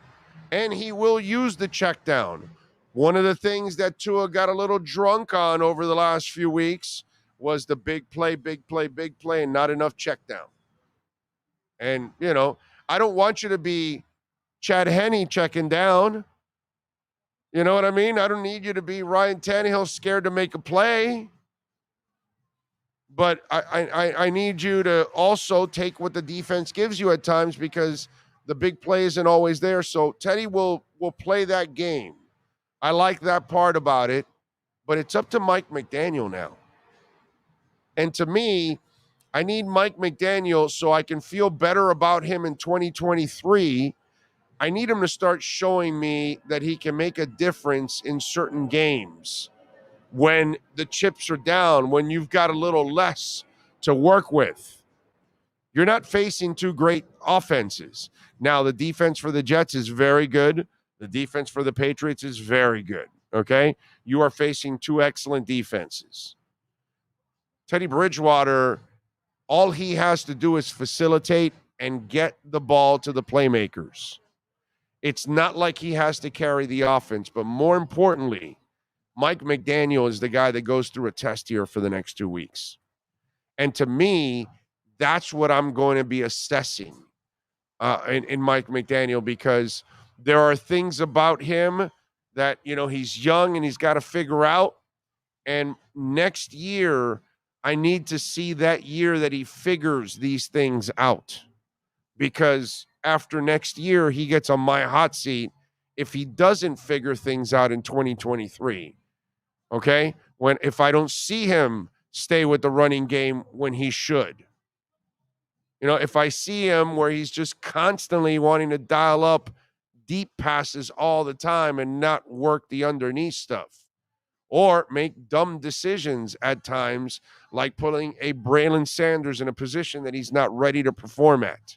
and he will use the check down. One of the things that Tua got a little drunk on over the last few weeks was the big play, and not enough check down. And, you know, I don't want you to be Chad Henne checking down. You know what I mean? I don't need you to be Ryan Tannehill scared to make a play. But I need you to also take what the defense gives you at times because the big play isn't always there. So Teddy will play that game. I like that part about it. But it's up to Mike McDaniel now. And to me, I need Mike McDaniel so I can feel better about him in 2023. I need him to start showing me that he can make a difference in certain games when the chips are down, when you've got a little less to work with. You're not facing two great offenses. Now, the defense for the Jets is very good. The defense for the Patriots is very good, okay? You are facing two excellent defenses. Teddy Bridgewater, all he has to do is facilitate and get the ball to the playmakers. It's not like he has to carry the offense, but more importantly, Mike McDaniel is the guy that goes through a test here for the next 2 weeks. And to me, that's what I'm going to be assessing in Mike McDaniel, because there are things about him that, you know, he's young and he's got to figure out. And next year, I need to see that year that he figures these things out, because after next year, he gets on my hot seat if he doesn't figure things out in 2023. Okay? If I don't see him stay with the running game when he should. You know, if I see him where he's just constantly wanting to dial up deep passes all the time and not work the underneath stuff, or make dumb decisions at times, like putting a Braylon Sanders in a position that he's not ready to perform at.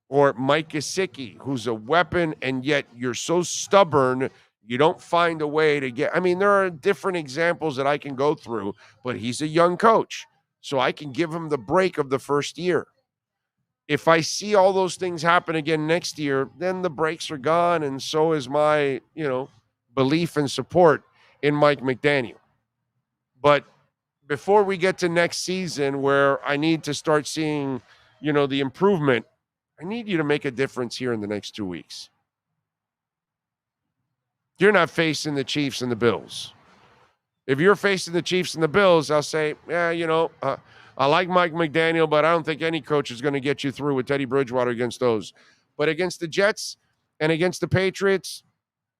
Or Mike Gesicki, who's a weapon, and yet you're so stubborn, you don't find a way to get. I mean, there are different examples that I can go through, but he's a young coach, so I can give him the break of the first year. If I see all those things happen again next year, then the breaks are gone, and so is my, belief and support in Mike McDaniel. But before we get to next season, where I need to start seeing, the improvement, I need you to make a difference here in the next 2 weeks. You're not facing the Chiefs and the Bills. If you're facing the Chiefs and the Bills, I'll say, I like Mike McDaniel, but I don't think any coach is going to get you through with Teddy Bridgewater against those. But against the Jets and against the Patriots,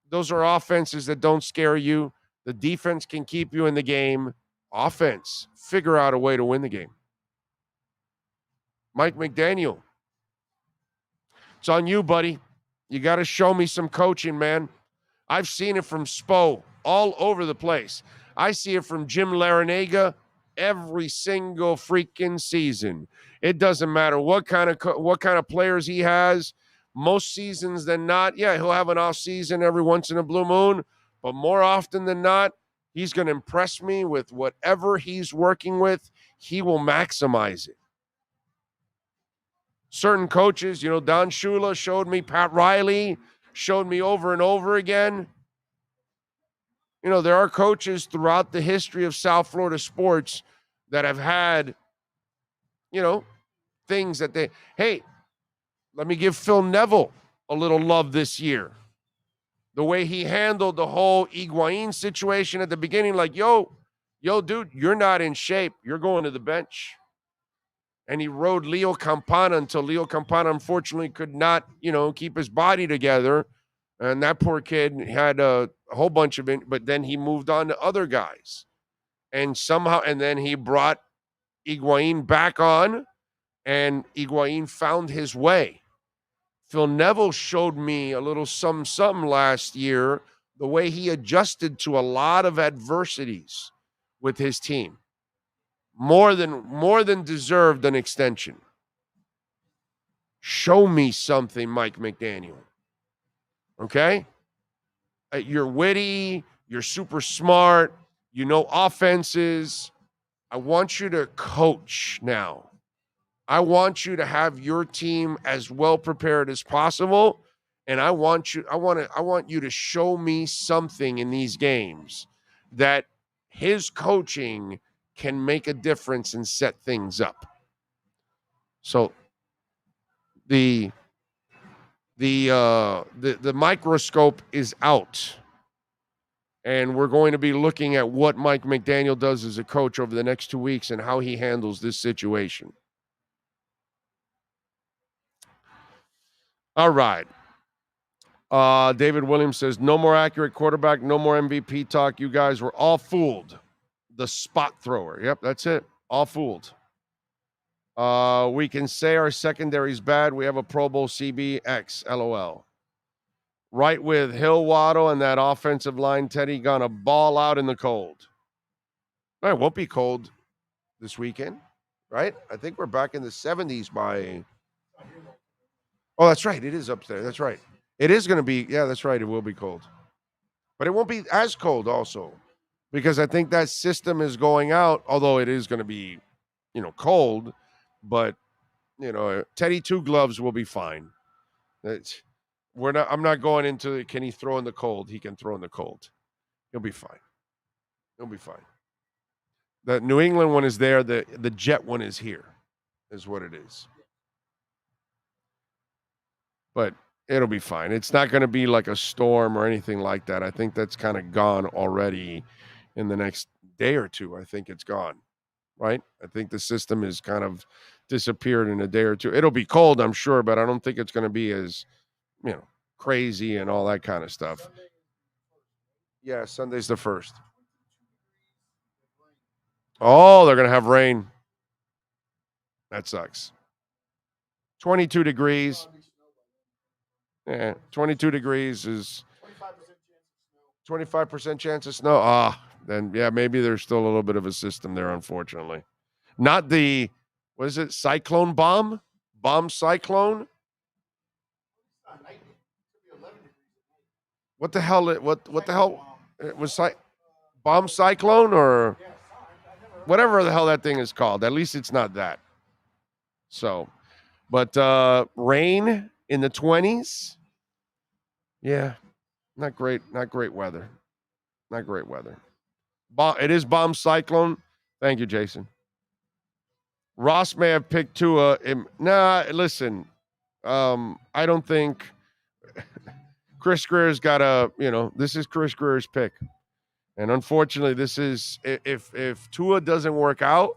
those are offenses that don't scare you. The defense can keep you in the game. Offense, figure out a way to win the game. Mike McDaniel, it's on you, buddy. You got to show me some coaching, man. I've seen it from Spo all over the place. I see it from Jim Larinaga every single freaking season. It doesn't matter what kind of players he has. Most seasons than not, yeah, he'll have an off season every once in a blue moon, but more often than not, he's going to impress me with whatever he's working with. He will maximize it. Certain coaches, Don Shula showed me, Pat Riley showed me over and over again. There are coaches throughout the history of South Florida sports that have had, things that hey, let me give Phil Neville a little love this year. The way he handled the whole Higuain situation at the beginning, like, yo, dude, you're not in shape. You're going to the bench. And he rode Leo Campana until Leo Campana, unfortunately, could not, keep his body together. And that poor kid had a whole bunch of it, but then he moved on to other guys. And then he brought Higuain back on, and Higuain found his way. Phil Neville showed me a little something last year, the way he adjusted to a lot of adversities with his team. More than deserved an extension. Show me something, Mike McDaniel. Okay? You're witty. You're super smart. You know offenses. I want you to coach now. I want you to have your team as well prepared as possible. And I want you to show me something in these games that his coaching can make a difference and set things up. So the microscope is out, and we're going to be looking at what Mike McDaniel does as a coach over the next 2 weeks and how he handles this situation. All right. David Williams says, no more accurate quarterback, no more MVP talk. You guys were all fooled. The spot thrower. Yep, that's it. All fooled. We can say our secondary's bad. We have a Pro Bowl CBX, LOL. Right with Hill, Waddle, and that offensive line, Teddy gonna ball out in the cold. It won't be cold this weekend, right? I think we're back in the 70s by... Oh, that's right. It is up there. That's right. It is going to be... Yeah, that's right. It will be cold. But it won't be as cold also, because I think that system is going out, although it is going to be, cold. But, Teddy Two Gloves will be fine. I'm not going into, can he throw in the cold? He can throw in the cold. He'll be fine. He'll be fine. The New England one is there. The Jet one is here, is what it is. But it'll be fine. It's not going to be like a storm or anything like that. I think that's kind of gone already in the next day or two. I think it's gone, right? I think the system is kind of disappeared in a day or two. It'll be cold, I'm sure, but I don't think it's going to be as, crazy and all that kind of stuff. Yeah, Sunday's the 1st. Oh, they're going to have rain. That sucks. 22 degrees. Yeah, 22 degrees is 25% chance of snow. Then, yeah, maybe there's still a little bit of a system there, unfortunately. Not the, what is it, cyclone bomb? Bomb cyclone? What the hell? What the hell? It was bomb cyclone or whatever the hell that thing is called. At least it's not that. So, but rain in the 20s. Yeah, not great weather. Not great weather. It is bomb cyclone. Thank you, Jason. Ross may have picked Tua. Listen. I don't think Chris Greer's got this is Chris Greer's pick. And unfortunately, this is, if Tua doesn't work out,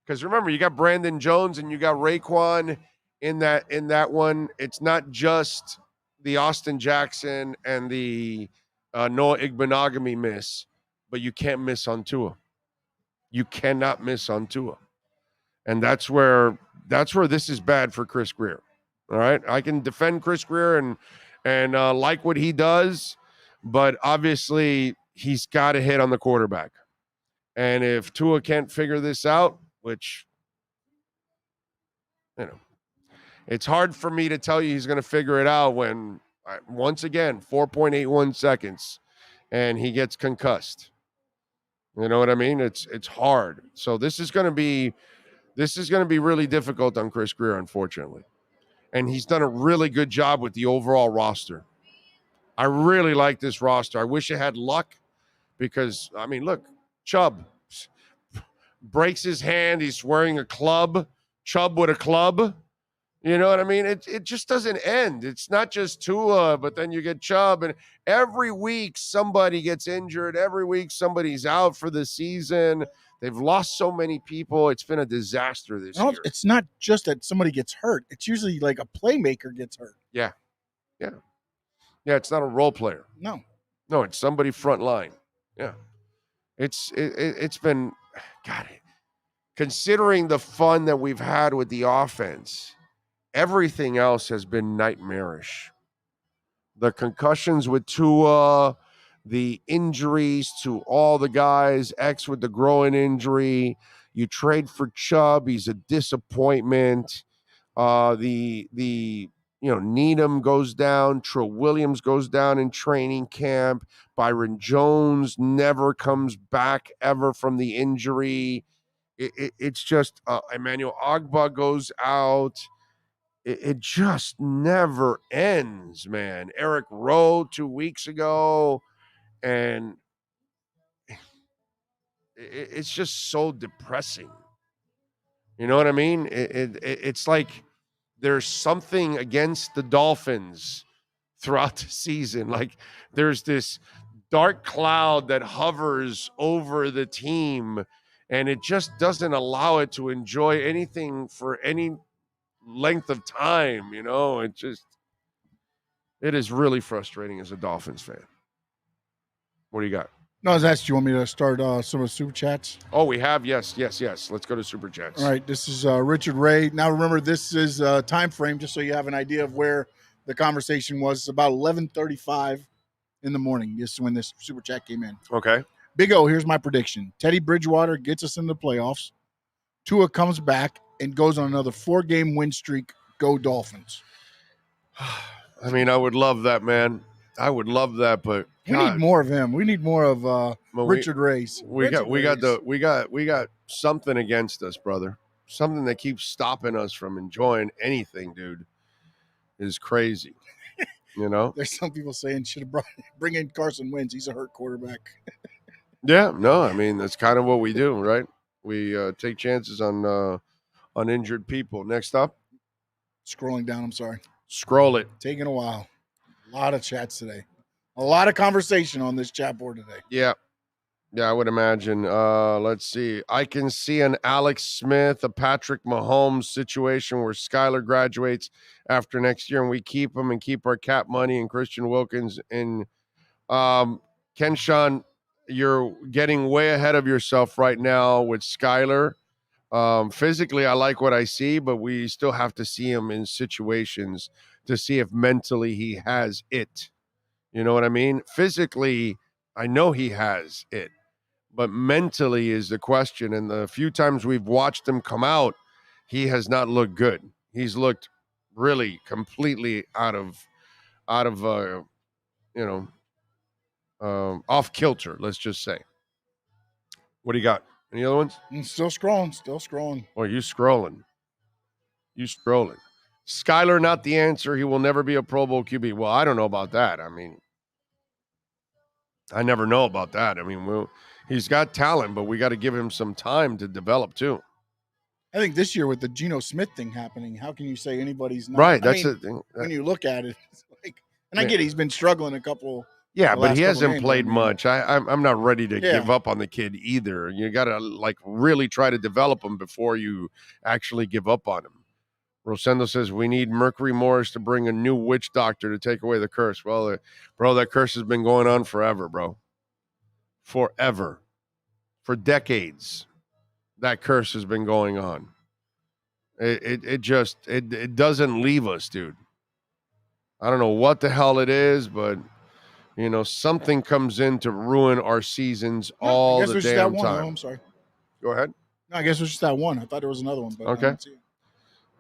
Because remember, you got Brandon Jones and you got Raekwon in that one. It's not just the Austin Jackson and the Noah Igbenogany miss, but you can't miss on Tua. You cannot miss on Tua. And that's where this is bad for Chris Grier. All right. I can defend Chris Grier and like what he does, but obviously he's got to hit on the quarterback. And if Tua can't figure this out, which, it's hard for me to tell you he's going to figure it out when, once again, 4.81 seconds and he gets concussed. You know what I mean? It's hard. So this is going to be really difficult on Chris Grier, unfortunately. And he's done a really good job with the overall roster. I really like this roster. I wish it had luck because, look, Chubb breaks his hand. He's wearing a club. Chubb with a club. You know what I mean? It just doesn't end. It's not just Tua, but then you get Chubb. And every week somebody gets injured. Every week somebody's out for the season. They've lost so many people. It's been a disaster this year. It's not just that somebody gets hurt. It's usually like a playmaker gets hurt. Yeah. It's not a role player. No, it's somebody front line. Yeah. It's been, God, considering the fun that we've had with the offense, everything else has been nightmarish. The concussions with Tua, the injuries to all the guys, X with the groin injury. You trade for Chubb, he's a disappointment. Needham goes down, Trill Williams goes down in training camp. Byron Jones never comes back ever from the injury. It's just Emmanuel Ogbah goes out. It just never ends, man. Eric Rowe 2 weeks ago. And it's just so depressing. You know what I mean? It's like there's something against the Dolphins throughout the season. Like there's this dark cloud that hovers over the team, and it just doesn't allow it to enjoy anything for any length of time. It is really frustrating as a Dolphins fan. What do you got? No, I was asking, you want me to start some of the Super Chats? Oh, we have? Yes. Let's go to Super Chats. All right, this is Richard Ray. Now, remember, this is time frame, just so you have an idea of where the conversation was. It's about 11:35 in the morning. This is when this Super Chat came in. Okay. Big O, here's my prediction. Teddy Bridgewater gets us in the playoffs. Tua comes back and goes on another 4-game win streak. Go Dolphins. I would love that, man. I would love that, but we need more of him. We need more of Richard Ray's. We got something against us, brother. Something that keeps stopping us from enjoying anything, dude. Is crazy. There's some people saying should have bring in Carson Wentz. He's a hurt quarterback. Yeah, no, that's kind of what we do, right? We take chances on injured people. Next up, scrolling down. I'm sorry. Scroll it. Taking a while. A lot of chats today. A lot of conversation on this chat board today. Yeah, I would imagine. Let's see. I can see an Alex Smith, a Patrick Mahomes situation where Skyler graduates after next year and we keep him and keep our cap money and Christian Wilkins. And Kenshawn, you're getting way ahead of yourself right now with Skyler. Physically, I like what I see, but we still have to see him in situations to see if mentally he has it. You know what I mean? Physically, I know he has it, but mentally is the question. And the few times we've watched him come out, he has not looked good. He's looked really completely out of off kilter, let's just say. What do you got? Any other ones? Still scrolling. Oh, you scrolling. Skyler, not the answer. He will never be a Pro Bowl QB. Well, I don't know about that. I never know about that. He's got talent, but we got to give him some time to develop too. I think this year with the Geno Smith thing happening, how can you say anybody's not? Right, that's the thing. When you look at it, it's like, and I get he's been struggling a couple Yeah, the but last he couple hasn't games. played much. I'm not ready to Yeah. give up on the kid either. You got to like really try to develop him before you actually give up on him. Rosendo says we need Mercury Morris to bring a new witch doctor to take away the curse. Well, bro, that curse has been going on forever, bro. Forever. For decades. That curse has been going on. It doesn't leave us, dude. I don't know what the hell it is, but you know, something comes in to ruin our seasons all I guess the it was just that damn one. time. Oh, I'm sorry. Go ahead. No, I guess it was just that one. I thought there was another one, but I Okay. didn't see it.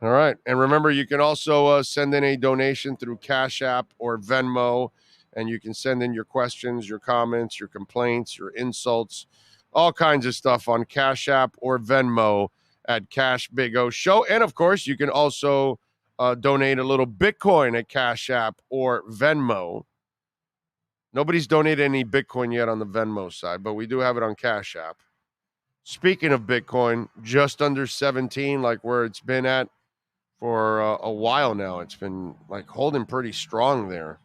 All right. And remember, you can also send in a donation through Cash App or Venmo, and you can send in your questions, your comments, your complaints, your insults, all kinds of stuff on Cash App or Venmo at Cash Big O Show. And of course, you can also donate a little Bitcoin at Cash App or Venmo. Nobody's donated any Bitcoin yet on the Venmo side, but we do have it on Cash App. Speaking of Bitcoin, just under 17, like where it's been at for a while now. It's been like holding pretty strong there.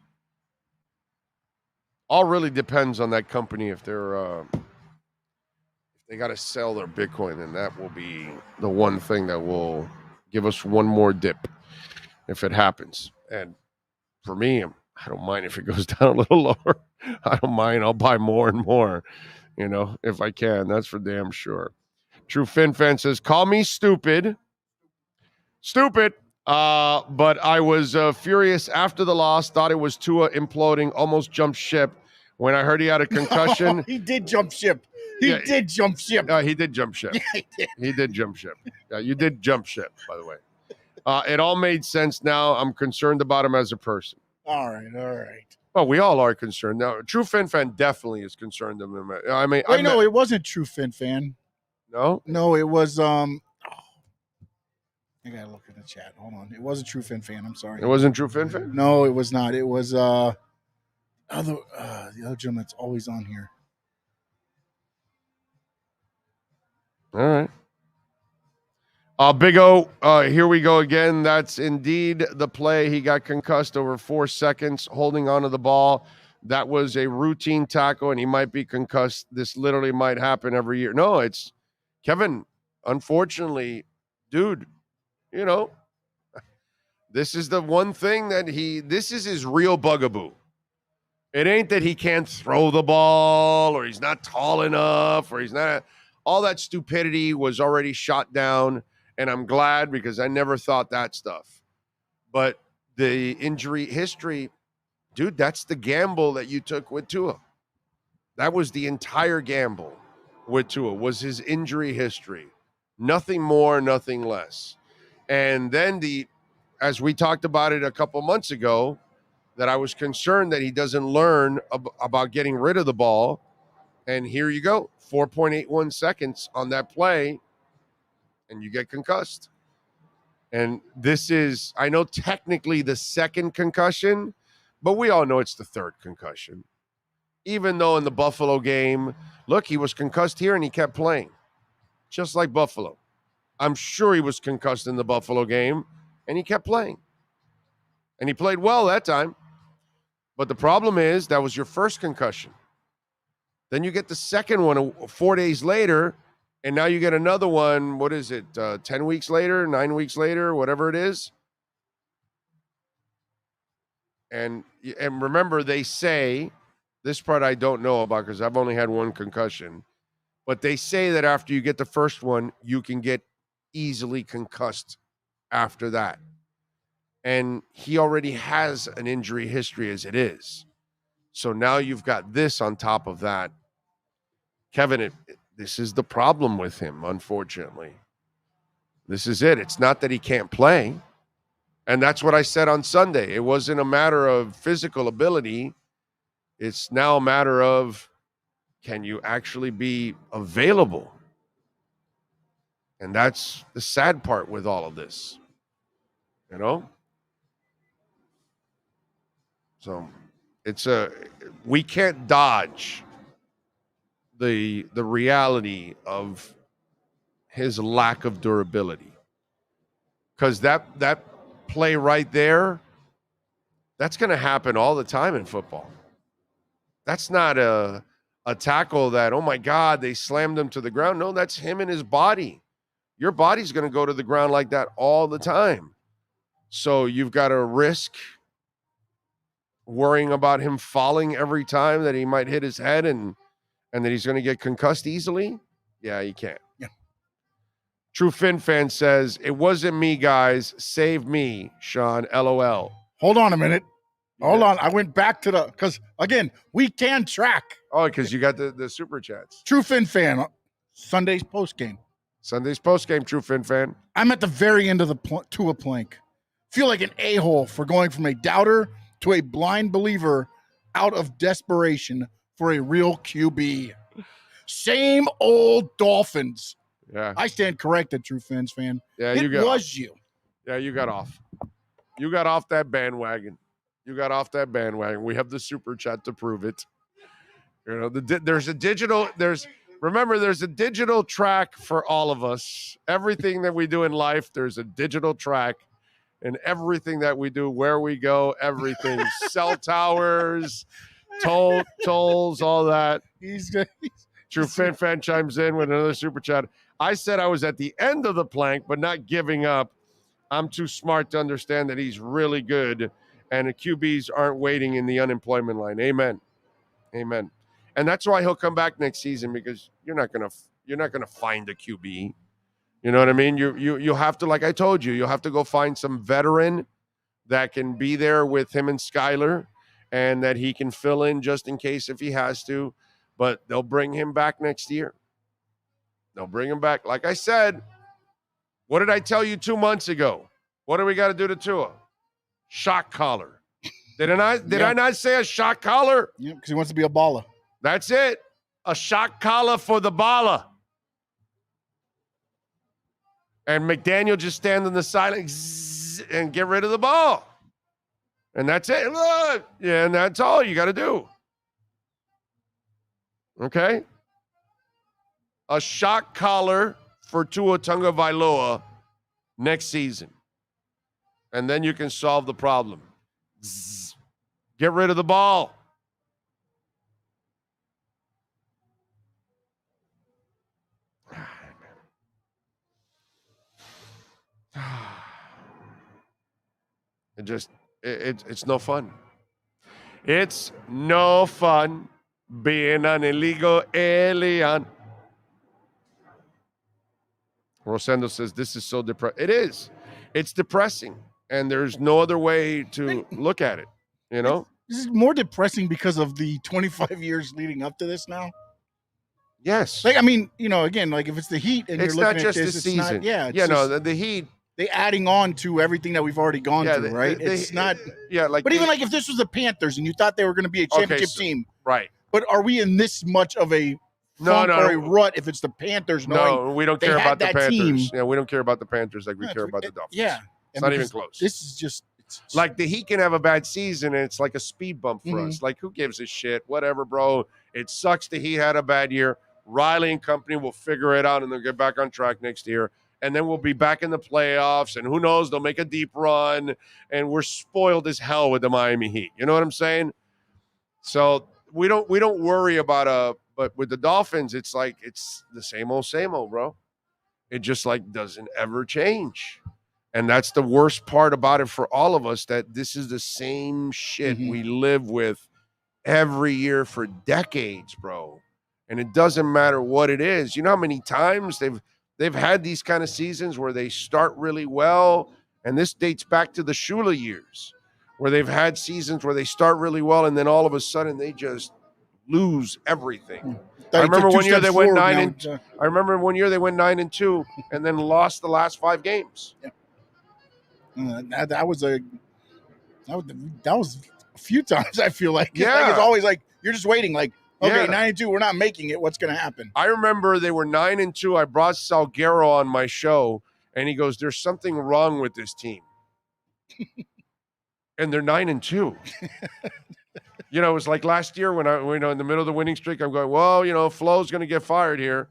All really depends on that company. If they're if they got to sell their Bitcoin, then that will be the one thing that will give us one more dip if it happens. And for me, I don't mind if it goes down a little lower. I don't mind. I'll buy more and more, you know, if I can. That's for damn sure. True Fin Fan says, call me stupid. Stupid. But I was furious after the loss. Thought it was Tua imploding. Almost jumped ship. When I heard he had a concussion. He did jump ship. He did jump ship. He did jump ship. Yeah, he did. He did jump ship. You did jump ship, by the way. It all made sense now. I'm concerned about him as a person. All right. Well, we all are concerned. Now, True Fin Fan definitely is concerned of him. I mean, Wait, no, it wasn't True Fin Fan. No? No, it was I gotta look at the chat. Hold on. It wasn't True Fin Fan. I'm sorry. It wasn't True Fin Fan? No, it was not. It was the other gentleman that's always on here. All right. Big O, here we go again. That's indeed the play. He got concussed over 4 seconds holding onto the ball. That was a routine tackle, and he might be concussed. This literally might happen every year. No, it's Kevin. Unfortunately, dude, you know, this is the one thing that this is his real bugaboo. It ain't that he can't throw the ball or he's not tall enough or he's not. All that stupidity was already shot down. And I'm glad because I never thought that stuff. But the injury history, dude, that's the gamble that you took with Tua. That was the entire gamble with Tua, was his injury history. Nothing more, nothing less. And then as we talked about it a couple months ago, that I was concerned that he doesn't learn about getting rid of the ball. And here you go, 4.81 seconds on that play. And you get concussed. And this is, I know technically the second concussion, but we all know it's the third concussion. Even though in the Buffalo game, look, he was concussed here and he kept playing. Just like Buffalo. I'm sure he was concussed in the Buffalo game and he kept playing. And he played well that time. But the problem is that was your first concussion. Then you get the second one 4 days later. And now you get another one, what is it, 10 weeks later, 9 weeks later, whatever it is. And remember, they say, this part I don't know about because I've only had one concussion, but they say that after you get the first one, you can get easily concussed after that. And he already has an injury history as it is. So now you've got this on top of that. Kevin, this is the problem with him, unfortunately. This is it. It's not that he can't play. And that's what I said on Sunday. It wasn't a matter of physical ability. It's now a matter of, can you actually be available? And that's the sad part with all of this. You know? So we can't dodge the reality of his lack of durability, because that play right there, that's going to happen all the time in football. That's not a tackle that, oh my God, they slammed him to the ground. No, that's him and his body. Your body's going to go to the ground like that all the time. So you've got to risk worrying about him falling every time, that he might hit his head and that he's going to get concussed easily. Yeah, you can't. Yeah. True Fin fan says, it wasn't me, guys. Save me, Sean. LOL. Hold on a minute. Hold on. I went back to because again, we can track. Oh, because you got the super chats. True Fin fan, Sunday's post game. Sunday's post game, True Fin fan. I'm at the very end of the Tua plank. Feel like an a-hole for going from a doubter to a blind believer out of desperation for a real QB. Same old Dolphins. Yeah. I stand corrected, True Fins fan. Yeah, it you got was you. Yeah, you got off. You got off that bandwagon. We have the super chat to prove it. You know, there's a digital track for all of us. Everything that we do in life, there's a digital track. And everything that we do, where we go, everything, cell towers, tolls, all that. True Fin fan chimes in with another super chat. I said I was at the end of the plank, but not giving up. I'm too smart to understand that he's really good, and the QBs aren't waiting in the unemployment line. Amen. And that's why he'll come back next season, because you're not gonna find a QB. You know what I mean? You have to, like I told you, you'll have to go find some veteran that can be there with him and Skyler, and that he can fill in just in case if he has to. But they'll bring him back next year. They'll bring him back. Like I said, what did I tell you 2 months ago? What do we got to do to Tua? Shock collar. Did I not say a shock collar? Yeah, because he wants to be a baller. That's it. A shock collar for the baller. And McDaniel just stand on the side and get rid of the ball. And that's it. Look. Yeah, and that's all you got to do. Okay? A shock collar for Tua Tagovailoa next season. And then you can solve the problem. Get rid of the ball. It's no fun. It's no fun being an illegal alien. Rosendo says this is so depressing. It is. It's depressing, and there's no other way to look at it. You know, this is more depressing because of the 25 years leading up to this now. Yes. Like, I mean, you know, again, like if it's the Heat and it's you're looking not just at this, the season. the Heat. They adding on to everything that we've already gone through, right? It's not. Yeah, like. But even like if this was the Panthers and you thought they were going to be a championship team, right? But are we in this much of a or a rut if it's the Panthers? No, we don't care about the Panthers. Team. Yeah, we don't care about the Panthers like we care about the Dolphins. Yeah, it's not even close. This is just like the Heat can have a bad season and it's like a speed bump for us. Like, who gives a shit? Whatever, bro. It sucks that he had a bad year. Riley and company will figure it out and they'll get back on track next year. And then we'll be back in the playoffs, and who knows, they'll make a deep run, and we're spoiled as hell with the Miami Heat. You know what I'm saying? So we don't worry about but with the Dolphins, it's like it's the same old, bro. It just like doesn't ever change. And that's the worst part about it for all of us, that this is the same shit we live with every year for decades, bro. And it doesn't matter what it is. You know how many times they've had these kind of seasons where they start really well, and this dates back to the Shula years, where they've had seasons where they start really well, and then all of a sudden they just lose everything. I remember one year they went 9-2. I remember one year they went 9-2, and then lost the last 5 games. Yeah. That was a few times. I feel like yeah, it's always like you're just waiting, like. Okay, 9-2, we're not making it. What's going to happen? I remember they were 9-2. I brought Salguero on my show, and he goes, "There's something wrong with this team." And they're 9-2. You know, it was like last year when in the middle of the winning streak, I'm going, well, you know, Flo's going to get fired here.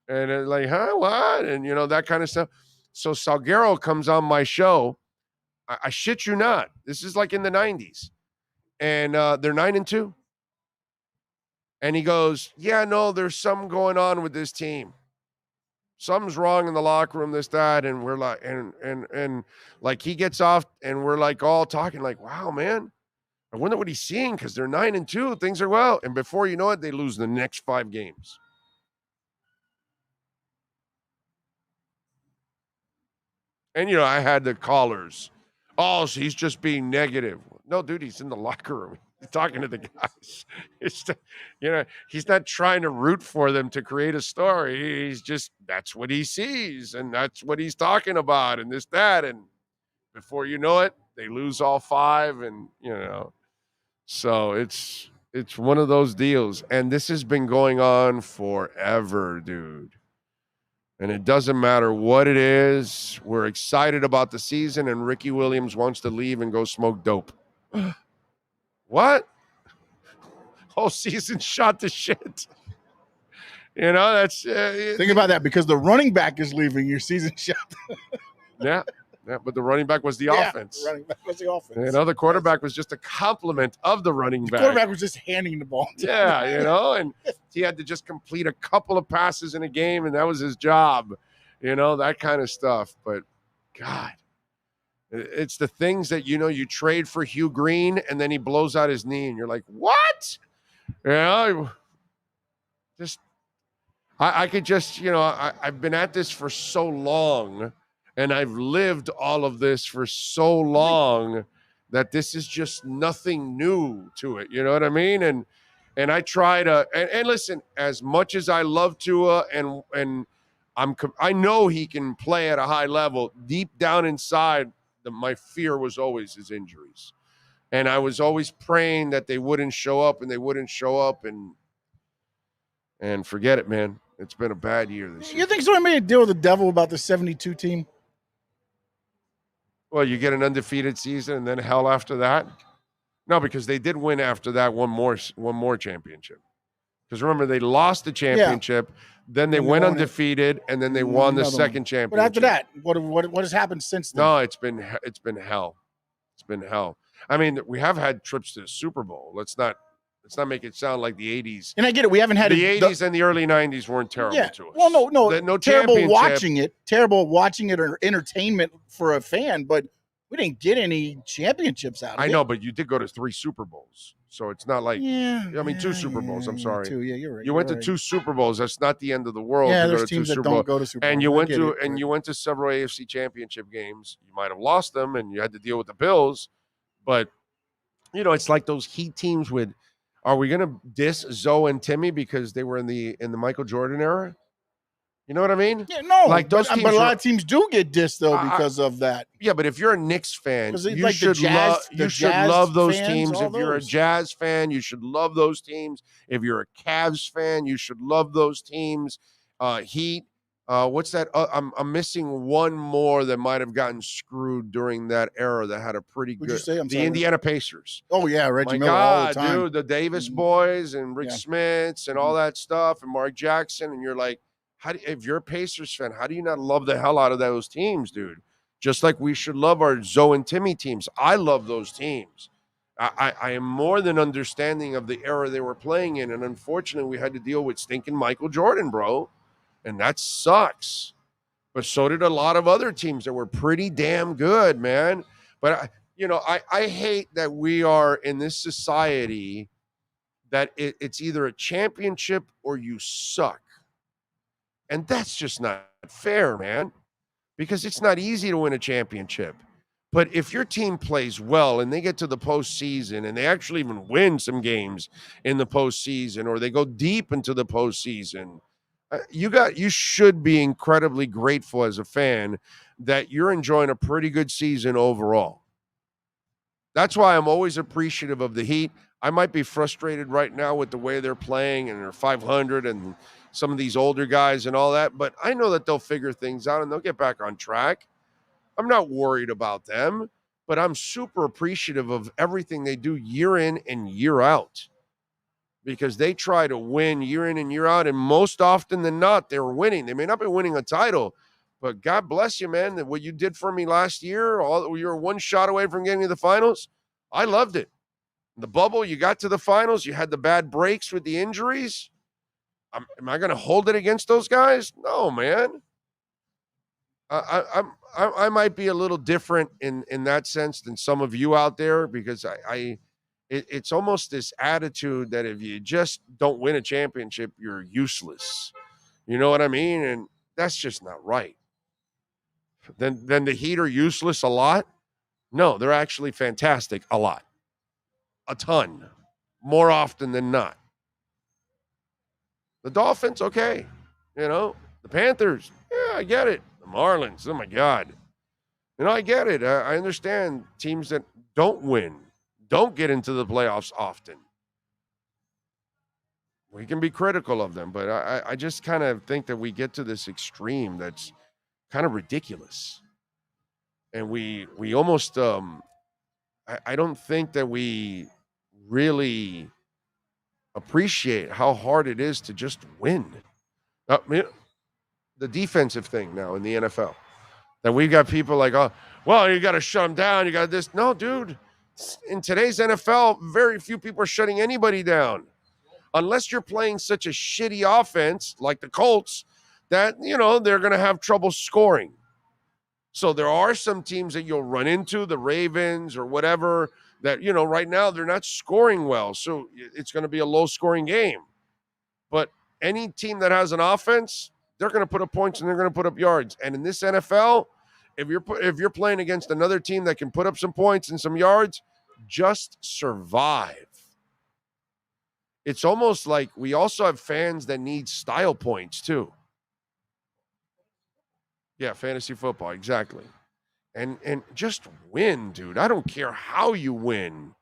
And it's like, huh, what? And, you know, that kind of stuff. So Salguero comes on my show. I shit you not. This is like in the 90s. And they're 9-2. And he goes, yeah, no, there's something going on with this team. Something's wrong in the locker room, this, that. And we're like, and like he gets off and we're like all talking like, wow, man, I wonder what he's seeing because they're 9-2. Things are well. And before you know it, they lose the next 5 games. And, I had the callers. Oh, so he's just being negative. No, dude, he's in the locker room. He's talking to the guys. He's not trying to root for them to create a story. He's just, that's what he sees. And that's what he's talking about and this, that. And before you know it, they lose all 5. And, so it's one of those deals. And this has been going on forever, dude. And it doesn't matter what it is. We're excited about the season, and Ricky Williams wants to leave and go smoke dope. What? Whole season shot to shit. That's... Think about that, because the running back is leaving, your season shot. Yeah, but the running back was the offense. The running back was the offense. The quarterback was just a complement of the running back. The quarterback was just handing the ball. Yeah, and he had to just complete a couple of passes in a game, and that was his job, that kind of stuff. But, God, it's the things that, you trade for Hugh Green, and then he blows out his knee, and you're like, what? I could just, I've been at this for so long, and I've lived all of this for so long that this is just nothing new to it. You know what I mean? And I try to, and listen, as much as I love Tua and I know he can play at a high level, deep down inside, my fear was always his injuries. And I was always praying that they wouldn't show up, and forget it, man. It's been a bad year this year. You think someone made a deal with the devil about the 72 team? Well, you get an undefeated season and then hell after that? No, because they did win after that one more championship. Because remember, they lost the championship, then they went undefeated, and then they won the second championship. But after that, what has happened since then? No, it's been hell. It's been hell. I mean, we have had trips to the Super Bowl. Let's not make it sound like the 80s. And I get it. We haven't had the 80s and the early 90s weren't terrible to us. Well, no terrible watching it. Terrible watching it or entertainment for a fan, but we didn't get any championships out of it. I know, but you did go to 3 Super Bowls. So it's not like 2 Super Bowls. I'm sorry. 2, you're right. You went to 2 Super Bowls. That's not the end of the world. Yeah, there's teams that don't go to Super Bowls. And you went to several AFC championship games. You might have lost them, and you had to deal with the Bills. But it's like those Heat teams with. Are we going to diss Zoe and Timmy because they were in the Michael Jordan era? You know what I mean? Yeah, no. Like those but a lot of teams do get dissed though because of that. Yeah, but if you're a Knicks fan, you should love those teams. If you're a Jazz fan, you should love those teams. If you're a Cavs fan, you should love those teams. Heat. What's that? I'm missing one more that might have gotten screwed during that era that had a pretty good. What'd you say? I'm sorry. Indiana Pacers. Oh yeah, Reggie Miller God, all the time. Dude, the Davis boys and Rick Smits and all that stuff and Mark Jackson, and you're like, if you're a Pacers fan, how do you not love the hell out of those teams, dude? Just like we should love our Zoe and Timmy teams. I love those teams. I am more than understanding of the era they were playing in, and unfortunately, we had to deal with stinking Michael Jordan, bro. And that sucks. But so did a lot of other teams that were pretty damn good, man. But, I hate that we are in this society that it's either a championship or you suck. And that's just not fair, man, because it's not easy to win a championship. But if your team plays well and they get to the postseason and they actually even win some games in the postseason, or they go deep into the postseason, you should be incredibly grateful as a fan that you're enjoying a pretty good season overall. That's why I'm always appreciative of the Heat. I might be frustrated right now with the way they're playing and they're 500 and some of these older guys and all that, but I know that they'll figure things out and they'll get back on track. I'm not worried about them, but I'm super appreciative of everything they do year in and year out, because they try to win year in and year out, and most often than not, they're winning. They may not be winning a title, but God bless you, man. What you did for me last year, you were one shot away from getting to the finals. I loved it. The bubble, you got to the finals, you had the bad breaks with the injuries. Am I going to hold it against those guys? No, man. I might be a little different in that sense than some of you out there, because it's almost this attitude that if you just don't win a championship, you're useless. You know what I mean? And that's just not right. Then the Heat are useless a lot? No, they're actually fantastic a lot. A ton. More often than not. The Dolphins, okay. The Panthers, yeah, I get it. The Marlins, oh my God. I get it. I understand teams that don't win, don't get into the playoffs often. We can be critical of them, but I just kind of think that we get to this extreme that's kind of ridiculous. And we almost, I don't think that we really appreciate how hard it is to just win. The defensive thing now in the NFL, that we've got people like, oh, well, you got to shut them down. You got this. No, dude, in today's NFL, very few people are shutting anybody down. Unless you're playing such a shitty offense like the Colts that, they're going to have trouble scoring. So there are some teams that you'll run into, the Ravens or whatever, that, right now they're not scoring well. So it's going to be a low-scoring game. But any team that has an offense, they're going to put up points and they're going to put up yards. And in this NFL, if you're playing against another team that can put up some points and some yards, just survive. It's almost like we also have fans that need style points too. Yeah, fantasy football, exactly. And just win, dude. I don't care how you win.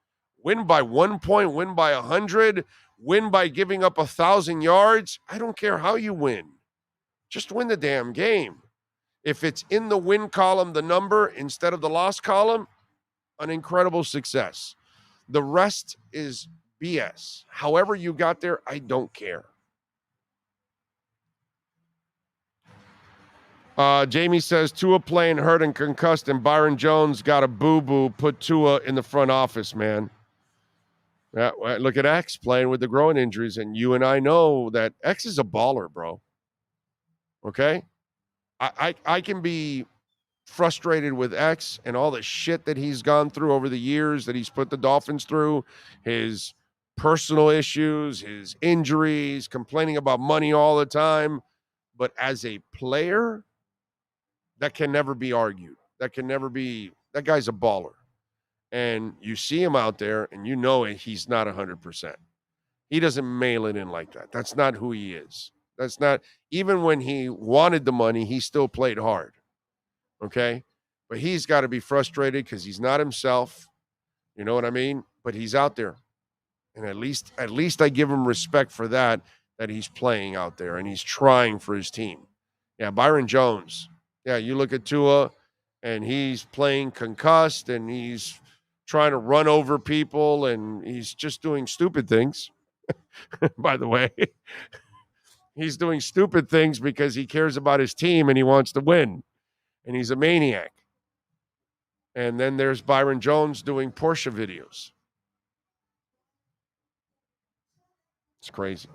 Win by 1 point, win by 100, win by giving up 1,000 yards. I don't care how you win. Just win the damn game. If it's in the win column, the number, instead of the loss column, an incredible success. The rest is BS. However you got there, I don't care. Jamie says, Tua playing hurt and concussed, and Byron Jones got a boo-boo. Put Tua in the front office, man. Yeah, look at X playing with the growing injuries, and you and I know that X is a baller, bro. Okay? I can be frustrated with X and all the shit that he's gone through over the years that he's put the Dolphins through, his personal issues, his injuries, complaining about money all the time. But as a player, that can never be argued. That guy's a baller. And you see him out there and you know he's not 100%. He doesn't mail it in like that. That's not who he is. That's not, even when he wanted the money, he still played hard. Okay? But he's got to be frustrated because he's not himself. You know what I mean? But he's out there. And at least I give him respect for that he's playing out there and he's trying for his team. Yeah, Byron Jones. Yeah, you look at Tua and he's playing concussed and he's trying to run over people and he's just doing stupid things. By the way, he's doing stupid things because he cares about his team and he wants to win. And he's a maniac. And then there's Byron Jones doing Porsche videos. It's crazy.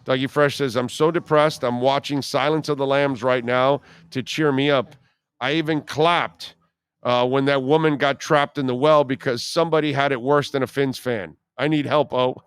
Dougie Fresh says, I'm so depressed. I'm watching Silence of the Lambs right now to cheer me up. I even clapped when that woman got trapped in the well because somebody had it worse than a Finns fan. I need help, oh.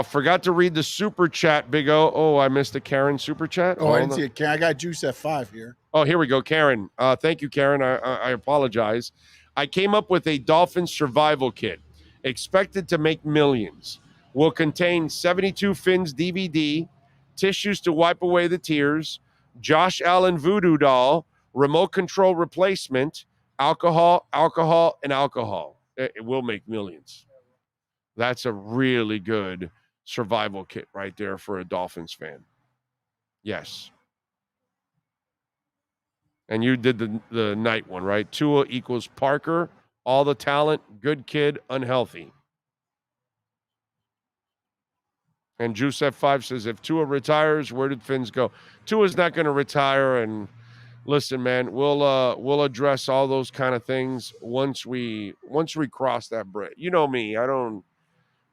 Forgot to read the super chat, Big O. Oh, I missed the Karen super chat. Oh, I didn't see it. I got Juice at 5 here. Oh, here we go, Karen. Thank you, Karen. I apologize. I came up with a Dolphin survival kit, expected to make millions. Will contain 72 Fins DVD, tissues to wipe away the tears, Josh Allen voodoo doll, remote control replacement, alcohol, and alcohol. It will make millions. That's a really good survival kit right there for a Dolphins fan. Yes. And you did the night one, right? Tua equals Parker, all the talent, good kid, unhealthy. And Juice F5 says, if Tua retires, where did Fins go? Tua's not going to retire, and listen, man, we'll address all those kind of things once we cross that bridge. You know me, I don't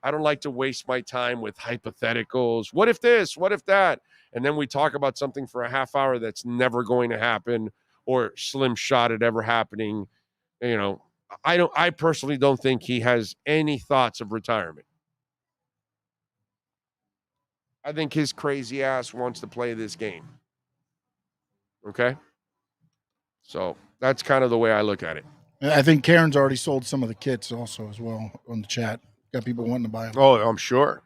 like to waste my time with hypotheticals. What if this? What if that? And then we talk about something for a half hour that's never going to happen or slim shot at ever happening. You know, I personally don't think he has any thoughts of retirement. I think his crazy ass wants to play this game. Okay? So that's kind of the way I look at it. I think Karen's already sold some of the kits also as well on the chat. Got people wanting to buy them. Oh, I'm sure.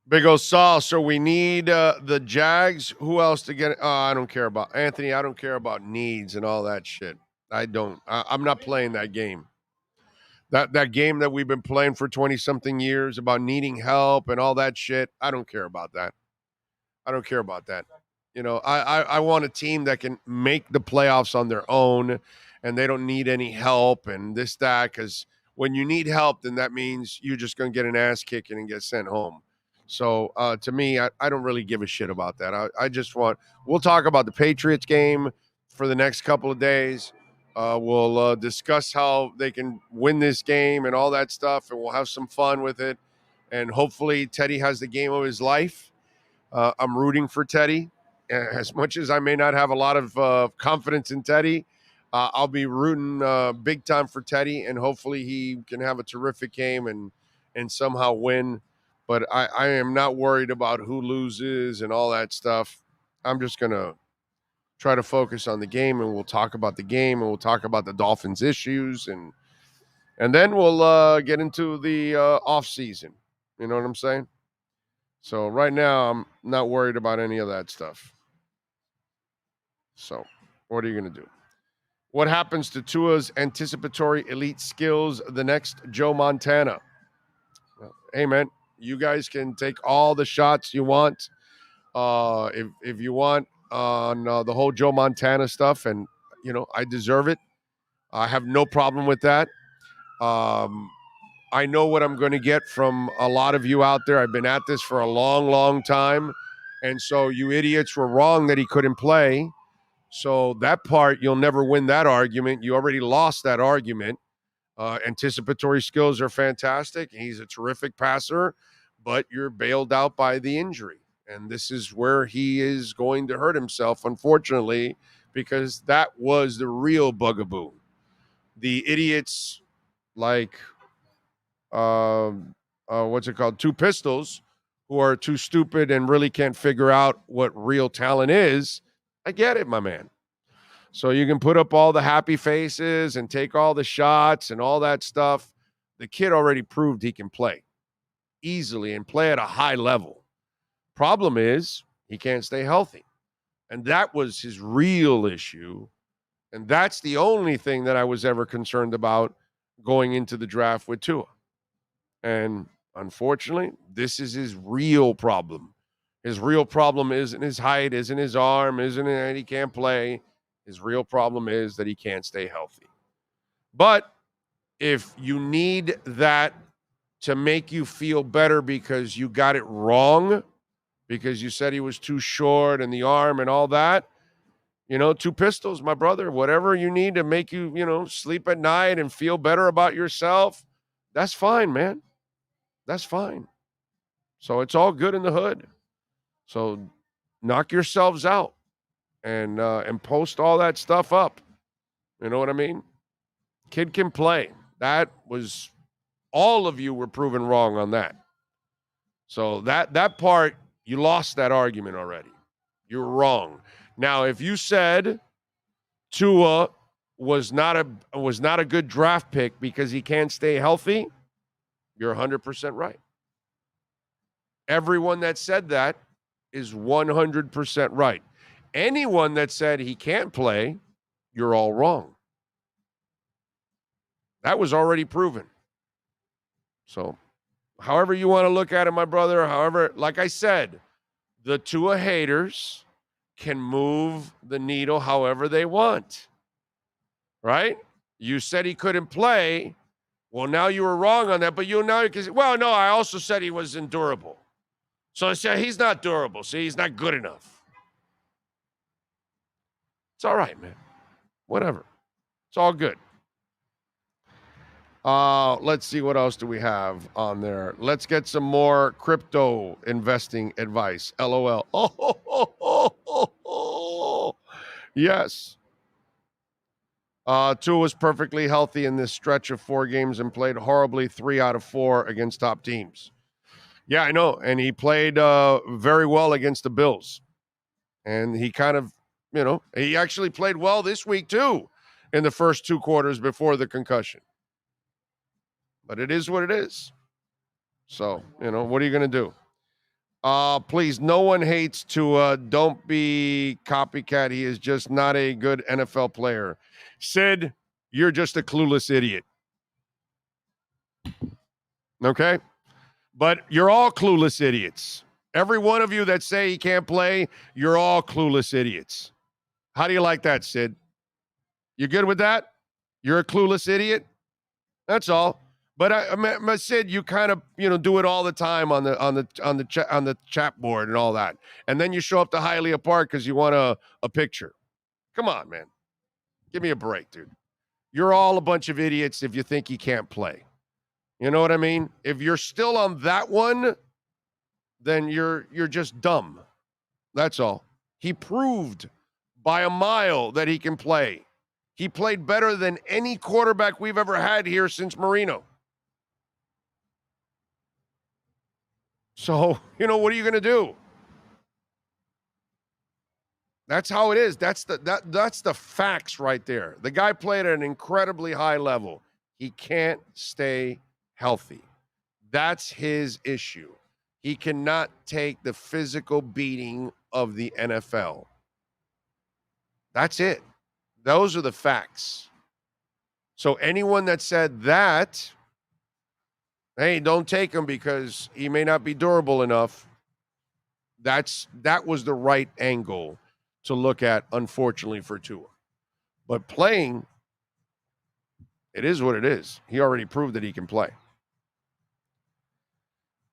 Big O Saul. So we need the Jags. Who else to get? I don't care about Anthony. I don't care about needs and all that shit. I don't. I'm not playing that game. That game that we've been playing for 20-something years about needing help and all that shit. I don't care about that. You know, I want a team that can make the playoffs on their own and they don't need any help and this, that, because when you need help, then that means you're just going to get an ass kicking and get sent home. So to me, I don't really give a shit about that. I just we'll talk about the Patriots game for the next couple of days. We'll discuss how they can win this game and all that stuff, and we'll have some fun with it. And hopefully Teddy has the game of his life. I'm rooting for Teddy. As much as I may not have a lot of confidence in Teddy, I'll be rooting big time for Teddy, and hopefully he can have a terrific game and somehow win. But I am not worried about who loses and all that stuff. I'm just going to try to focus on the game, and we'll talk about the game, and we'll talk about the Dolphins' issues, and then we'll get into the off season. You know what I'm saying? So right now, I'm not worried about any of that stuff. So what are you going to do? What happens to Tua's anticipatory elite skills the next Joe Montana? Well, hey, man, you guys can take all the shots you want. If you want on the whole Joe Montana stuff, and, you know, I deserve it. I have no problem with that. I know what I'm going to get from a lot of you out there. I've been at this for a long, long time. And so you idiots were wrong that he couldn't play. So that part, you'll never win that argument. You already lost that argument. Anticipatory skills are fantastic. He's a terrific passer, but you're bailed out by the injury. And this is where he is going to hurt himself, unfortunately, because that was the real bugaboo. The idiots like, what's it called? Two Pistols, who are too stupid and really can't figure out what real talent is. I get it, my man. So you can put up all the happy faces and take all the shots and all that stuff. The kid already proved he can play easily and play at a high level. Problem is, he can't stay healthy. And that was his real issue. And that's the only thing that I was ever concerned about going into the draft with Tua. And unfortunately, this is his real problem. His real problem isn't his height, isn't his arm, isn't it that he can't play. His real problem is that he can't stay healthy. But if you need that to make you feel better because you got it wrong, because you said he was too short and the arm and all that, you know, Two Pistols, my brother, whatever you need to make you, you know, sleep at night and feel better about yourself, that's fine, man. That's fine. So it's all good in the hood. So knock yourselves out and post all that stuff up. You know what I mean? Kid can play. That was, all of you were proven wrong on that. So that part, you lost that argument already. You're wrong. Now, if you said Tua was not a good draft pick because he can't stay healthy, you're 100% right. Everyone that said that is 100% right. Anyone that said he can't play, you're all wrong. That was already proven. So, however you want to look at it, my brother, however, like I said, the Tua haters can move the needle however they want. Right? You said he couldn't play. Well, now you were wrong on that, but you now, because, well, no, I also said he was endurable. So I said he's not durable. See, he's not good enough. It's all right, man. Whatever. It's all good. Let's see, what else do we have on there. Let's get some more crypto investing advice. LOL. Yes. Tua was perfectly healthy in this stretch of 4 games and played horribly 3 out of 4 against top teams. Yeah, I know. And he played very well against the Bills. And he kind of, he actually played well this week too in the first 2 quarters before the concussion. But it is what it is. So, what are you going to do? Please, no one hates Tua. Don't be copycat. He is just not a good NFL player. Sid, you're just a clueless idiot. Okay? But you're all clueless idiots. Every one of you that say he can't play, you're all clueless idiots. How do you like that, Sid? You good with that? You're a clueless idiot? That's all. But I Sid, you kind of do it all the time on the chat board and all that, and then you show up to Hialeah Park because you want a picture. Come on, man, give me a break, dude. You're all a bunch of idiots if you think he can't play. You know what I mean? If you're still on that one, then you're just dumb. That's all. He proved by a mile that he can play. He played better than any quarterback we've ever had here since Marino. So, what are you going to do? That's how it is. That's the facts right there. The guy played at an incredibly high level. He can't stay healthy. That's his issue. He cannot take the physical beating of the NFL. That's it. Those are the facts. So anyone that said that, hey, don't take him because he may not be durable enough, that was the right angle to look at, unfortunately, for Tua. But playing, it is what it is. He already proved that he can play.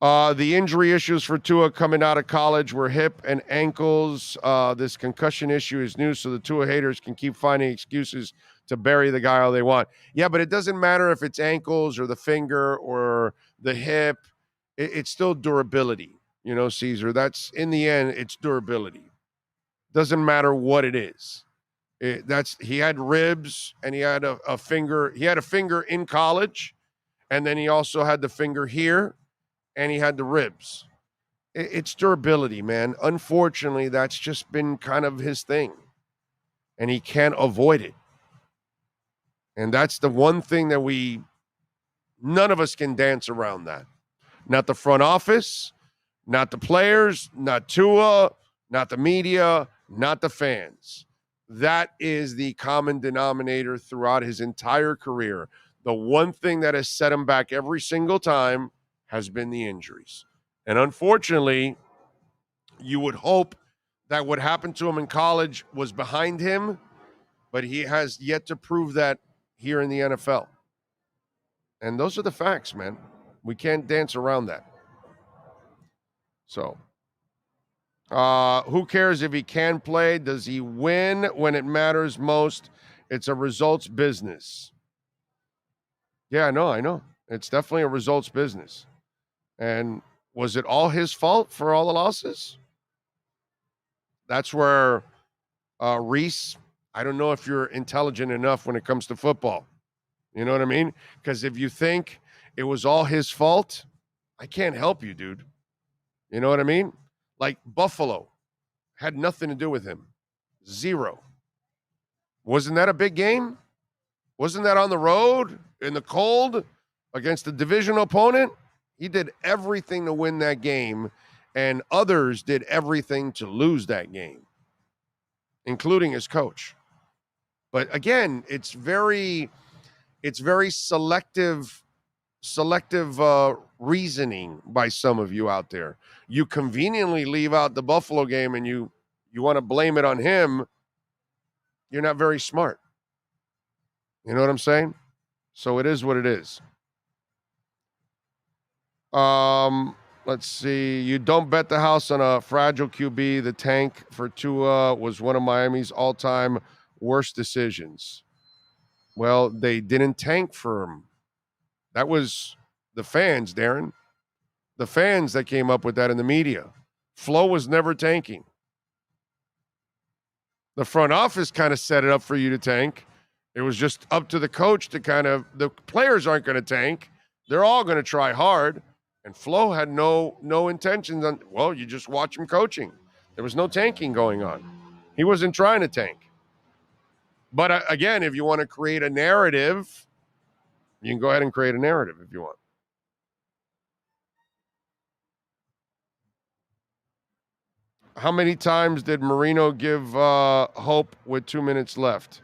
The injury issues for Tua coming out of college were hip and ankles. This concussion issue is new, so the Tua haters can keep finding excuses to bury the guy all they want. Yeah, but it doesn't matter if it's ankles or the finger or the hip. It's still durability, Caesar. That's, in the end, it's durability. Doesn't matter what it is. He had ribs and he had a finger. He had a finger in college, and then he also had the finger here, and he had the ribs. It's durability, man. Unfortunately, that's just been kind of his thing, and he can't avoid it. And that's the one thing that none of us can dance around that. Not the front office, not the players, not Tua, not the media, not the fans. That is the common denominator throughout his entire career. The one thing that has set him back every single time has been the injuries. And unfortunately, you would hope that what happened to him in college was behind him, but he has yet to prove that here in the NFL. And those are the facts, man. We can't dance around that. So, who cares if he can play? Does he win when it matters most? It's a results business. Yeah, I know. It's definitely a results business. And was it all his fault for all the losses? That's where Reese, I don't know if you're intelligent enough when it comes to football. You know what I mean? Because if you think it was all his fault, I can't help you, dude. You know what I mean? Like Buffalo had nothing to do with him. Zero. Wasn't that a big game? Wasn't that on the road in the cold against a divisional opponent? He did everything to win that game, and others did everything to lose that game, including his coach. But again, it's very selective reasoning by some of you out there. You conveniently leave out the Buffalo game and you want to blame it on him. You're not very smart. You know what I'm saying? So it is what it is. Let's see. You don't bet the house on a fragile QB. The tank for Tua was one of Miami's all-time worst decisions. Well, they didn't tank for him. That was the fans, Darren. The fans that came up with that in the media. Flo was never tanking. The front office kind of set it up for you to tank. It was just up to the coach to the players aren't going to tank. They're all going to try hard. And Flo had no intentions on, well, you just watch him coaching. There was no tanking going on. He wasn't trying to tank. But again, if you want to create a narrative, you can go ahead and create a narrative if you want. How many times did Marino give hope with 2 minutes left?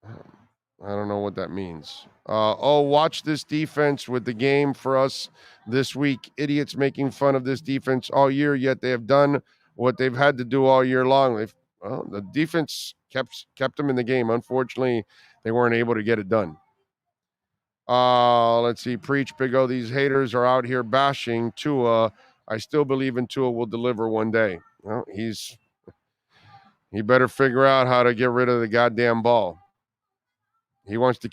I don't know what that means. Watch this defense with the game for us this week. Idiots making fun of this defense all year, yet they have done what they've had to do all year long. The defense kept them in the game. Unfortunately, they weren't able to get it done. Let's see. Preach, Big O. These haters are out here bashing Tua. I still believe in Tua will deliver one day. Well, he better figure out how to get rid of the goddamn ball. He wants to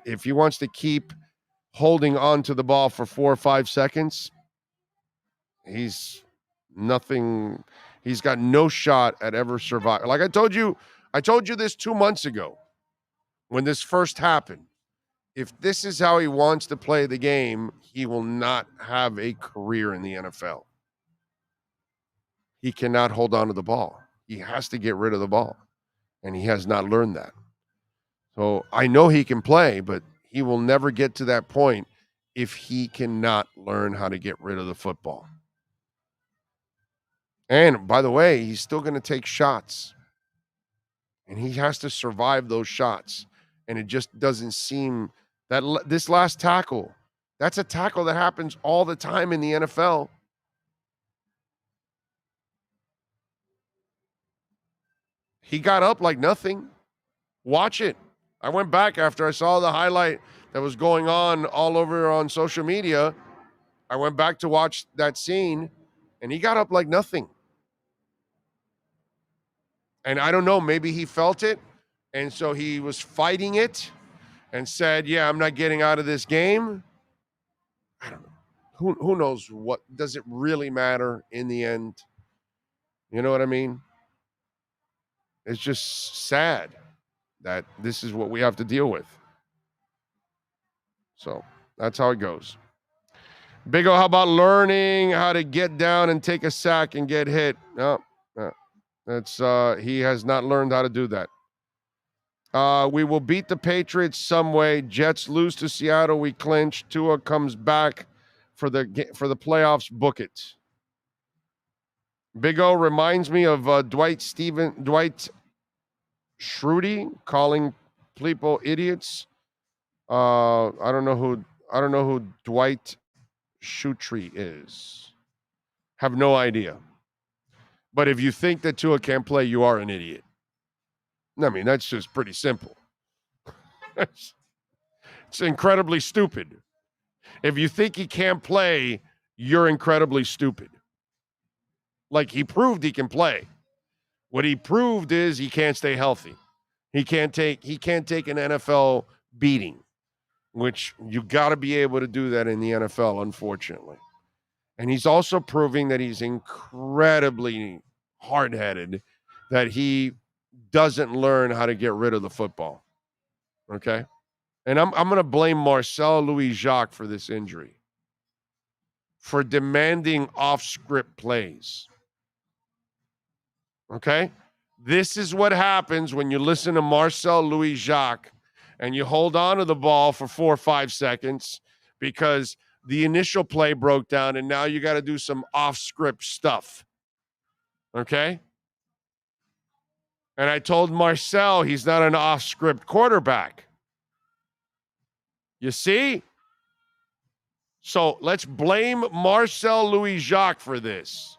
if he wants to keep holding on to the ball for 4 or 5 seconds, he's got no shot at ever surviving. Like I told you this 2 months ago when this first happened. If this is how he wants to play the game, he will not have a career in the NFL. He cannot hold on to the ball. He has to get rid of the ball. And he has not learned that. So I know he can play, but he will never get to that point if he cannot learn how to get rid of the football. And by the way, he's still going to take shots. And he has to survive those shots. And it just doesn't seem that this last tackle, that's a tackle that happens all the time in the NFL. He got up like nothing. Watch it. I went back after I saw the highlight that was going on all over on social media. I went back to watch that scene, and he got up like nothing. And I don't know, maybe he felt it, and so he was fighting it and said, yeah, I'm not getting out of this game. I don't know. Who knows what? Does it really matter in the end? You know what I mean? It's just sad that this is what we have to deal with. So that's how it goes. Big O, how about learning how to get down and take a sack and get hit? No. That's he has not learned how to do that. We will beat the Patriots some way. Jets lose to Seattle. We clinch. Tua comes back for the playoffs. Book it. Big O reminds me of Dwight Schrute calling people idiots. I don't know who Dwight Schrute is. Have no idea. But if you think that Tua can't play, you are an idiot. I mean, that's just pretty simple. It's incredibly stupid. If you think he can't play, you're incredibly stupid. Like, he proved he can play. What he proved is he can't stay healthy. He can't take an NFL beating, which you got to be able to do that in the NFL, unfortunately. And he's also proving that he's incredibly hard-headed, that he doesn't learn how to get rid of the football. Okay? And I'm going to blame Marcel Louis-Jacques for this injury, for demanding off-script plays. Okay? This is what happens when you listen to Marcel Louis-Jacques and you hold on to the ball for 4 or 5 seconds because the initial play broke down and now you got to do some off-script stuff. Okay? And I told Marcel he's not an off-script quarterback. You see? So let's blame Marcel Louis-Jacques for this.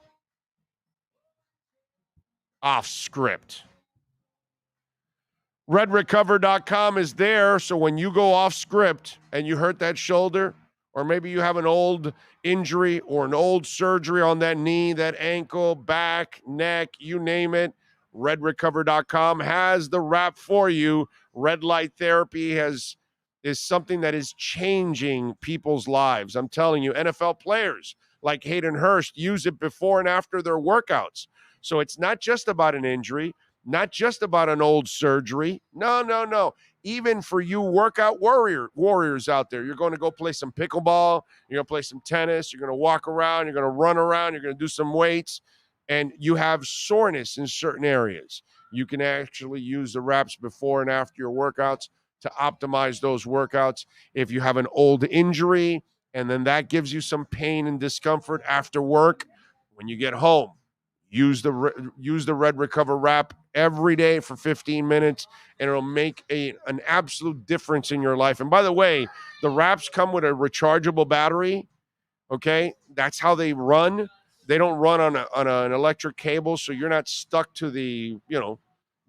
Off script. RedRecover.com is there, so when you go off script and you hurt that shoulder, or maybe you have an old injury or an old surgery on that knee, that ankle, back, neck, you name it, RedRecover.com has the wrap for you. Red light therapy is something that is changing people's lives. I'm telling you, NFL players like Hayden Hurst use it before and after their workouts. So it's not just about an injury, not just about an old surgery. No. Even for you workout warriors out there, you're going to go play some pickleball, you're going to play some tennis, you're going to walk around, you're going to run around, you're going to do some weights, and you have soreness in certain areas. You can actually use the wraps before and after your workouts to optimize those workouts. If you have an old injury and then that gives you some pain and discomfort after work, when you get home, use the Red Recover wrap every day for 15 minutes, and it'll make an absolute difference in your life. And by the way, the wraps come with a rechargeable battery. Okay, that's how they run. They don't run on an electric cable, so you're not stuck to the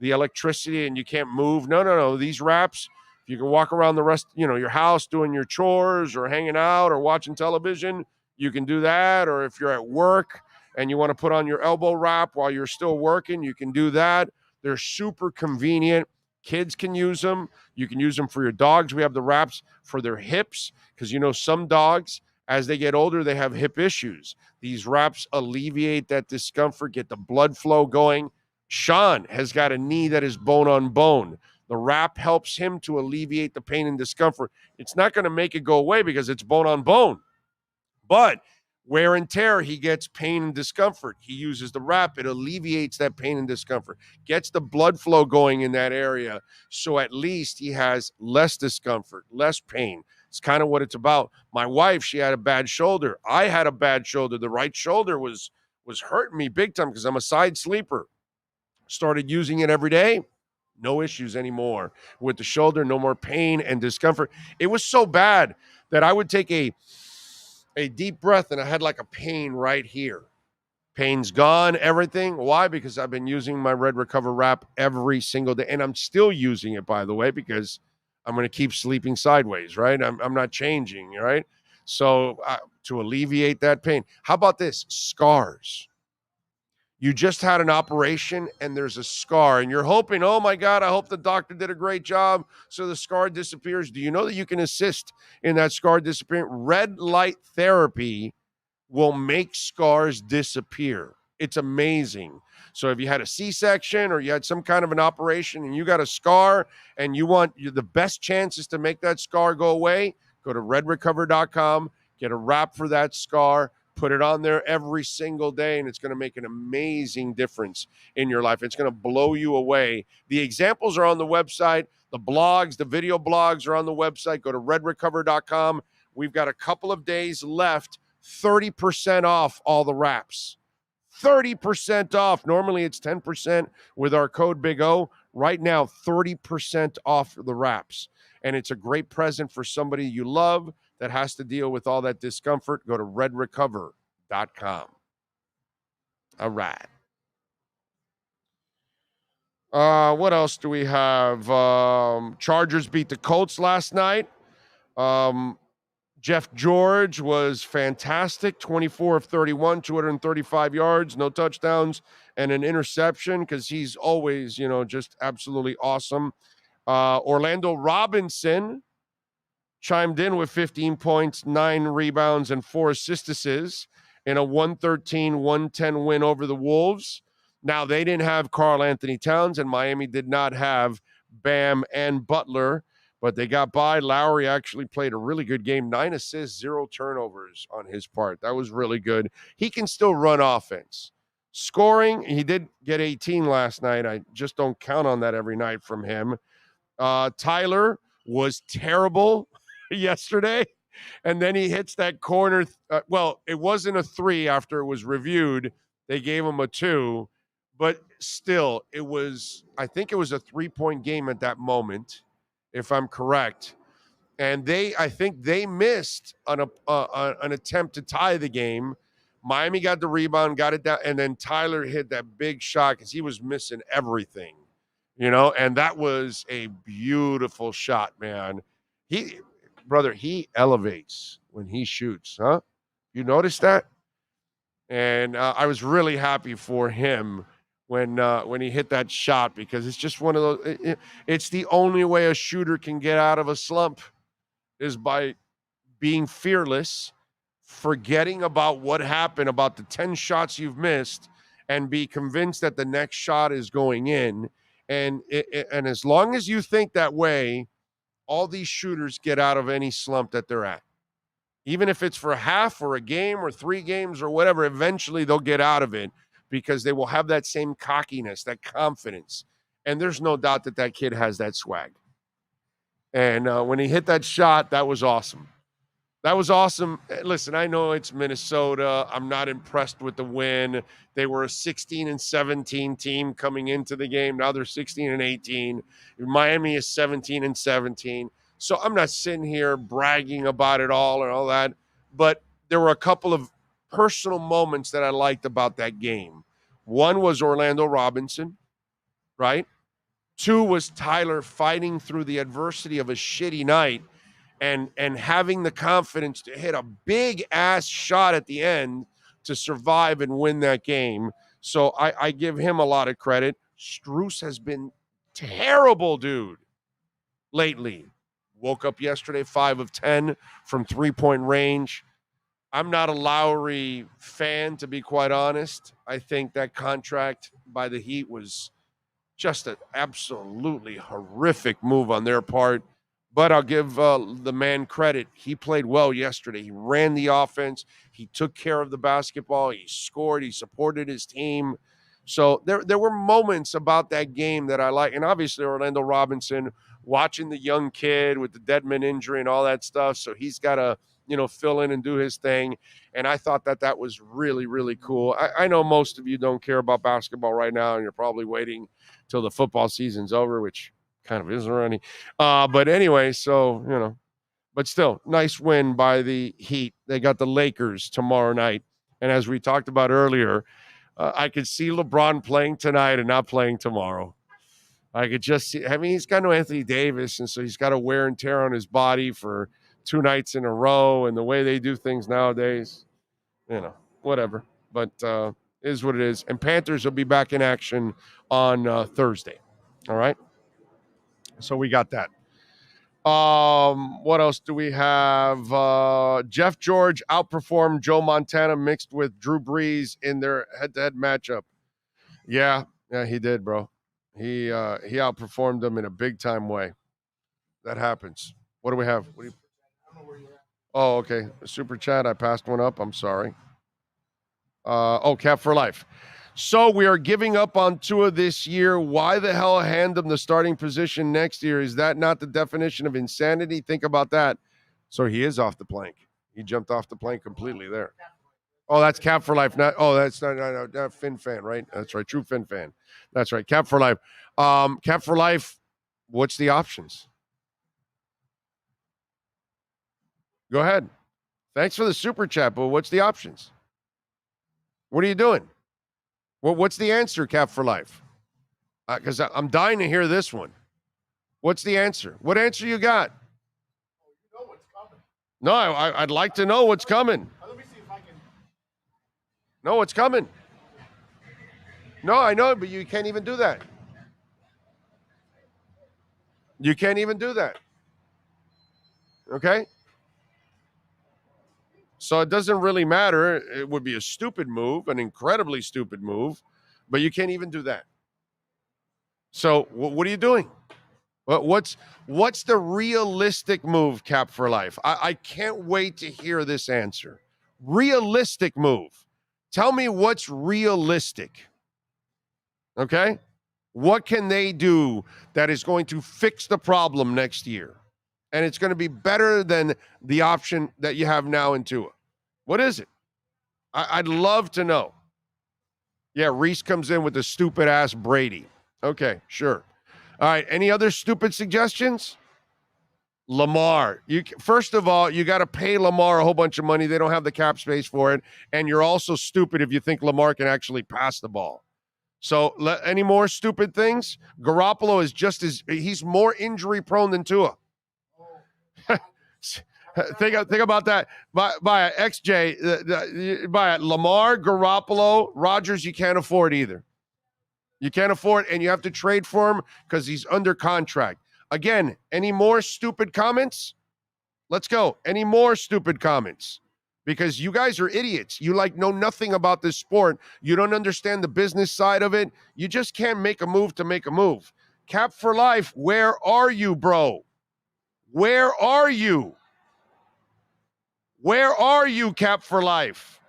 electricity and you can't move. No. These wraps, you can walk around the rest, your house doing your chores or hanging out or watching television. You can do that. Or if you're at work and you want to put on your elbow wrap while you're still working, you can do that. They're super convenient. Kids can use them. You can use them for your dogs. We have the wraps for their hips because, some dogs, as they get older, they have hip issues. These wraps alleviate that discomfort, get the blood flow going. Sean has got a knee that is bone on bone. The wrap helps him to alleviate the pain and discomfort. It's not going to make it go away because it's bone on bone. But wear and tear, he gets pain and discomfort. He uses the wrap. It alleviates that pain and discomfort, gets the blood flow going in that area. So at least he has less discomfort, less pain. It's kind of what it's about. My wife, she had a bad shoulder. I had a bad shoulder. The right shoulder was hurting me big time because I'm a side sleeper. Started using it every day. No issues anymore with the shoulder. No more pain and discomfort. It was so bad that I would take a deep breath and I had like a pain right here. Pain's gone, everything. Why? Because I've been using my Red Recover wrap every single day. And I'm still using it, by the way, because I'm going to keep sleeping sideways, right? I'm not changing, right? So to alleviate that pain. How about this? Scars. You just had an operation and there's a scar and you're hoping, oh my God, I hope the doctor did a great job so the scar disappears. Do you know that you can assist in that scar disappearing? Red light therapy will make scars disappear. It's amazing. So if you had a C-section or you had some kind of an operation and you got a scar and you want the best chances to make that scar go away, go to redrecover.com, get a wrap for that scar, put it on there every single day, and it's going to make an amazing difference in your life. It's going to blow you away. The examples are on the website. The blogs, the video blogs are on the website. Go to redrecover.com. We've got a couple of days left, 30% off all the wraps. 30% off. Normally it's 10% with our code Big O. Right now, 30% off the wraps. And it's a great present for somebody you love that has to deal with all that discomfort. Go to redrecover.com. All right. What else do we have? Chargers beat the Colts last night. Jeff George was fantastic, 24 of 31, 235 yards, no touchdowns, and an interception because he's always, just absolutely awesome. Orlando Robinson chimed in with 15 points, 9 rebounds, and 4 assists in a 113-110 win over the Wolves. Now, they didn't have Karl Anthony Towns, and Miami did not have Bam and Butler, but they got by. Lowry actually played a really good game, 9 assists, 0 turnovers on his part. That was really good. He can still run offense. Scoring, he did get 18 last night. I just don't count on that every night from him. Tyler was terrible yesterday, and then he hits that corner. It wasn't a 3 after it was reviewed. They gave him a 2, but still, I think it was a 3-point game at that moment, if I'm correct. And I think they missed an attempt to tie the game. Miami got the rebound, got it down, and then Tyler hit that big shot because he was missing everything, and that was a beautiful shot, man. He elevates when he shoots, huh? You notice that? And I was really happy for him when he hit that shot, because it's just one of those. It's the only way a shooter can get out of a slump is by being fearless, forgetting about what happened, about the 10 shots you've missed, and be convinced that the next shot is going in. And as long as you think that way, all these shooters get out of any slump that they're at. Even if it's for half or a game or 3 games or whatever, eventually they'll get out of it because they will have that same cockiness, that confidence. And there's no doubt that that kid has that swag. And when he hit that shot, that was awesome. That was awesome. Listen, I know it's Minnesota. I'm not impressed with the win. They were a 16-17 team coming into the game. Now they're 16-18. Miami is 17-17. So I'm not sitting here bragging about it all and all that. But there were a couple of personal moments that I liked about that game. One was Orlando Robinson, right? 2 was Tyler fighting through the adversity of a shitty night and having the confidence to hit a big-ass shot at the end to survive and win that game. So I give him a lot of credit. Strus has been terrible, dude, lately. Woke up yesterday 5 of 10 from three-point range. I'm not a Lowry fan, to be quite honest. I think that contract by the Heat was just an absolutely horrific move on their part. But I'll give the man credit. He played well yesterday. He ran the offense. He took care of the basketball. He scored. He supported his team. So there were moments about that game that I like. And obviously Orlando Robinson, watching the young kid with the Dedmon injury and all that stuff. So he's got to, fill in and do his thing. And I thought that was really, really cool. I know most of you don't care about basketball right now, and you're probably waiting till the football season's over, which kind of isn't any. But anyway, so, but still, nice win by the Heat. They got the Lakers tomorrow night. And as we talked about earlier, I could see LeBron playing tonight and not playing tomorrow. I could just see, he's got no Anthony Davis, and so he's got a wear and tear on his body for 2 nights in a row, and the way they do things nowadays, whatever. But is what it is. And Panthers will be back in action on Thursday. All right? So we got that. What else do we have? Jeff George outperformed Joe Montana mixed with Drew Brees in their head-to-head matchup. Yeah, he did, bro. He outperformed them in a big-time way. That happens. What do we have? Oh, okay. Super chat. I passed one up. I'm sorry. Cap for life. So we are giving up on Tua this year. Why the hell hand him the starting position next year? Is that not the definition of insanity? Think about that. So he is off the plank. He jumped off the plank completely there. Oh, that's Cap for life. That's not Fin fan, right? That's right. True Fin fan. That's right. Cap for life. Cap for life. What's the options? Go ahead. Thanks for the super chat, but what's the options? What are you doing? Well, what's the answer, Cap for life? Because I'm dying to hear this one. What's the answer? What answer you got? You know what's coming. No, I'd like to know what's coming. Let me see if I can. No, what's coming? No, I know, but you can't even do that. You can't even do that. Okay? So it doesn't really matter. It would be a stupid move, an incredibly stupid move, but you can't even do that. So what are you doing? What's the realistic move, Cap for life? I can't wait to hear this answer. Realistic move. Tell me what's realistic. Okay? What can they do that is going to fix the problem next year? And it's going to be better than the option that you have now in Tua. What is it? I'd love to know. Yeah, Reese comes in with the stupid-ass Brady. Okay, sure. All right, any other stupid suggestions? Lamar. First of all, you got to pay Lamar a whole bunch of money. They don't have the cap space for it. And you're also stupid if you think Lamar can actually pass the ball. So any more stupid things? Garoppolo is he's more injury-prone than Tua. Think about that. By XJ, by Lamar, Garoppolo, Rodgers, you can't afford either. You can't afford, and you have to trade for him because he's under contract. Again, any more stupid comments? Let's go. Any more stupid comments? Because you guys are idiots. You know nothing about this sport. You don't understand the business side of it. You just can't make a move to make a move. Cap for Life, where are you, bro? Where are you? Where are you, Cap for Life?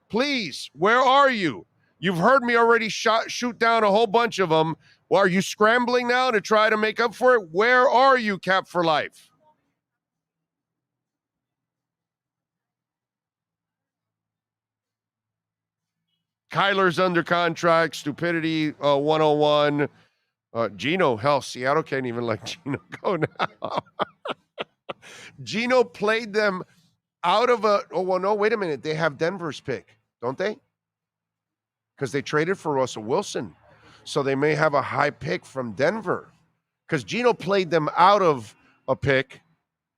Please, where are you? You've heard me already shoot down a whole bunch of them. Well, are you scrambling now to try to make up for it? Where are you, Cap for Life? Kyler's under contract. Stupidity 101. Gino, hell, Seattle can't even let Gino go now. Gino played them out of a. Oh, well, no, wait a minute. They have Denver's pick, don't they? Because they traded for Russell Wilson. So they may have a high pick from Denver. Because Gino played them out of a pick,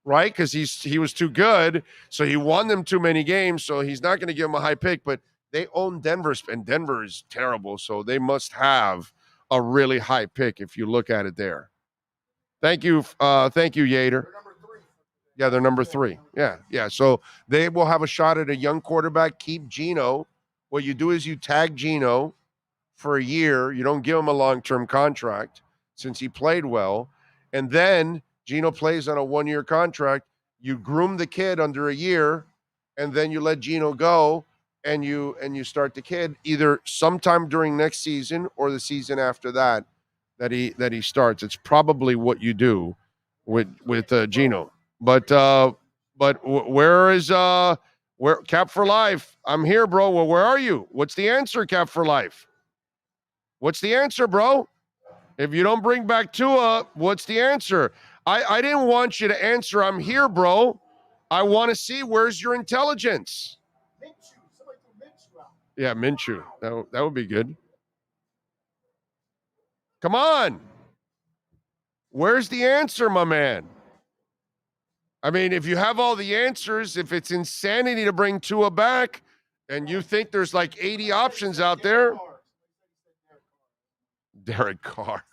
right? Because he was too good. So he won them too many games. So he's not going to give them a high pick. But they own Denver's, and Denver is terrible. So they must have a really high pick if you look at it there. Thank you, Yater. Yeah, they're number 3. Yeah. So they will have a shot at a young quarterback. Keep Gino. What you do is you tag Gino for a year. You don't give him a long-term contract since he played well. And then Gino plays on a 1-year contract. You groom the kid under a year, and then you let Gino go, and you start the kid either sometime during next season or the season after that he starts. It's probably what you do with Gino. But where Cap for Life? I'm here, bro. Well, where are you? What's the answer, Cap for Life? What's the answer, bro? If you don't bring back Tua, what's the answer? I didn't want you to answer. I'm here, bro. I want to see where's your intelligence. Yeah, Minshew. That would be good. Come on. Where's the answer, my man? I mean, if you have all the answers, if it's insanity to bring Tua back, and you think there's like 80 options out there. Derek Carr.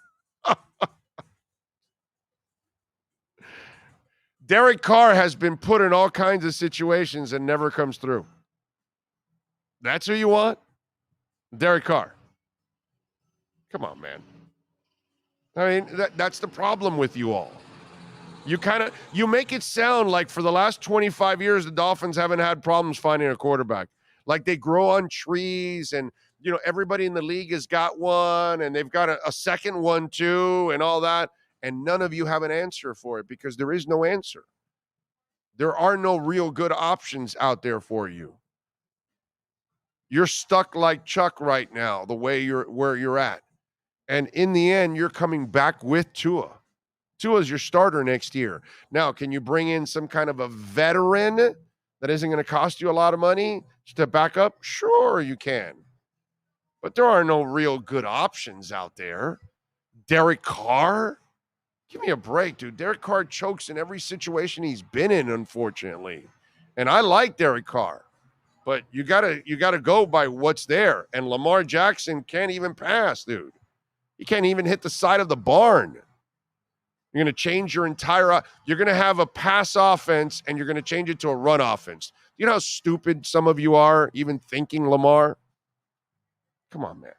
Derek Carr has been put in all kinds of situations and never comes through. That's who you want? Derek Carr. Come on, man. I mean, that's the problem with you all. You make it sound like for the last 25 years, the Dolphins haven't had problems finding a quarterback. Like they grow on trees and, everybody in the league has got one and they've got a second one too and all that. And none of you have an answer for it because there is no answer. There are no real good options out there for you. You're stuck like Chuck right now, the way where you're at. And in the end, you're coming back with Tua. Tua's your starter next year. Now, can you bring in some kind of a veteran that isn't going to cost you a lot of money to back up? Sure, you can. But there are no real good options out there. Derek Carr? Give me a break, dude. Derek Carr chokes in every situation he's been in, unfortunately. And I like Derek Carr. But you gotta go by what's there. And Lamar Jackson can't even pass, dude. He can't even hit the side of the barn. You're going to change your entire you're going to have a pass offense and you're going to change it to a run offense. You know how stupid some of you are even thinking Lamar? Come on, man.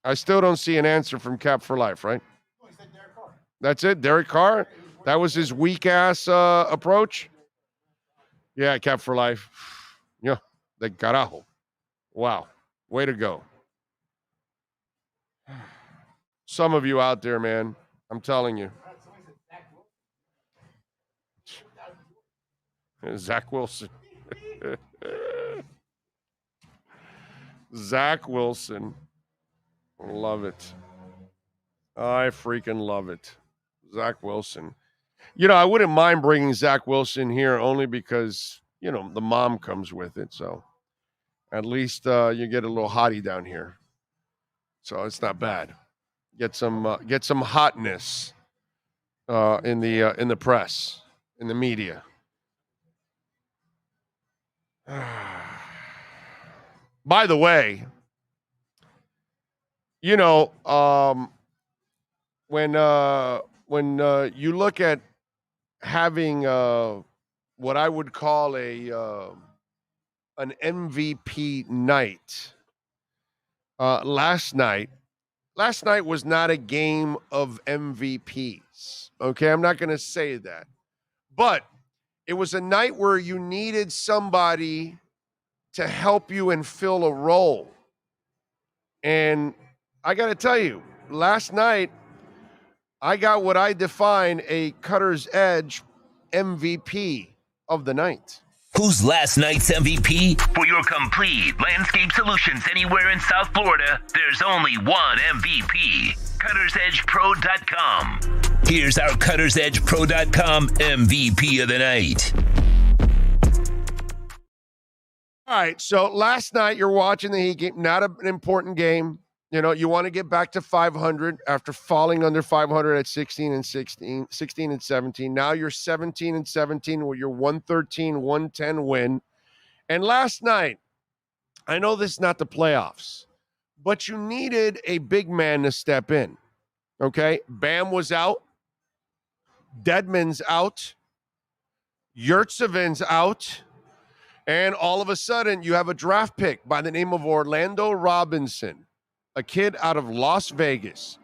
I still don't see an answer from Cap for Life, right? No, he said Derek Carr. That's it? Derek Carr? That was his weak-ass approach? Yeah, Cap for Life. Yeah, de carajo. Wow. Way to go. Some of you out there, man, I'm telling you. Zach Wilson. Zach Wilson. Love it. I freaking love it. Zach Wilson. I wouldn't mind bringing Zach Wilson here only because, the mom comes with it. So at least you get a little hottie down here. So it's not bad. Get some hotness in the press, in the media. By the way, you know, when you look at having what I would call an MVP night, last night was not a game of MVPs. Okay, I'm not going to say that, but it was a night where you needed somebody to help you and fill a role. And I got to tell you, last night, I got what I define a cutter's edge MVP of the night. Who's last night's MVP? For your complete landscape solutions anywhere in South Florida, there's only one MVP. CuttersEdgePro.com. Here's our CuttersEdgePro.com MVP of the night. All right, so last night you're watching the Heat game, not an important game. You know, you want to get back to 500 after falling under 500 at 16 and 17. Now you're 17 and 17 with your 113-110 win. And last night, I know this is not the playoffs, but you needed a big man to step in. Okay? Bam was out. Dedmon's out. Yurtseven's out. And all of a sudden, you have a draft pick by the name of Orlando Robinson, a kid out of Las Vegas,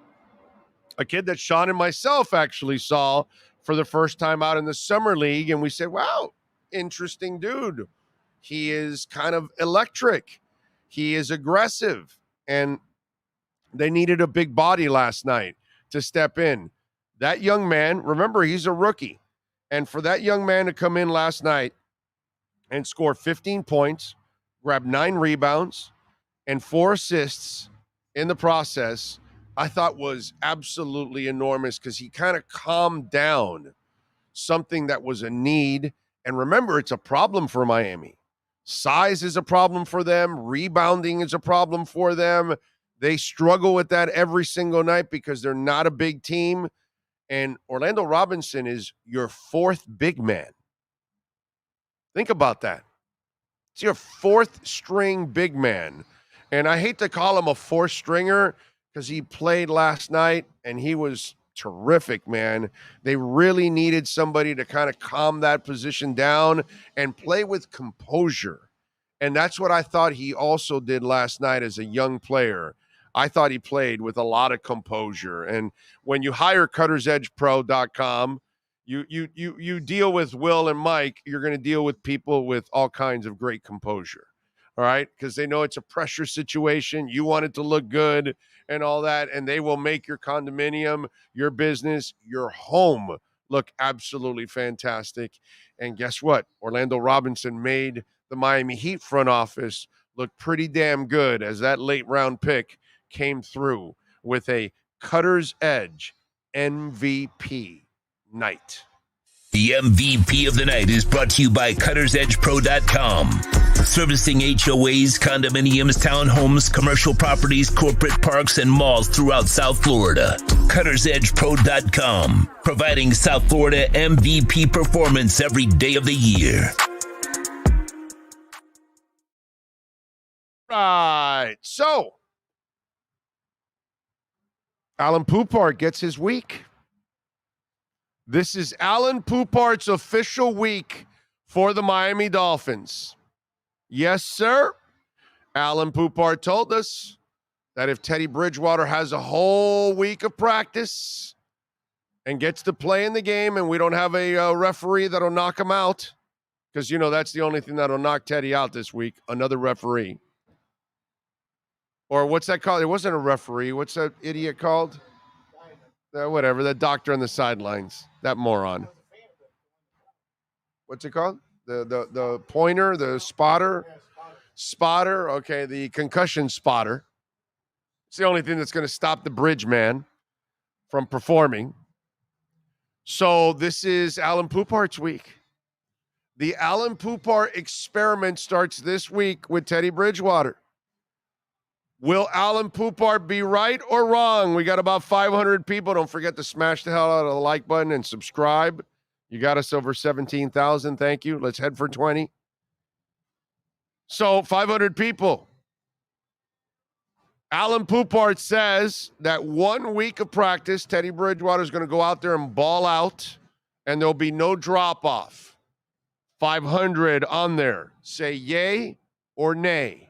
a kid that Sean and myself actually saw for the first time out in the summer league. And we said, wow, interesting dude. He is kind of electric. He is aggressive. And they needed a big body last night to step in. That young man, remember, he's a rookie. And for that young man to come in last night and score 15 points, grab 9 rebounds, and 4 assists in the process, I thought was absolutely enormous because he kind of calmed down something that was a need. And remember, it's a problem for Miami. Size is a problem for them. Rebounding is a problem for them. They struggle with that every single night because they're not a big team. And Orlando Robinson is your 4th big man. Think about that. It's your 4th string big man. And I hate to call him a 4th stringer because he played last night and he was terrific, man. They really needed somebody to kind of calm that position down and play with composure. And that's what I thought he also did last night as a young player. I thought he played with a lot of composure. And when you hire CuttersEdgePro.com, you deal with Will and Mike, you're going to deal with people with all kinds of great composure. All right, because they know it's a pressure situation. You want it to look good and all that, and they will make your condominium, your business, your home look absolutely fantastic. And guess what? Orlando Robinson made the Miami Heat front office look pretty damn good as that late round pick came through with a Cutter's Edge MVP night. The MVP of the night is brought to you by CuttersEdgePro.com. Servicing HOAs, condominiums, townhomes, commercial properties, corporate parks, and malls throughout South Florida. CuttersEdgePro.com. Providing South Florida MVP performance every day of the year. Right. So, Alan Poupart gets his week. This is Alan Poupart's official week for the Miami Dolphins. Yes, sir. Alan Poupart told us that if Teddy Bridgewater has a whole week of practice and gets to play in the game and we don't have a referee that'll knock him out, because, you know, that's the only thing that'll knock Teddy out this week, another referee. Or what's that called? It wasn't a referee. What's that idiot called? Whatever, that doctor on the sidelines, that moron. What's it called? The pointer, the spotter? Spotter, okay, the concussion spotter. It's the only thing that's going to stop the bridge man from performing. So this is Alan Poupart's week. The Alan Poupart experiment starts this week with Teddy Bridgewater. Will Alan Poupart be right or wrong? We got about 500 people. Don't forget to smash the hell out of the like button and subscribe. You got us over 17,000. Thank you. Let's head for 20. So 500 people. Alan Poupart says that 1 week of practice, Teddy Bridgewater is going to go out there and ball out, and there'll be no drop-off. 500 on there. Say yay or nay.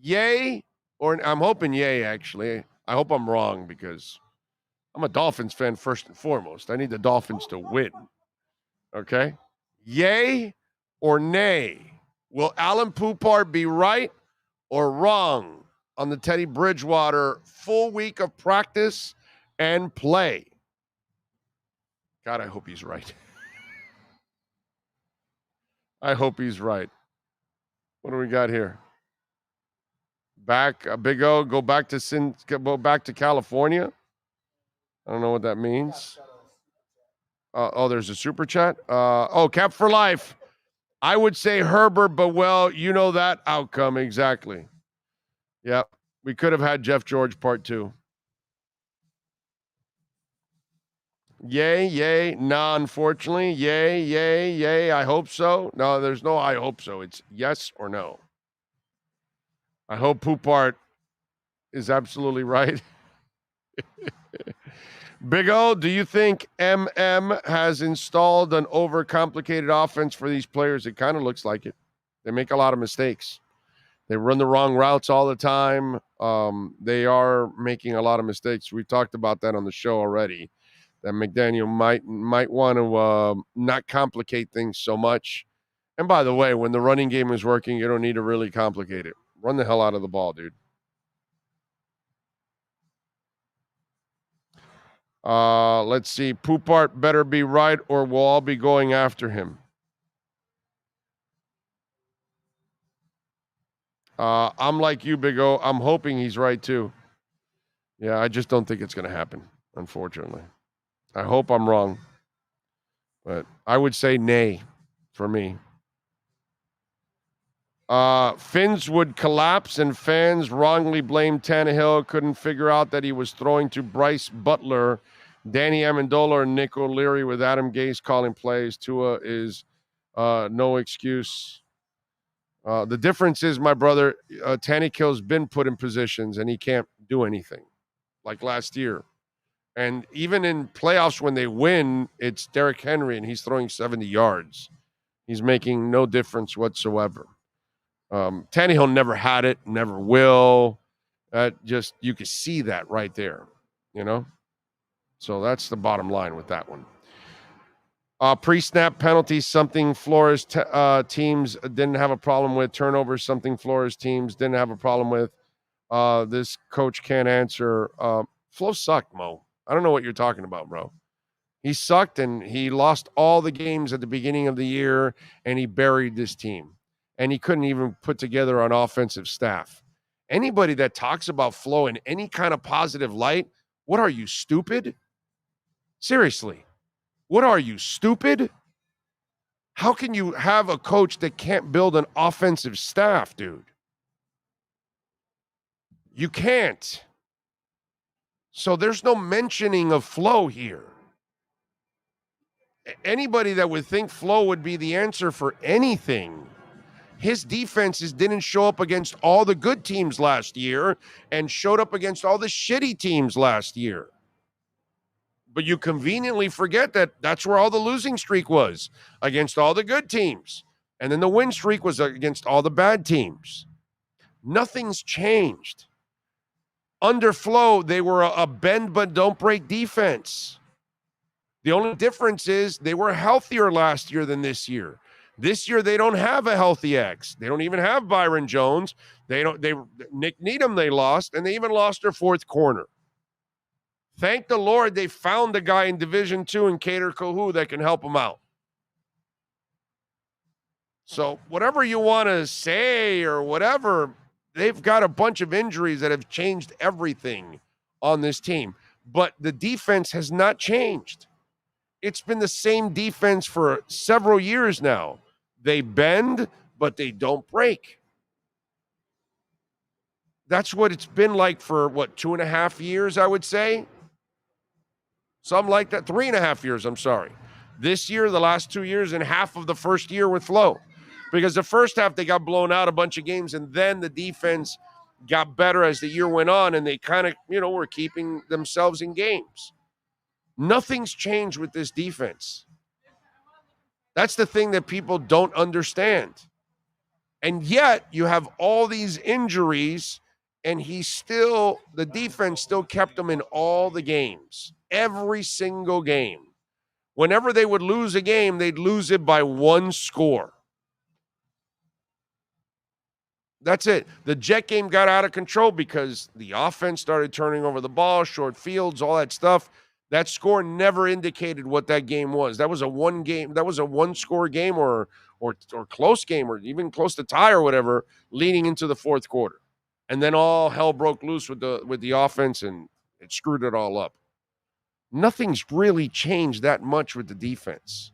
Yay or I'm hoping yay, actually. I hope I'm wrong because I'm a Dolphins fan first and foremost. I need the Dolphins to win. Okay? Yay or nay? Will Alan Poupart be right or wrong on the Teddy Bridgewater full week of practice and play? God, I hope he's right. I hope he's right. What do we got here? Back, Big O, go back to California. I don't know what that means. There's a super chat. Cap for life. I would say Herbert, but well, you know that outcome exactly. Yep, we could have had Jeff George part 2. Yay, yay. Nah, unfortunately. Yay, yay, yay. I hope so. No, there's no I hope so. It's yes or no. I hope Poupart is absolutely right. Big O, do you think MM has installed an overcomplicated offense for these players? It kind of looks like it. They make a lot of mistakes. They run the wrong routes all the time. They are making a lot of mistakes. We talked about that on the show already. That McDaniel might want to not complicate things so much. And by the way, when the running game is working, you don't need to really complicate it. Run the hell out of the ball, dude. Let's see. Poupart better be right or we'll all be going after him. I'm like you, Big O. I'm hoping he's right, too. Yeah, I just don't think it's going to happen, unfortunately. I hope I'm wrong. But I would say nay for me. Fins would collapse and fans wrongly blame Tannehill. Couldn't figure out that he was throwing to Bryce Butler, Danny Amendola, or Nick O'Leary with Adam Gase calling plays. Tua is no excuse. The difference is, my brother, Tannehill's been put in positions and he can't do anything like last year. And even in playoffs when they win, it's Derrick Henry and he's throwing 70 yards. He's making no difference whatsoever. Tannehill never had it, never will. You can see that right there, you know? So that's the bottom line with that one. Pre-snap penalties, something Flores teams didn't have a problem with. Turnovers, something Flores teams didn't have a problem with. This coach can't answer. Flo sucked, Mo. I don't know what you're talking about, bro. He sucked, and he lost all the games at the beginning of the year, and he buried this team. And he couldn't even put together an offensive staff. Anybody that talks about Flo in any kind of positive light, what are you, stupid? Seriously, what are you, stupid? How can you have a coach that can't build an offensive staff, dude? You can't. So there's no mentioning of Flo here. Anybody that would think Flo would be the answer for anything, his defenses didn't show up against all the good teams last year and showed up against all the shitty teams last year. But you conveniently forget that that's where all the losing streak was, against all the good teams. And then the win streak was against all the bad teams. Nothing's changed. Under Flo, they were a bend but don't break defense. The only difference is they were healthier last year than this year. This year they don't have a healthy X. They don't even have Byron Jones. Nick Needham they lost, and they even lost their fourth corner. Thank the Lord they found a guy in Division II in Kader Kohou that can help them out. So whatever you want to say or whatever, they've got a bunch of injuries that have changed everything on this team. But the defense has not changed. It's been the same defense for several years now. They bend, but they don't break. That's what it's been like for, 2.5 years, I would say? Something like that. 3.5 years, I'm sorry. This year, the last 2 years, and half of the first year with Flo. Because the first half, they got blown out a bunch of games, and then the defense got better as the year went on, and they kind of, were keeping themselves in games. Nothing's changed with this defense. That's the thing that people don't understand. And yet you have all these injuries, and the defense still kept them in all the games, every single game. Whenever they would lose a game, they'd lose it by one score. That's it. The Jet game got out of control because the offense started turning over the ball, short fields, all that stuff. That score never indicated what that game was. That was a one-score game or close game, or even close to tie or whatever, leading into the fourth quarter. And then all hell broke loose with the offense, and it screwed it all up. Nothing's really changed that much with the defense.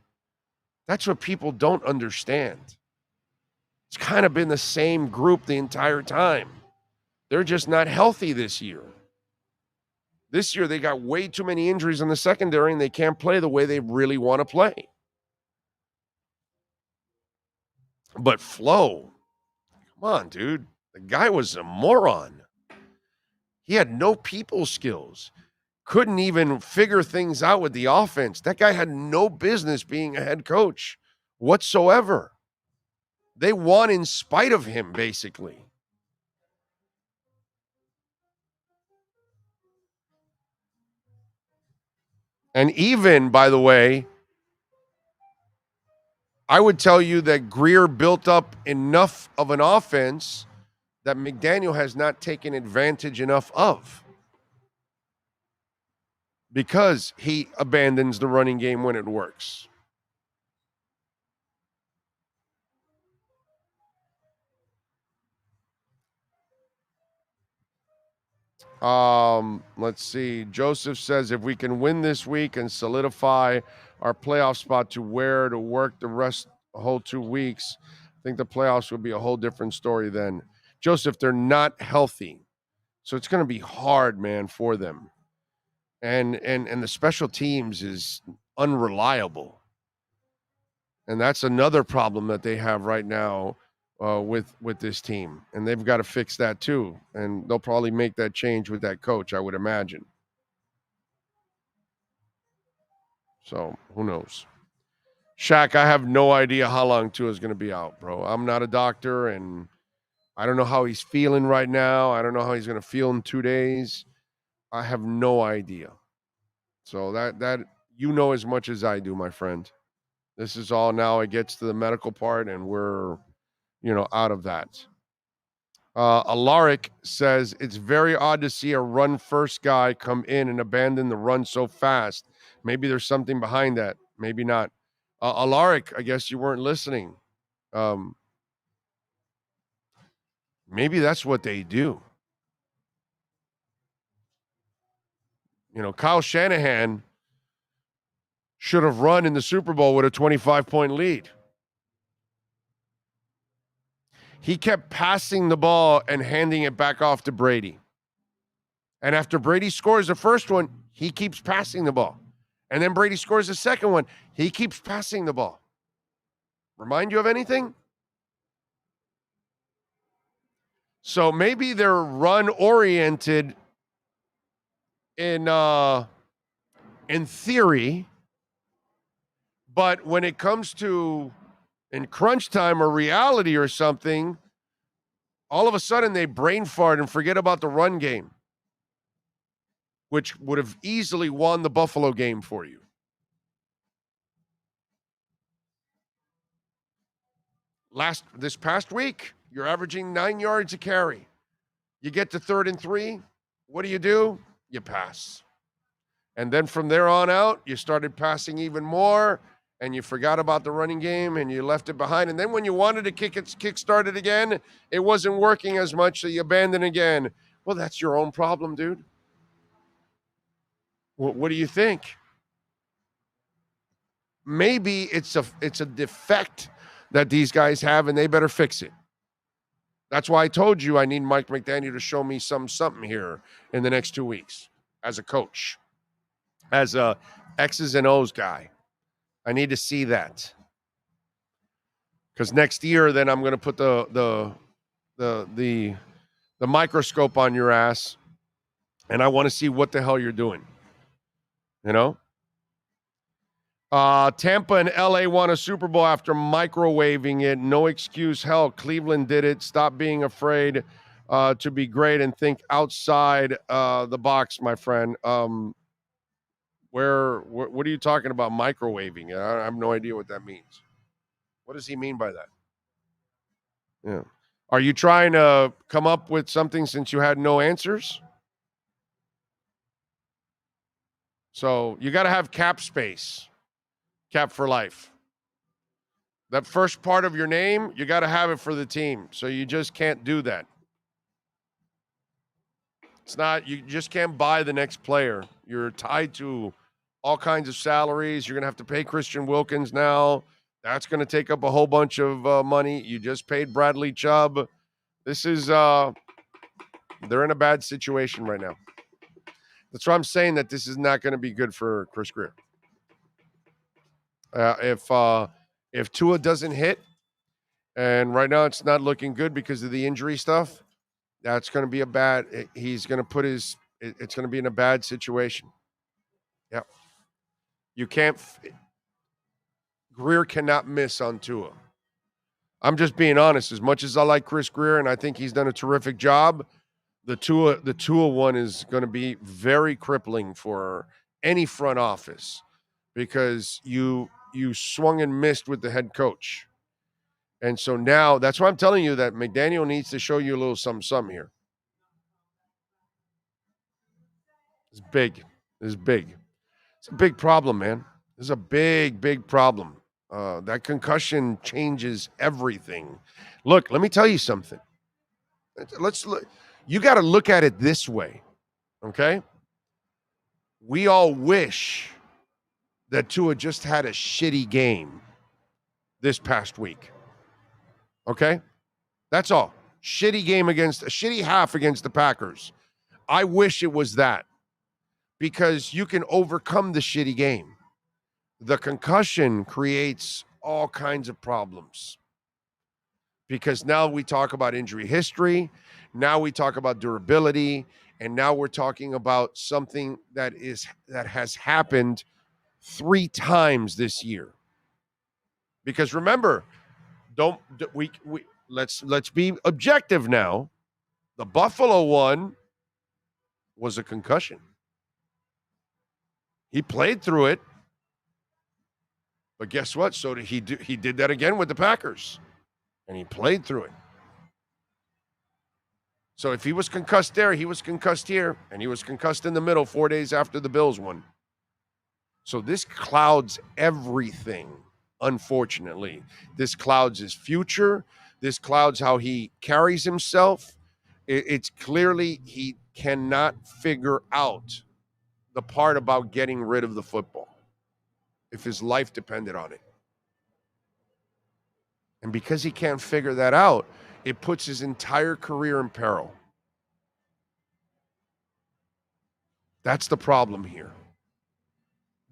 That's what people don't understand. It's kind of been the same group the entire time. They're just not healthy this year. This year, they got way too many injuries in the secondary, and they can't play the way they really want to play. But Flo, come on, dude. The guy was a moron. He had no people skills. Couldn't even figure things out with the offense. That guy had no business being a head coach whatsoever. They won in spite of him, basically. And even, by the way, I would tell you that Greer built up enough of an offense that McDaniel has not taken advantage enough of, because he abandons the running game when it works. Let's see. Joseph says, if we can win this week and solidify our playoff spot to work the whole 2 weeks, I think the playoffs would be a whole different story then. Joseph, they're not healthy. So it's going to be hard, man, for them. And the special teams is unreliable. And that's another problem that they have right now with this team. And they've got to fix that too. And they'll probably make that change with that coach, I would imagine. So who knows? Shaq, I have no idea how long Tua is going to be out, bro. I'm not a doctor, and I don't know how he's feeling right now. I don't know how he's going to feel in 2 days. I have no idea. So that you know as much as I do, my friend. This is all now it gets to the medical part, and we're, out of that. Alaric says, it's very odd to see a run-first guy come in and abandon the run so fast. Maybe there's something behind that. Maybe not. Alaric, I guess you weren't listening. Maybe that's what they do. Kyle Shanahan should have run in the Super Bowl with a 25-point lead. He kept passing the ball and handing it back off to Brady. And after Brady scores the first one, he keeps passing the ball. And then Brady scores the second one. He keeps passing the ball. Remind you of anything? So maybe they're run-oriented in theory, but when it comes to in crunch time or reality or something, all of a sudden they brain fart and forget about the run game, which would have easily won the Buffalo game for you. This past week, you're averaging 9 yards a carry. You get to 3rd and 3. What do? You pass. And then from there on out, you started passing even more, and you forgot about the running game, and you left it behind. And then when you wanted to kick-start it again, it wasn't working as much, so you abandoned again. Well, that's your own problem, dude. What do you think? Maybe it's a defect that these guys have, and they better fix it. That's why I told you I need Mike McDaniel to show me something here in the next 2 weeks as a coach, as a X's and O's guy. I need to see that, because next year, then I'm going to put the the microscope on your ass, and I want to see what the hell you're doing. You know? Tampa and LA won a Super Bowl after microwaving it. No excuse. Hell, Cleveland did it. Stop being afraid to be great and think outside the box, my friend. What are you talking about microwaving? I have no idea what that means. What does he mean by that? Yeah. Are you trying to come up with something since you had no answers? So you got to have cap space. Cap for life. That first part of your name, you got to have it for the team. So you just can't do that. It's not, you just can't buy the next player. You're tied to all kinds of salaries. You're going to have to pay Christian Wilkins now. That's going to take up a whole bunch of money. You just paid Bradley Chubb. This is, they're in a bad situation right now. That's why I'm saying that this is not going to be good for Chris Grier. If Tua doesn't hit, and right now it's not looking good because of the injury stuff, that's going to be it's going to be in a bad situation. Yeah. Grier cannot miss on Tua. I'm just being honest. As much as I like Chris Grier and I think he's done a terrific job, the Tua one is going to be very crippling for any front office because you swung and missed with the head coach. And so now that's why I'm telling you that McDaniel needs to show you a little something here. It's big. It's big. It's a big problem, man. This is a big problem. That concussion changes everything. Look, let me tell you something. Let's look. You got to look at it this way, okay? We all wish that Tua just had a shitty game this past week. Okay? That's all. A shitty half against the Packers. I wish it was that because you can overcome the shitty game. The concussion creates all kinds of problems because now we talk about injury history, now we talk about durability, and now we're talking about something that has happened 3 times this year. Because remember, let's be objective now. The Buffalo one was a concussion. He played through it. But guess what? So he did that again with the Packers. And he played through it. So if he was concussed there, he was concussed here, and he was concussed in the middle 4 days after the Bills won. So this clouds everything, unfortunately. This clouds his future. This clouds how he carries himself. It's clearly he cannot figure out the part about getting rid of the football if his life depended on it. And because he can't figure that out, it puts his entire career in peril. That's the problem here.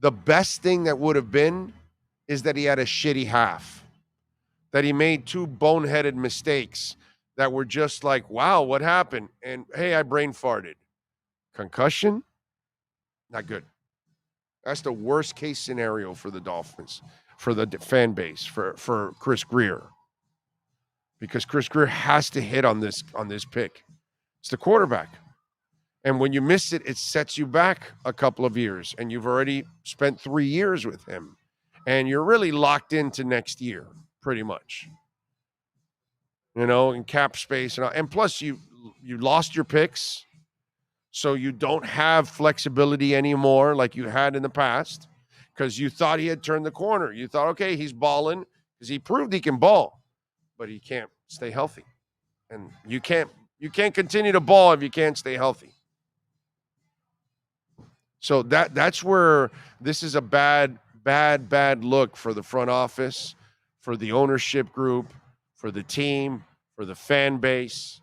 The best thing that would have been is that he had a shitty half, that he made 2 boneheaded mistakes that were just like, wow, what happened? And hey, I brain farted. Concussion? Not good. That's the worst case scenario for the Dolphins, for the fan base, for Chris Grier. Because Chris Grier has to hit on this pick. It's the quarterback. And when you miss it, it sets you back a couple of years. And you've already spent 3 years with him. And you're really locked into next year, pretty much. You know, in cap space. And plus, you lost your picks. So you don't have flexibility anymore like you had in the past. Because you thought he had turned the corner. You thought, okay, he's balling. Because he proved he can ball. But he can't stay healthy. And you can't continue to ball if you can't stay healthy. So that's where this is a bad look for the front office, for the ownership group, for the team, for the fan base.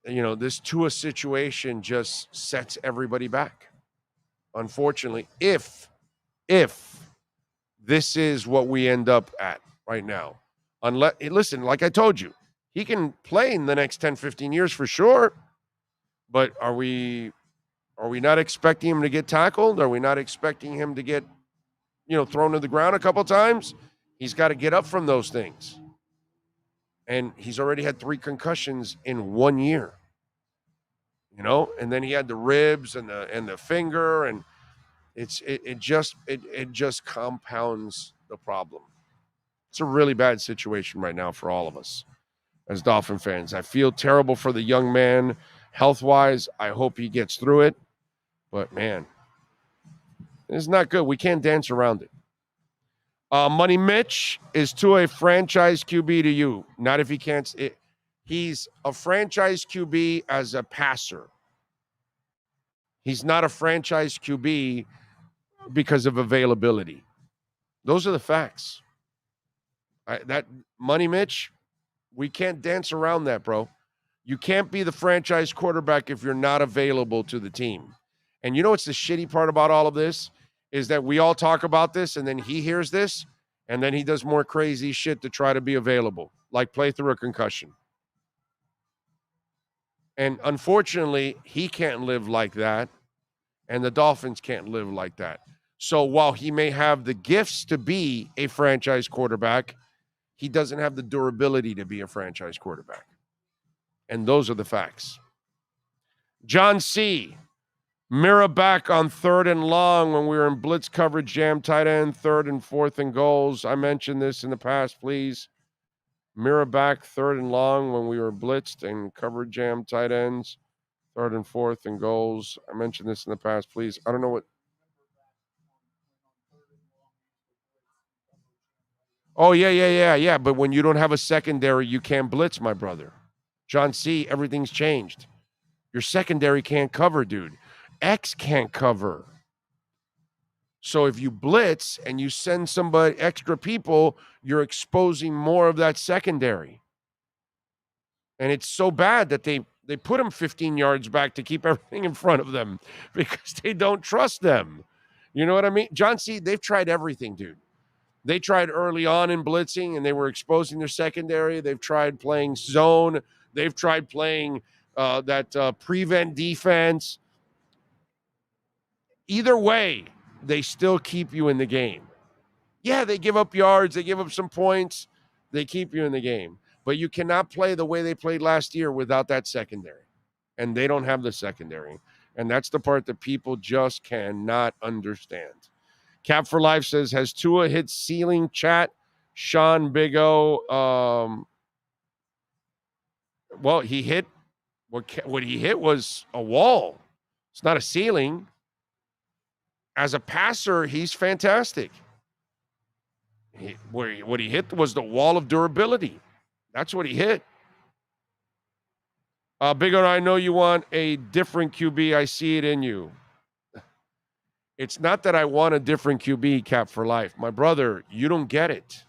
You know, this Tua situation just sets everybody back. Unfortunately, if this is what we end up at right now. Unless, listen, like I told you, He can play in the next 10, 15 years for sure. But are we not expecting him to get tackled? Are we not expecting him to get, thrown to the ground a couple times? He's got to get up from those things. And he's already had 3 concussions in 1 year. And then he had the ribs and the finger, and it just compounds the problem. It's a really bad situation right now for all of us as Dolphin fans. I feel terrible for the young man health-wise. I hope he gets through it. But, man, it's not good. We can't dance around it. Money Mitch, is Tua a franchise QB to you? Not if he can't. He's a franchise QB as a passer. He's not a franchise QB because of availability. Those are the facts. That Money Mitch, we can't dance around that, bro. You can't be the franchise quarterback if you're not available to the team. And you know what's the shitty part about all of this? Is that we all talk about this, and then he hears this, and then he does more crazy shit to try to be available, like play through a concussion. And unfortunately, he can't live like that, and the Dolphins can't live like that. So while he may have the gifts to be a franchise quarterback, he doesn't have the durability to be a franchise quarterback. And those are the facts. John C., mirror back on 3rd and long when we were in blitz coverage, jam tight end, 3rd and 4th and goals. I mentioned this in the past, please. Mirror back 3rd and long when we were blitzed and covered jam tight ends, 3rd and 4th and goals. I mentioned this in the past, please. I don't know what. Oh, yeah. But when you don't have a secondary, you can't blitz, my brother. John C., everything's changed. Your secondary can't cover, dude. X can't cover. So if you blitz and you send somebody extra people, you're exposing more of that secondary. And it's so bad that they put them 15 yards back to keep everything in front of them because they don't trust them. You know what I mean? John C., they've tried everything, dude. They tried early on in blitzing, and they were exposing their secondary. They've tried playing zone. They've tried playing that prevent defense. Either way, they still keep you in the game. Yeah, they give up yards. They give up some points. They keep you in the game. But you cannot play the way they played last year without that secondary. And they don't have the secondary. And that's the part that people just cannot understand. Cap for Life says, has Tua hit ceiling? Chat? Sean Big O. Well, he hit what he hit was a wall. It's not a ceiling. As a passer, he's fantastic. What he hit was the wall of durability. That's what he hit. Big O, I know you want a different QB. I see it in you. It's not that I want a different QB, Cap for Life. My brother, you don't get it.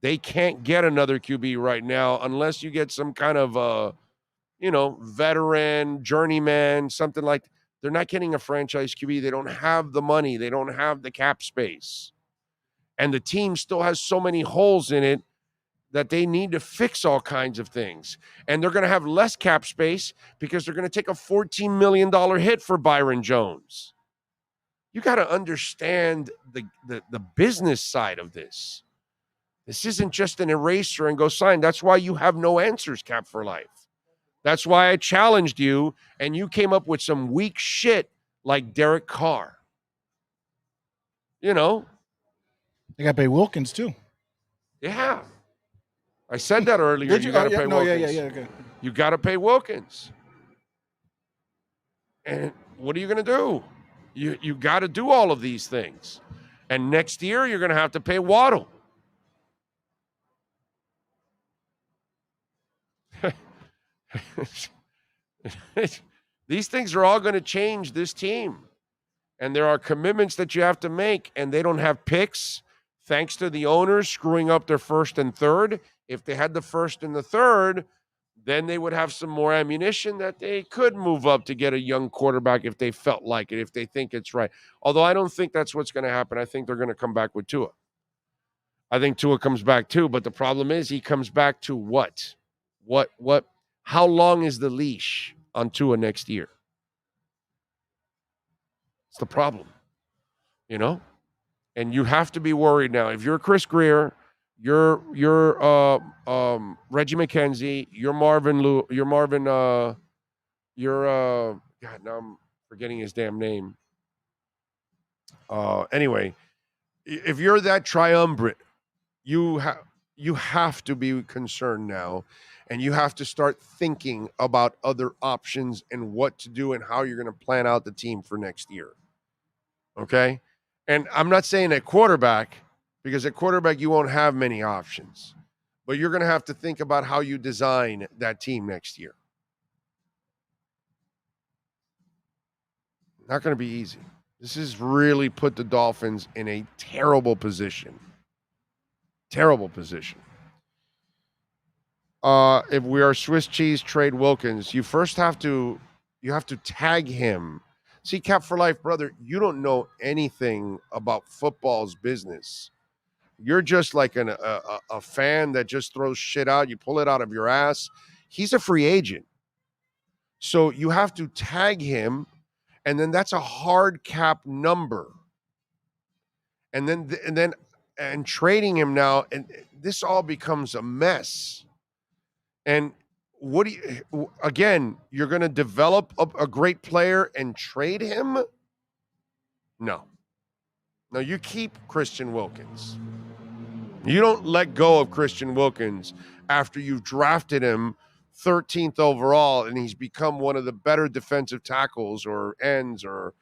They can't get another QB right now unless you get some kind of, veteran, journeyman, something like that. They're not getting a franchise QB. They don't have the money. They don't have the cap space. And the team still has so many holes in it that they need to fix all kinds of things. And they're going to have less cap space because they're going to take a $14 million hit for Byron Jones. You got to understand the business side of this. This isn't just an eraser and go sign. That's why you have no answers, Cap for Life. That's why I challenged you, and you came up with some weak shit like Derek Carr. They got to pay Wilkins, too. Yeah. I said that earlier. You got to pay Wilkins. Yeah. Okay. You got to pay Wilkins. And what are you going to do? You got to do all of these things. And next year, you're going to have to pay Waddle. These things are all going to change this team. And there are commitments that you have to make, and they don't have picks thanks to the owners screwing up their 1st and 3rd. If they had the 1st and the 3rd, then they would have some more ammunition that they could move up to get a young quarterback if they felt like it, if they think it's right. Although I don't think that's what's going to happen. I think they're going to come back with Tua. I think Tua comes back too, but the problem is he comes back to what? How long is the leash on Tua next year? It's the problem, And you have to be worried now. If you're Chris Grier, you're Reggie McKenzie, you're God, now I'm forgetting his damn name. Anyway, if you're that triumvirate, you have to be concerned now, and you have to start thinking about other options and what to do and how you're going to plan out the team for next year. Okay? And I'm not saying at quarterback, because at quarterback you won't have many options, but you're going to have to think about how you design that team next year. Not going to be easy. This has really put the Dolphins in a terrible position. Terrible position. If we are Swiss cheese, trade Wilkins. You first have to tag him. See, Cap for Life, brother, you don't know anything about football's business. You're just like a fan that just throws shit out. You pull it out of your ass. He's a free agent. So you have to tag him, and then that's a hard cap number. And then trading him now, and this all becomes a mess. And what do you, again, you're going to develop a great player and trade him? No, you keep Christian Wilkins. You don't let go of Christian Wilkins after you've drafted him 13th overall and he's become one of the better defensive tackles or ends, or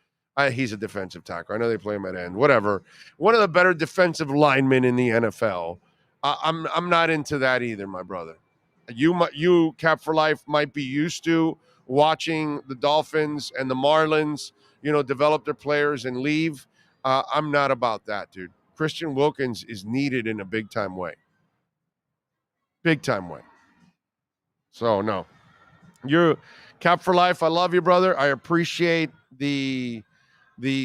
he's a defensive tackle. I know they play him at end, whatever. One of the better defensive linemen in the NFL. I'm not into that either, my brother. You Cap for Life might be used to watching the Dolphins and the Marlins, develop their players and leave. I'm not about that, dude. Christian Wilkins is needed in a big-time way. Big-time way. So, no. You're Cap for Life. I love you, brother. I appreciate the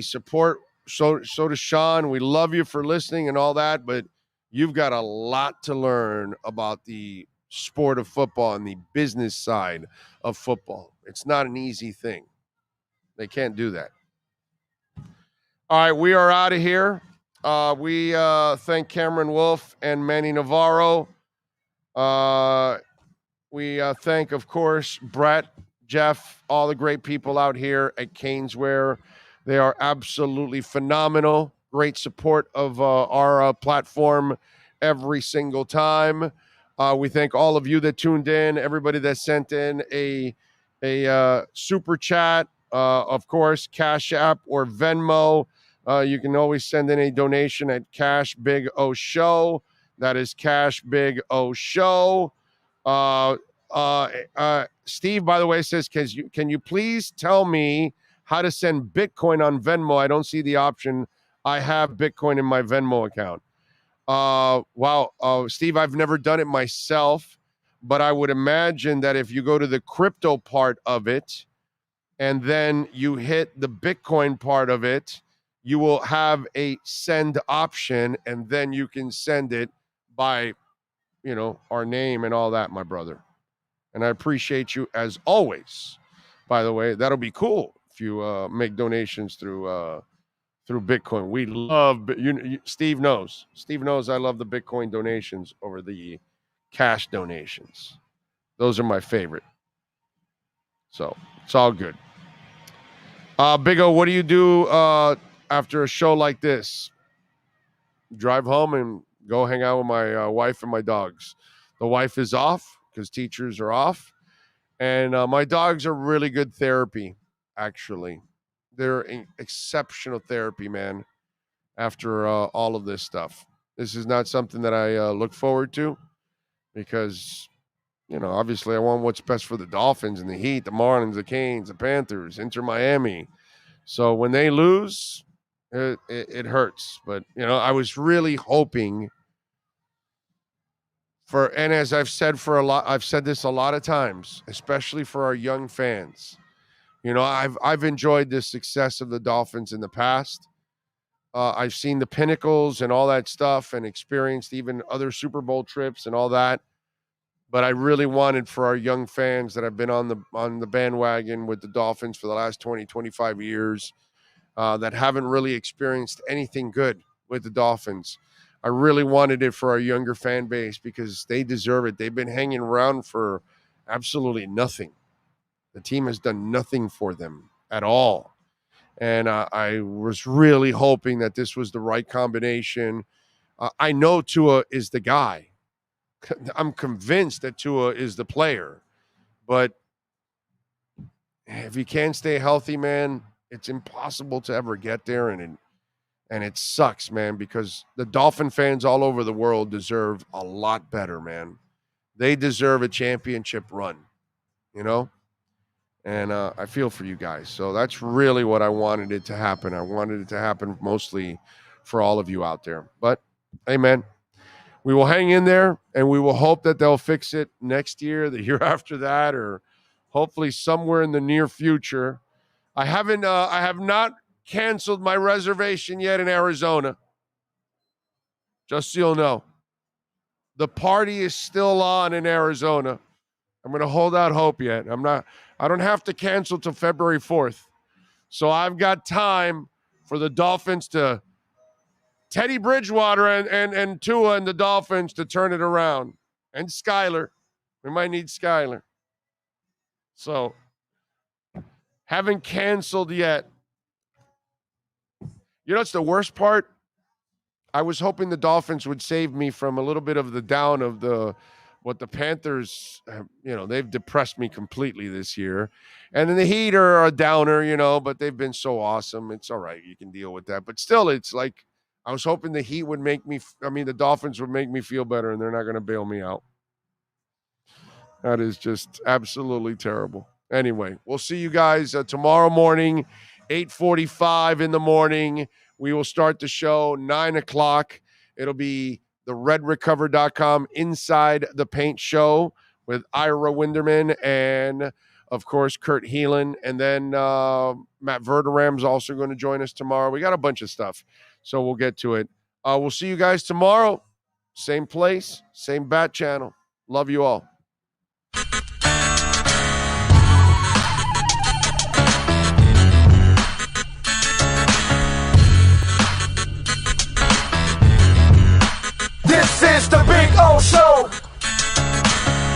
support. So does Sean. We love you for listening and all that, but you've got a lot to learn about the sport of football and the business side of football. It's not an easy thing. They can't do that. All right, we are out of here. We thank Cameron Wolf and Manny Navarro. We thank, of course, Brett, Jeff, all the great people out here at Caneswear. They are absolutely phenomenal. Great support of our platform every single time. We thank all of you that tuned in, everybody that sent in a super chat, of course, Cash App or Venmo. You can always send in a donation at Cash Big O Show. That is Cash Big O Show. Steve, by the way, says, can you please tell me how to send Bitcoin on Venmo? I don't see the option. I have Bitcoin in my Venmo account. Wow. Steve, I've never done it myself, but I would imagine that if you go to the crypto part of it and then you hit the Bitcoin part of it, you will have a send option, and then you can send it by, our name and all that, my brother. And I appreciate you as always. By the way, that'll be cool if you make donations through Bitcoin. We love, Steve knows. Steve knows I love the Bitcoin donations over the cash donations. Those are my favorite. So it's all good. Big O, what do you do after a show like this? Drive home and go hang out with my wife and my dogs. The wife is off because teachers are off. And my dogs are really good therapy, actually. They're exceptional therapy, man, after all of this stuff. This is not something that I look forward to because, obviously I want what's best for the Dolphins and the Heat, the Marlins, the Canes, the Panthers, Inter Miami. So when they lose, it hurts. But, I was really hoping and as I've said I've said this a lot of times, especially for our young fans. I've enjoyed the success of the Dolphins in the past. I've seen the pinnacles and all that stuff and experienced even other Super Bowl trips and all that. But I really wanted for our young fans that have been on the bandwagon with the Dolphins for the last 20, 25 years, that haven't really experienced anything good with the Dolphins. I really wanted it for our younger fan base because they deserve it. They've been hanging around for absolutely nothing. The team has done nothing for them at all. And I was really hoping that this was the right combination. I know Tua is the guy. I'm convinced that Tua is the player. But if he can't stay healthy, man, it's impossible to ever get there. And it sucks, man, because the Dolphin fans all over the world deserve a lot better, man. They deserve a championship run, you know? And I feel for you guys. So that's really what I wanted it to happen. I wanted it to happen mostly for all of you out there. But, hey, man, we will hang in there, and we will hope that they'll fix it next year, the year after that, or hopefully somewhere in the near future. I have not canceled my reservation yet in Arizona. Just so you'll know. The party is still on in Arizona. I'm going to hold out hope yet. I don't have to cancel till February 4th. So I've got time for the Dolphins to Teddy Bridgewater and Tua and the Dolphins to turn it around. And Skyler. We might need Skyler. So haven't canceled yet. You know what's the worst part? I was hoping the Dolphins would save me from a little bit of the down of what the Panthers, they've depressed me completely this year. And then the Heat are a downer, but they've been so awesome. It's all right. You can deal with that. But still, it's like I was hoping the Heat would the Dolphins would make me feel better, and they're not going to bail me out. That is just absolutely terrible. Anyway, we'll see you guys tomorrow morning, 8:45 in the morning. We will start the show 9 o'clock. It'll be the redrecover.com Inside the Paint show with Ira Winderman and, of course, Kurt Heelan. And then Matt Verderam's also going to join us tomorrow. We got a bunch of stuff, so we'll get to it. We'll see you guys tomorrow. Same place, same bat channel. Love you all.